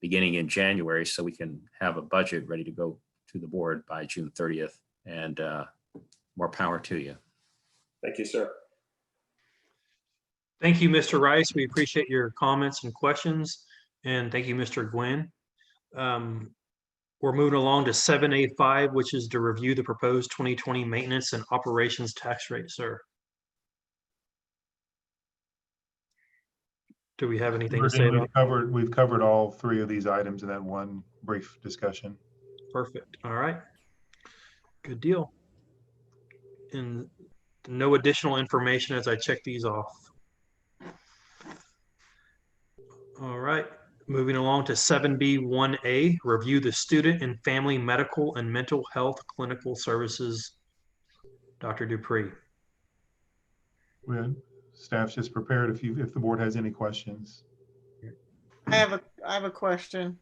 beginning in January so we can have a budget ready to go to the board by June 30th, and more power to you. Thank you, sir. Thank you, Mr. Rice. We appreciate your comments and questions. And thank you, Mr. Gwynn. We're moving along to 7A5, which is to review the proposed 2020 maintenance and operations tax rate, sir. Do we have anything to say about it? We've covered all three of these items in that one brief discussion. Perfect. All right. Good deal. And no additional information as I check these off. All right. Moving along to 7B1A, review the student and family medical and mental health clinical services. Dr. Dupree. Good. Staff's just prepared if the board has any questions. I have a question.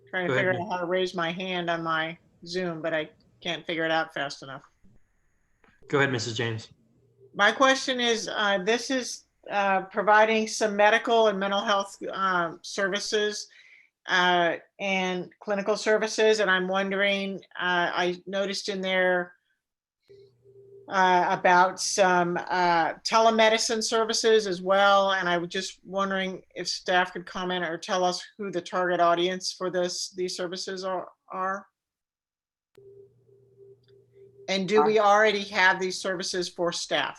Trying to figure out how to raise my hand on my Zoom, but I can't figure it out fast enough. Go ahead, Mrs. James. My question is, this is providing some medical and mental health services and clinical services. And I'm wondering, I noticed in there about some telemedicine services as well. And I was just wondering if staff could comment or tell us who the target audience for these services are. And do we already have these services for staff?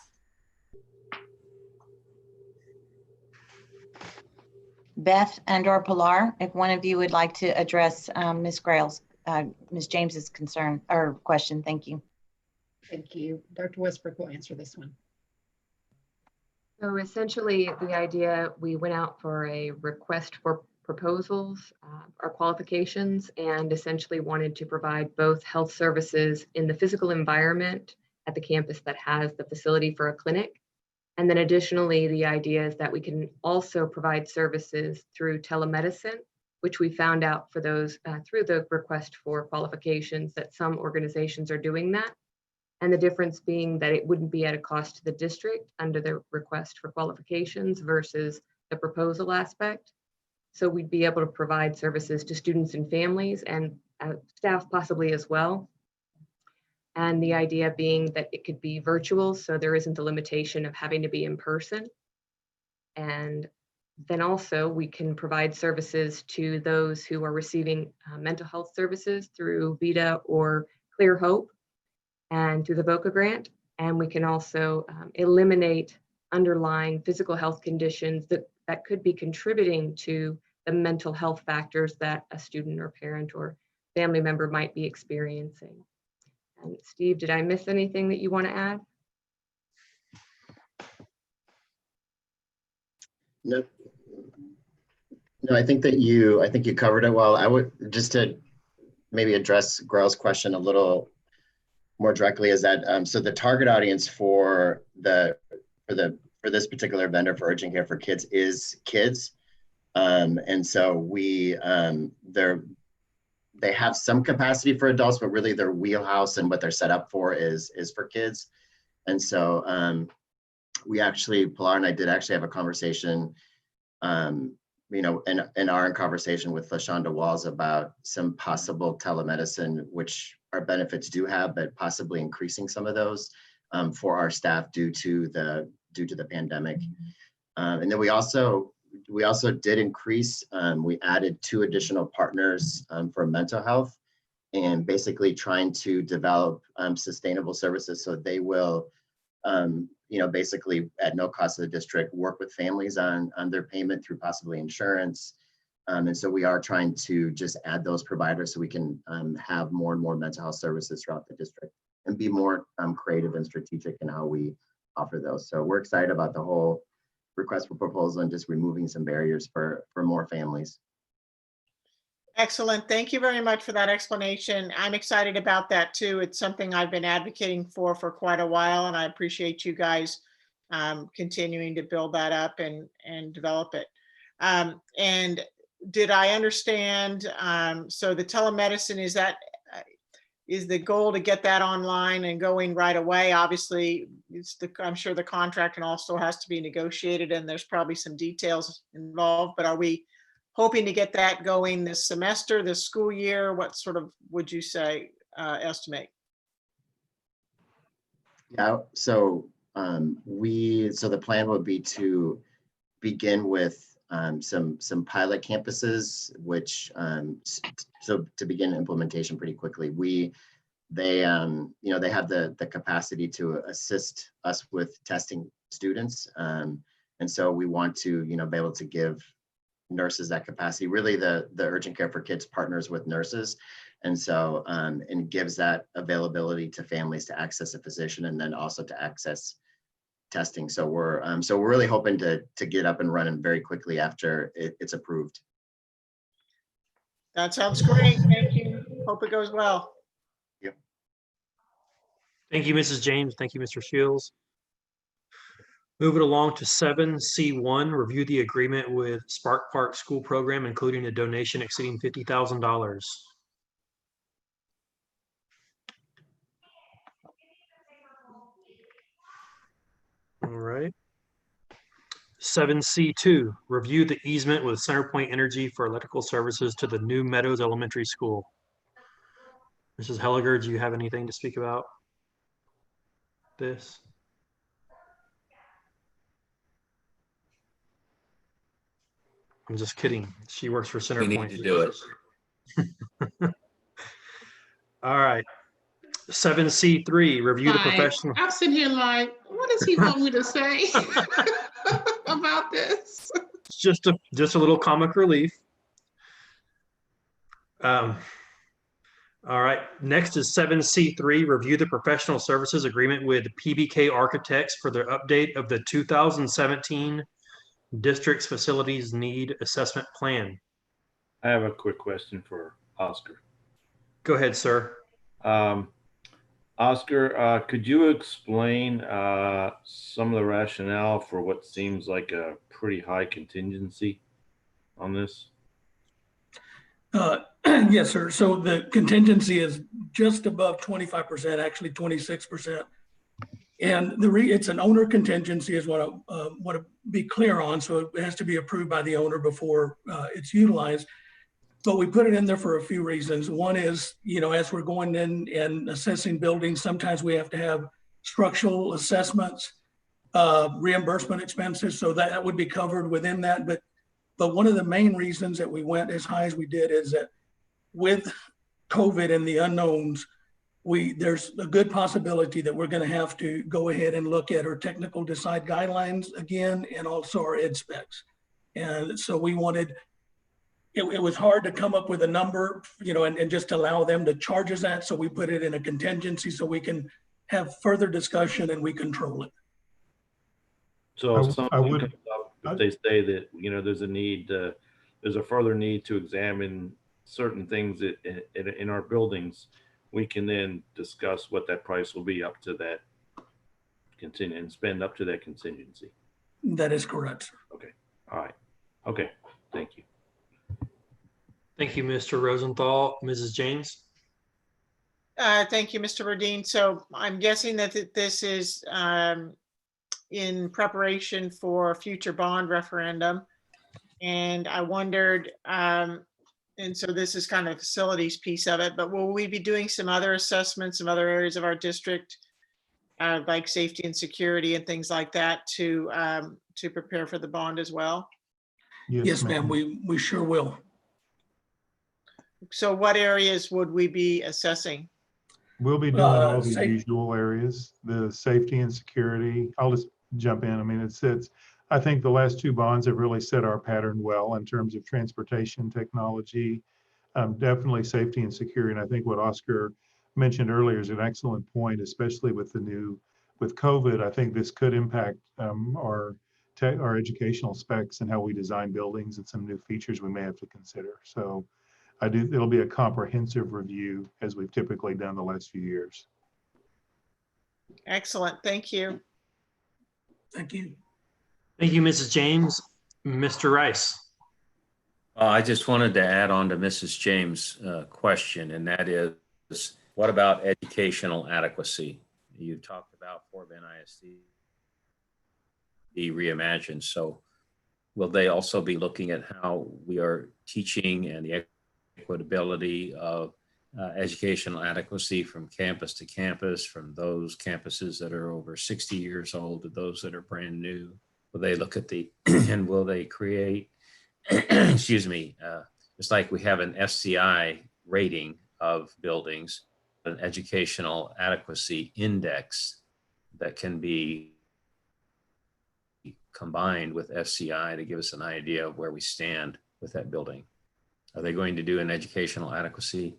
Beth and/or Pilar, if one of you would like to address Ms. James's concern or question, thank you. Thank you. Dr. Westbrook will answer this one. So essentially, the idea, we went out for a request for proposals or qualifications, and essentially wanted to provide both health services in the physical environment at the campus that has the facility for a clinic. And then additionally, the idea is that we can also provide services through telemedicine, which we found out for those through the request for qualifications that some organizations are doing that. And the difference being that it wouldn't be at a cost to the district under the request for qualifications versus the proposal aspect. So we'd be able to provide services to students and families and staff possibly as well. And the idea being that it could be virtual, so there isn't the limitation of having to be in person. And then also we can provide services to those who are receiving mental health services through VITA or Clear Hope and through the VOCA grant. And we can also eliminate underlying physical health conditions that could be contributing to the mental health factors that a student or parent or family member might be experiencing. And Steve, did I miss anything that you want to add? No, I think you covered it well. I would just to maybe address Grell's question a little more directly is that so the target audience for this particular vendor for urgent care for kids is kids, and so they have some capacity for adults, but really their wheelhouse and what they're set up for is for kids. And so we actually, Pilar and I did actually have a conversation in our conversation with LaShonda Walls about some possible telemedicine, which our benefits do have, but possibly increasing some of those for our staff due to the pandemic. And then we also did increase, we added 2 additional partners for mental health, and basically trying to develop sustainable services so they will, basically at no cost to the district, work with families on their payment through possibly insurance. And so we are trying to just add those providers so we can have more and more mental health services throughout the district and be more creative and strategic in how we offer those. So we're excited about the whole request for proposal and just removing some barriers for more families. Excellent. Thank you very much for that explanation. I'm excited about that too. It's something I've been advocating for quite a while, and I appreciate you guys continuing to build that up and develop it. And did I understand, so the telemedicine, is the goal to get that online and going right away? Obviously, I'm sure the contract and also has to be negotiated, and there's probably some details involved, but are we hoping to get that going this semester, this school year? What sort of, would you say, estimate? Yeah, so the plan would be to begin with some pilot campuses, which so to begin implementation pretty quickly. They have the capacity to assist us with testing students, and so we want to be able to give nurses that capacity. Really, the urgent care for kids partners with nurses, and so and gives that availability to families to access a physician and then also to access testing. So we're really hoping to get up and running very quickly after it's approved. That sounds great. Thank you. Hope it goes well. Yep. Thank you, Mrs. James. Thank you, Mr. Shields. Moving along to 7C1, review the agreement with Spark Park School Program, including a donation exceeding $50,000. All right. 7C2, review the easement with CenterPoint Energy for electrical services to the New Meadows Elementary School. Mrs. Helliger, do you have anything to speak about this? I'm just kidding. She works for CenterPoint. We need to do it. All right. 7C3, review the professional. I'm sitting here like, what does he want me to say about this? Just a little comic relief. All right. Next is 7C3, review the professional services agreement with PBK Architects for the update of the 2017 District's Facilities Need Assessment Plan. I have a quick question for Oscar. Go ahead, sir. Oscar, could you explain some of the rationale for what seems like a pretty high contingency on this? Yes, sir. So the contingency is just above 25%, actually 26%. And it's an owner contingency is what I want to be clear on. So it has to be approved by the owner before it's utilized. But we put it in there for a few reasons. One is, as we're going in and assessing buildings, sometimes we have to have structural assessments, reimbursement expenses. So that would be covered within that. But one of the main reasons that we went as high as we did is that with COVID and the unknowns, there's a good possibility that we're going to have to go ahead and look at our technical design guidelines again, and also our ed specs. And so we wanted, it was hard to come up with a number, and just allow them to charge us that. So we put it in a contingency so we can have further discussion and we control it. So if something comes up, if they say that, there's a further need to examine certain things in our buildings, we can then discuss what that price will be up to that and spend up to that contingency. That is correct. Okay. All right. Okay. Thank you. Thank you, Mr. Rosenthal. Mrs. James? Thank you, Mr. Burdine. So I'm guessing that this is in preparation for a future bond referendum. And I wondered, and so this is kind of facilities piece of it, but will we be doing some other assessments, some other areas of our district, like safety and security and things like that to prepare for the bond as well? Yes, ma'am, we sure will. So what areas would we be assessing? We'll be doing all the Safe- usual areas, the safety and security. I'll just jump in. I mean, I think the last two bonds have really set our pattern well in terms of transportation technology, definitely safety and security. And I think what Oscar mentioned earlier is an excellent point, especially with COVID. I think this could impact our educational specs and how we design buildings and some new features we may have to consider. So it'll be a comprehensive review as we've typically done the last few years. Excellent, thank you. Thank you. Thank you, Mrs. James. Mr. Rice. I just wanted to add on to Mrs. James' question, and that is, what about educational adequacy? You talked about Fort Bend ISD reimagined. So will they also be looking at how we are teaching and the equitability of educational adequacy from campus to campus, from those campuses that are over 60 years old to those that are brand new? Will they look at and will they create, excuse me, just like we have an FCI rating of buildings, an educational adequacy index that can be combined with FCI to give us an idea of where we stand with that building? Are they going to do an educational adequacy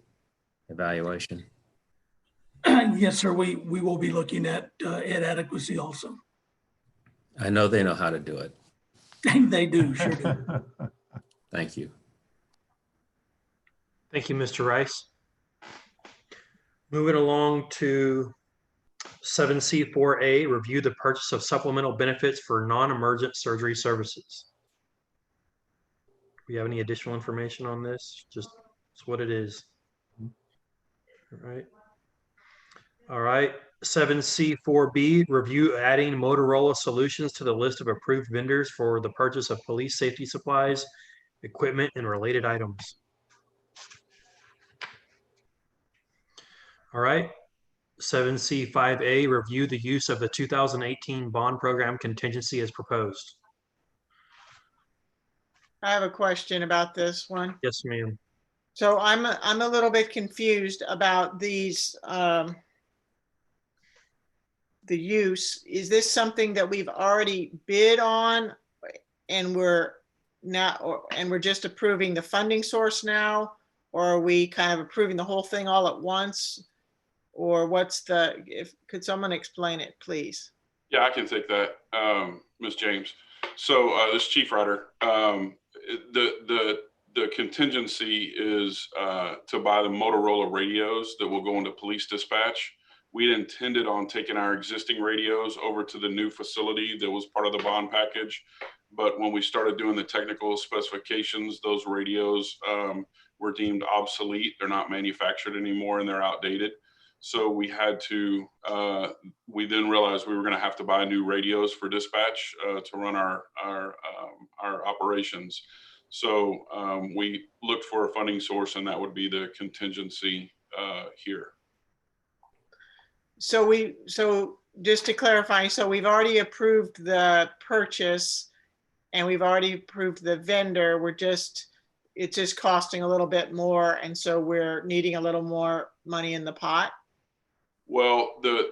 evaluation? Yes, sir, we will be looking at adequacy also. I know they know how to do it. They do, sure do. Thank you. Thank you, Mr. Rice. Moving along to 7C4A, review the purchase of supplemental benefits for non-emergent surgery services. Do we have any additional information on this? Just it's what it is. All right. All right. 7C4B, review adding Motorola Solutions to the list of approved vendors for the purchase of police safety supplies, equipment, and related items. All right. 7C5A, review the use of the 2018 bond program contingency as proposed. I have a question about this one. Yes, ma'am. So I'm a little bit confused about these, the use. Is this something that we've already bid on and we're just approving the funding source now? Or are we kind of approving the whole thing all at once? Or could someone explain it, please? Yeah, I can take that, Ms. James. So this is Chief Ryder. The contingency is to buy the Motorola radios that will go into police dispatch. We intended on taking our existing radios over to the new facility that was part of the bond package. But when we started doing the technical specifications, those radios were deemed obsolete. They're not manufactured anymore and they're outdated. So we had to, we then realized we were going to have to buy new radios for dispatch to run our operations. So we looked for a funding source, and that would be the contingency here. So just to clarify, so we've already approved the purchase and we've already approved the vendor. It's just costing a little bit more. And so we're needing a little more money in the pot. Well, the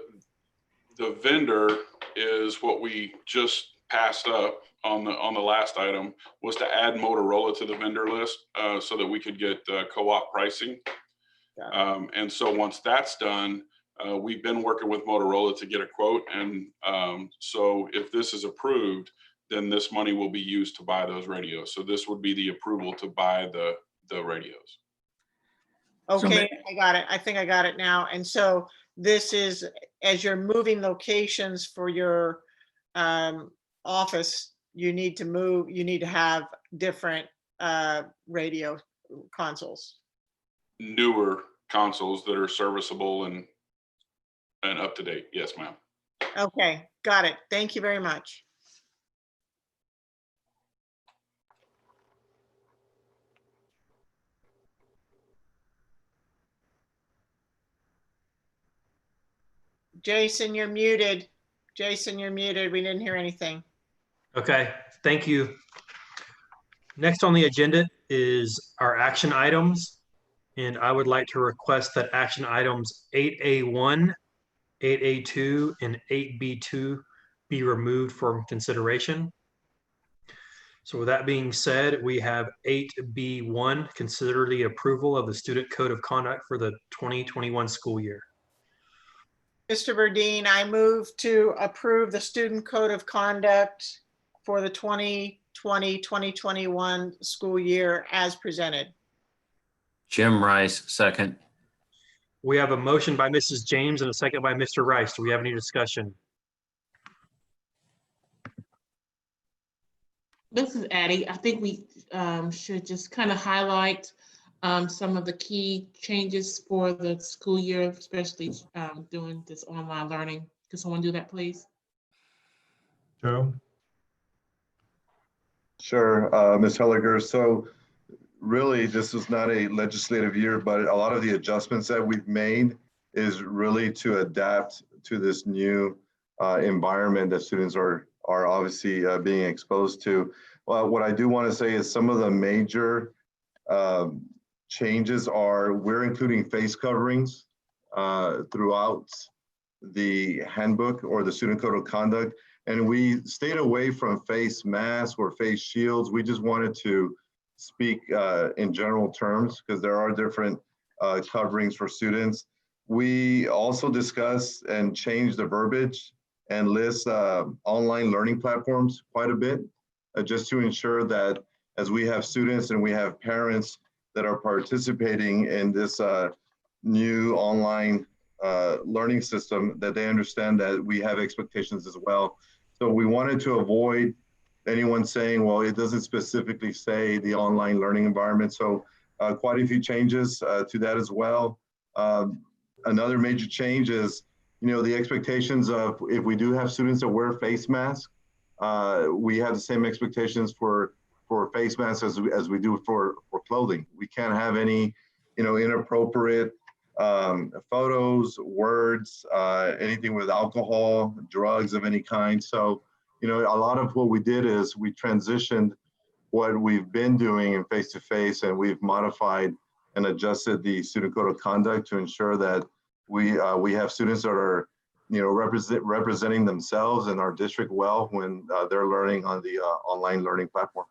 vendor is what we just passed up on the last item, was to add Motorola to the vendor list so that we could get co-op pricing. And so once that's done, we've been working with Motorola to get a quote. And so if this is approved, then this money will be used to buy those radios. So this would be the approval to buy the radios. Okay, I got it. I think I got it now. And so this is, as you're moving locations for your office, you need to have different radio consoles. Newer consoles that are serviceable and up to date. Yes, ma'am. Okay, got it. Thank you very much. Jason, you're muted. Jason, you're muted. We didn't hear anything. Okay, thank you. Next on the agenda is our action items. And I would like to request that action items 8A1, 8A2, and 8B2 be removed from consideration. So with that being said, we have 8B1, consider the approval of the student code of conduct for the 2021 school year. Mr. Burdine, I move to approve the student code of conduct for the 2020-2021 school year as presented. Jim Rice, second. We have a motion by Mrs. James and a second by Mr. Rice. Do we have any discussion? This is Addie. I think we should just kind of highlight some of the key changes for the school year, especially doing this online learning. Could someone do that, please? Joe? Sure, Ms. Helliger. So really, this was not a legislative year, but a lot of the adjustments that we've made is really to adapt to this new environment that students are obviously being exposed to. Well, what I do want to say is some of the major changes are we're including face coverings throughout the handbook or the student code of conduct. And we stayed away from face masks or face shields. We just wanted to speak in general terms because there are different coverings for students. We also discussed and changed the verbiage and list online learning platforms quite a bit, just to ensure that as we have students and we have parents that are participating in this new online learning system, that they understand that we have expectations as well. So we wanted to avoid anyone saying, well, it doesn't specifically say the online learning environment. So quite a few changes to that as well. Another major change is, the expectations of if we do have students that wear face masks, we have the same expectations for face masks as we do for clothing. We can't have any, inappropriate photos, words, anything with alcohol, drugs of any kind. So, a lot of what we did is we transitioned what we've been doing in face-to-face, and we've modified and adjusted the student code of conduct to ensure that we have students that are, representing themselves and our district well when they're learning on the online learning platform.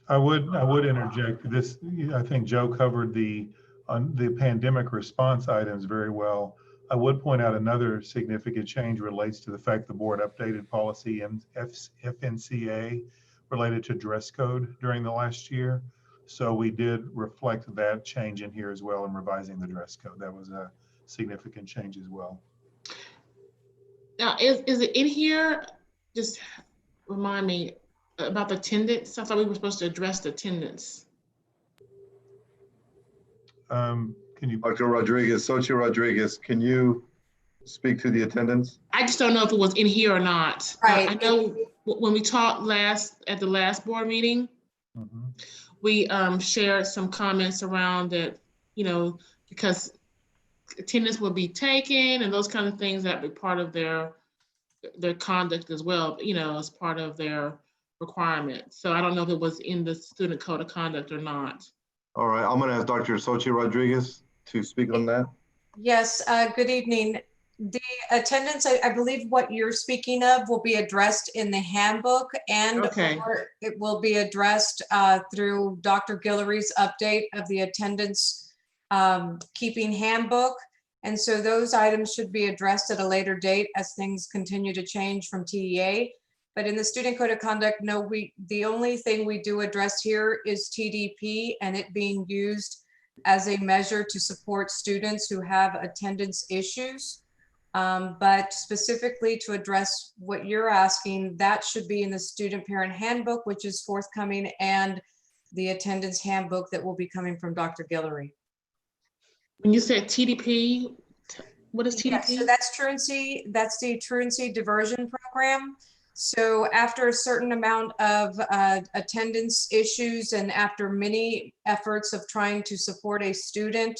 I would interject this. I think Joe covered the pandemic response items very well. I would point out another significant change relates to the fact the board updated policy and FNCA related to dress code during the last year. So we did reflect that change in here as well in revising the dress code. That was a significant change as well. Now, is it in here? Just remind me about the attendance. I thought we were supposed to address the attendance. Can you, Dr. Rodriguez, Xochitl Rodriguez, can you speak to the attendance? I just don't know if it was in here or not. Right. I know when we talked at the last board meeting, we shared some comments around it, because attendance will be taken and those kind of things that be part of their conduct as well, as part of their requirement. So I don't know if it was in the student code of conduct or not. All right, I'm gonna ask Dr. Xochitl Rodriguez to speak on that. Yes, good evening. The attendance, I believe what you're speaking of will be addressed in the handbook, and or it will be addressed through Dr. Guillory's update of the attendance keeping handbook. And so those items should be addressed at a later date as things continue to change from TEA. But in the student code of conduct, no, the only thing we do address here is TDP and it being used as a measure to support students who have attendance issues. But specifically to address what you're asking, that should be in the student parent handbook, which is forthcoming, and the attendance handbook that will be coming from Dr. Guillory. When you said TDP, what is TDP? Yes, so that's truancy. That's the truancy diversion program. So after a certain amount of attendance issues and after many efforts of trying to support a student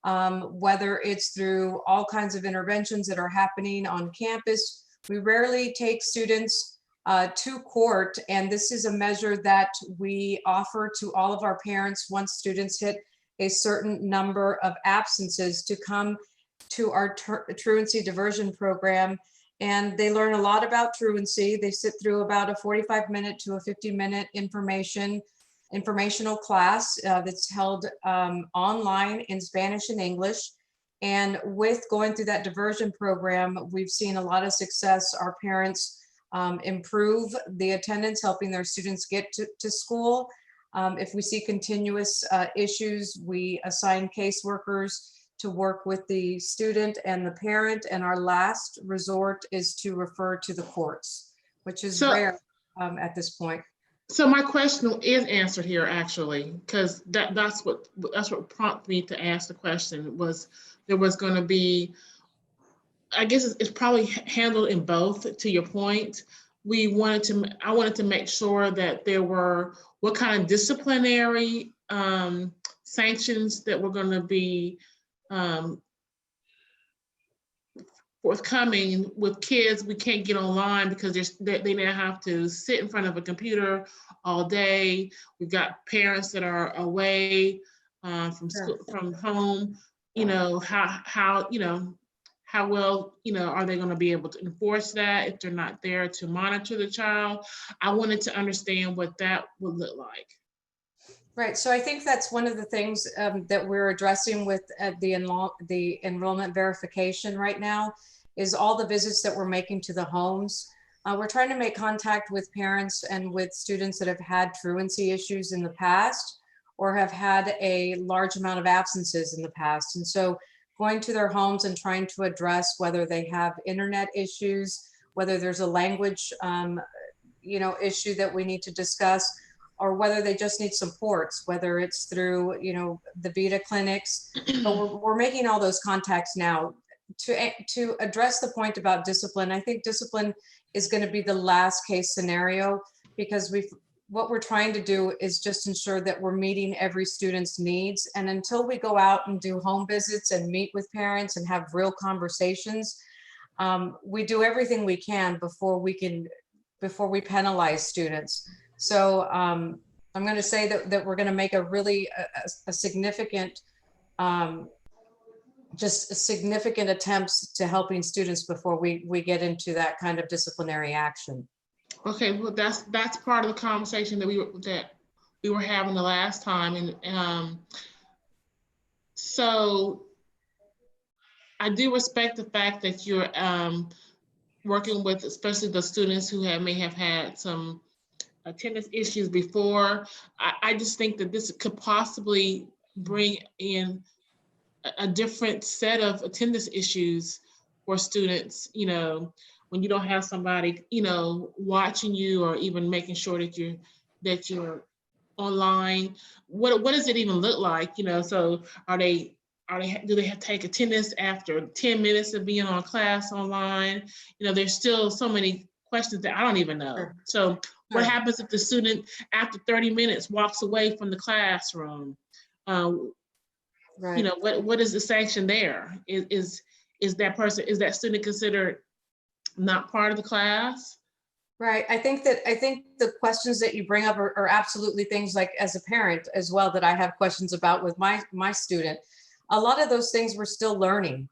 whether it's through all kinds of interventions that are happening on campus. We rarely take students to court, and this is a measure that we offer to all of our parents once students hit a certain number of absences to come to our truancy diversion program. And they learn a lot about truancy. They sit through about a 45-minute to a 50-minute informational class that's held online in Spanish and English. And with going through that diversion program, we've seen a lot of success. Our parents improve the attendance, helping their students get to school. If we see continuous issues, we assign caseworkers to work with the student and the parent. And our last resort is to refer to the courts, which is rare at this point. So my question is answered here, actually, because that's what prompted me to ask the question. Was there was going to be, I guess it's probably handled in both. To your point, I wanted to make sure that there were what kind of disciplinary sanctions that were going to be forthcoming with kids. We can't get online because they now have to sit in front of a computer all day. We've got parents that are away from school, from home. You know, how well, are they going to be able to enforce that if they're not there to monitor the child? I wanted to understand what that would look like. Right. So I think that's one of the things that we're addressing with the enrollment verification right now is all the visits that we're making to the homes. We're trying to make contact with parents and with students that have had truancy issues in the past or have had a large amount of absences in the past. And so going to their homes and trying to address whether they have internet issues, whether there's a language issue that we need to discuss, or whether they just need supports, whether it's through, the Vita clinics. But we're making all those contacts now. To address the point about discipline, I think discipline is going to be the last case scenario, because what we're trying to do is just ensure that we're meeting every student's needs. And until we go out and do home visits and meet with parents and have real conversations, we do everything we can before we penalize students. So I'm going to say that we're going to make a significant, significant attempts to helping students before we get into that kind of disciplinary action. Okay, well, that's part of the conversation that we were having the last time, and so I do respect the fact that you're working with, especially the students who may have had some attendance issues before. I just think that this could possibly bring in a different set of attendance issues for students, when you don't have somebody, watching you or even making sure that you're online. What does it even look like? So do they have to take attendance after 10 minutes of being on class online? There's still so many questions that I don't even know. Sure. So what happens if the student after 30 minutes walks away from the classroom? Right. What is the sanction there? Is that student considered not part of the class? Right. I think the questions that you bring up are absolutely things like, as a parent as well, that I have questions about with my student. A lot of those things we're still learning.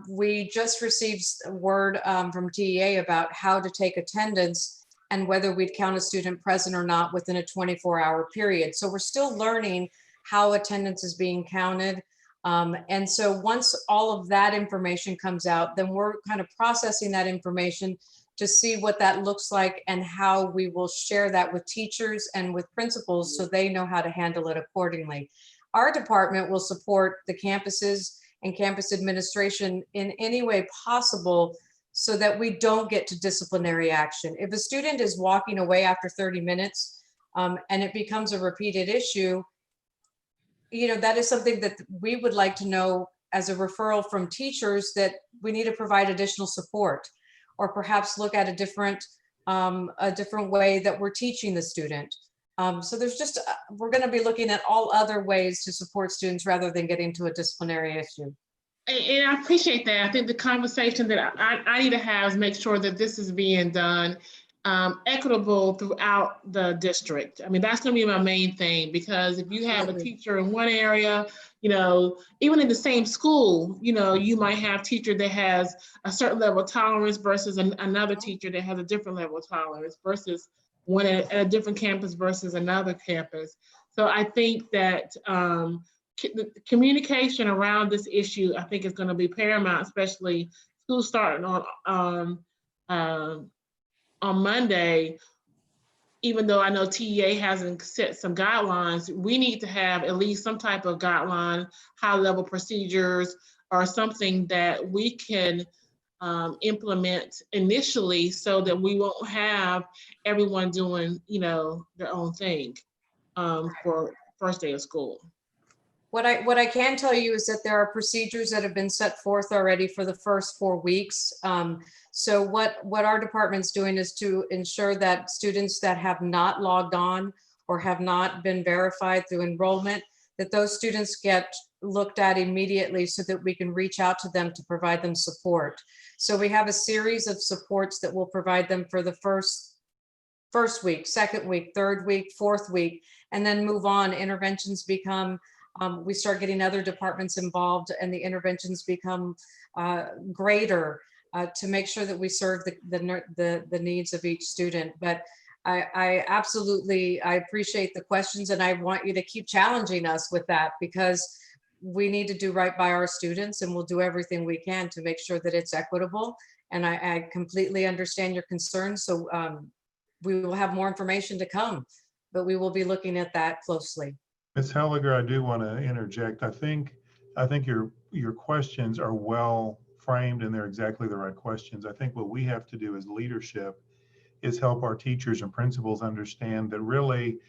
We just received word from TEA about how to take attendance and whether we'd count a student present or not within a 24-hour period. So we're still learning how attendance is being counted. And so once all of that information comes out, then we're kind of processing that information to see what that looks like and how we will share that with teachers and with principals so they know how to handle it accordingly. Our department will support the campuses and campus administration in any way possible so that we don't get to disciplinary action. If a student is walking away after 30 minutes and it becomes a repeated issue, that is something that we would like to know as a referral from teachers, that we need to provide additional support, or perhaps look at a different way that we're teaching the student. So there's just, we're going to be looking at all other ways to support students rather than getting to a disciplinary issue. And I appreciate that. I think the conversation that I need to have is make sure that this is being done equitable throughout the district. I mean, that's going to be my main thing, because if you have a teacher in one area, you know, even in the same school, you know, you might have a teacher that has a certain level of tolerance versus another teacher that has a different level of tolerance, versus one at a different campus versus another campus. So I think that the communication around this issue, I think, is going to be paramount, especially school starting on Monday. Even though I know TEA hasn't set some guidelines, we need to have at least some type of guideline, high-level procedures, or something that we can implement initially, so that we won't have everyone doing, you know, their own thing for first day of school. What I can tell you is that there are procedures that have been set forth already for the first 4 weeks. So what our department's doing is to ensure that students that have not logged on or have not been verified through enrollment, that those students get looked at immediately so that we can reach out to them to provide them support. So we have a series of supports that will provide them for the first week, second week, third week, fourth week, and then move on. Interventions become we start getting other departments involved, and the interventions become greater to make sure that we serve the needs of each student. But I absolutely, I appreciate the questions, and I want you to keep challenging us with that, because we need to do right by our students, and we'll do everything we can to make sure that it's equitable. And I completely understand your concerns. So we will have more information to come, but we will be looking at that closely. Ms. Helliger, I do want to interject. I think your questions are well framed, and they're exactly the right questions. I think what we have to do as leadership is help our teachers and principals understand that really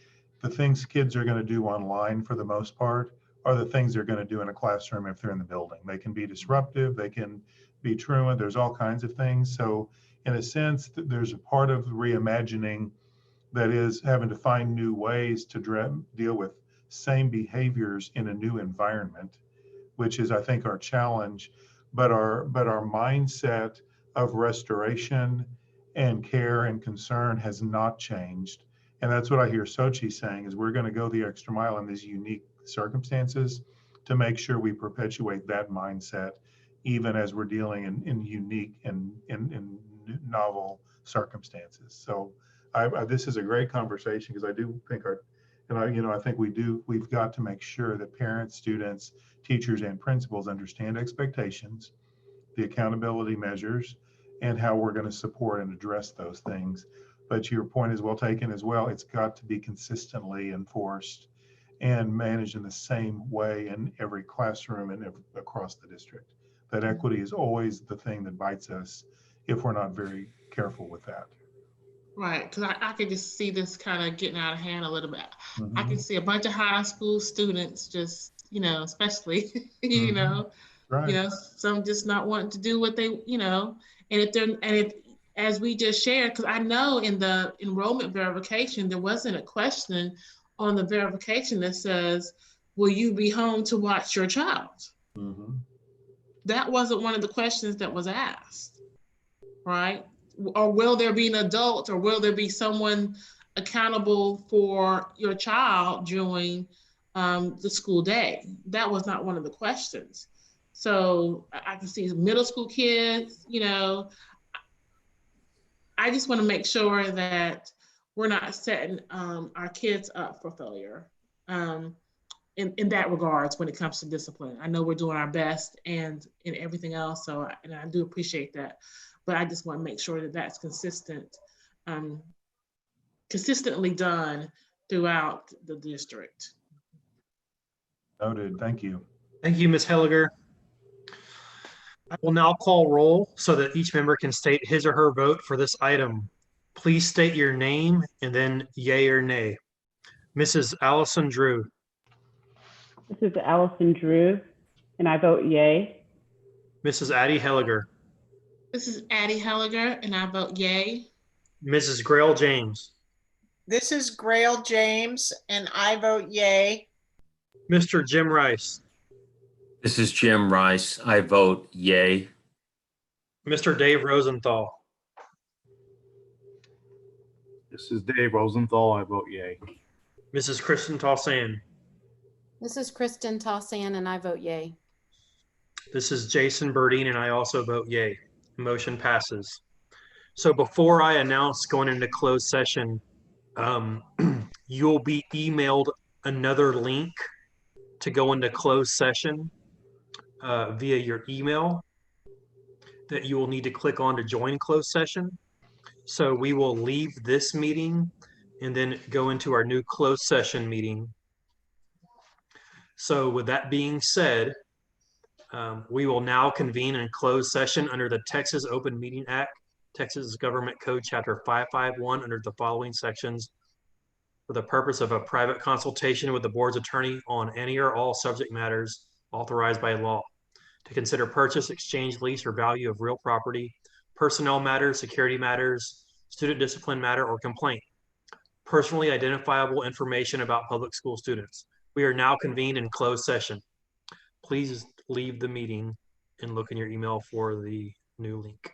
the things kids are going to do online for the most part are the things they're going to do in a classroom if they're in the building. They can be disruptive, they can be truant, there's all kinds of things. So in a sense, there's a part of reimagining that is having to find new ways to deal with same behaviors in a new environment, which is, I think, our challenge. But our mindset of restoration and care and concern has not changed. And that's what I hear Sochi saying, is we're going to go the extra mile in these unique circumstances to make sure we perpetuate that mindset, even as we're dealing in unique and in novel circumstances. So this is a great conversation, because I do think I think we've got to make sure that parents, students, teachers, and principals understand expectations, the accountability measures, and how we're going to support and address those things. But your point is well taken as well. It's got to be consistently enforced and managed in the same way in every classroom and across the district. That equity is always the thing that bites us if we're not very careful with that. Right, because I could just see this kind of getting out of hand a little bit. Mm-hmm. I can see a bunch of high school students just, you know, especially, you know, right. You know, some just not wanting to do what they, you know, and if as we just shared, because I know in the enrollment verification, there wasn't a question on the verification that says, will you be home to watch your child? Mm-hmm. That wasn't one of the questions that was asked, right? Or will there be an adult, or will there be someone accountable for your child during the school day? That was not one of the questions. So I can see middle school kids, you know, I just want to make sure that we're not setting our kids up for failure in that regards when it comes to discipline. I know we're doing our best and in everything else, so and I do appreciate that. But I just want to make sure that that's consistent, consistently done throughout the district. Noted. Thank you. Thank you, Ms. Helliger. I will now call roll so that each member can state his or her vote for this item. Please state your name and then yay or nay. Mrs. Allison Drew. This is Allison Drew, and I vote yay. Mrs. Addie Helliger. This is Addie Helliger, and I vote yay. Mrs. Grail James. This is Grail James, and I vote yay. Mr. Jim Rice. This is Jim Rice. I vote yay. Mr. Dave Rosenthal. This is Dave Rosenthal. I vote yay. Mrs. Kristen Tolsan. This is Kristen Tossan, and I vote yay. This is Jason Burdine, and I also vote yay. Motion passes. So before I announce going into closed session, you'll be emailed another link to go into closed session via your email that you will need to click on to join closed session. So we will leave this meeting and then go into our new closed session meeting. So with that being said, we will now convene in closed session under the Texas Open Meeting Act, Texas Government Code Chapter 551 under the following sections for the purpose of a private consultation with the board's attorney on any or all subject matters authorized by law, to consider purchase, exchange, lease, or value of real property, personnel matters, security matters, student discipline matter, or complaint, personally identifiable information about public school students. We are now convened in closed session. Please leave the meeting and look in your email for the new link.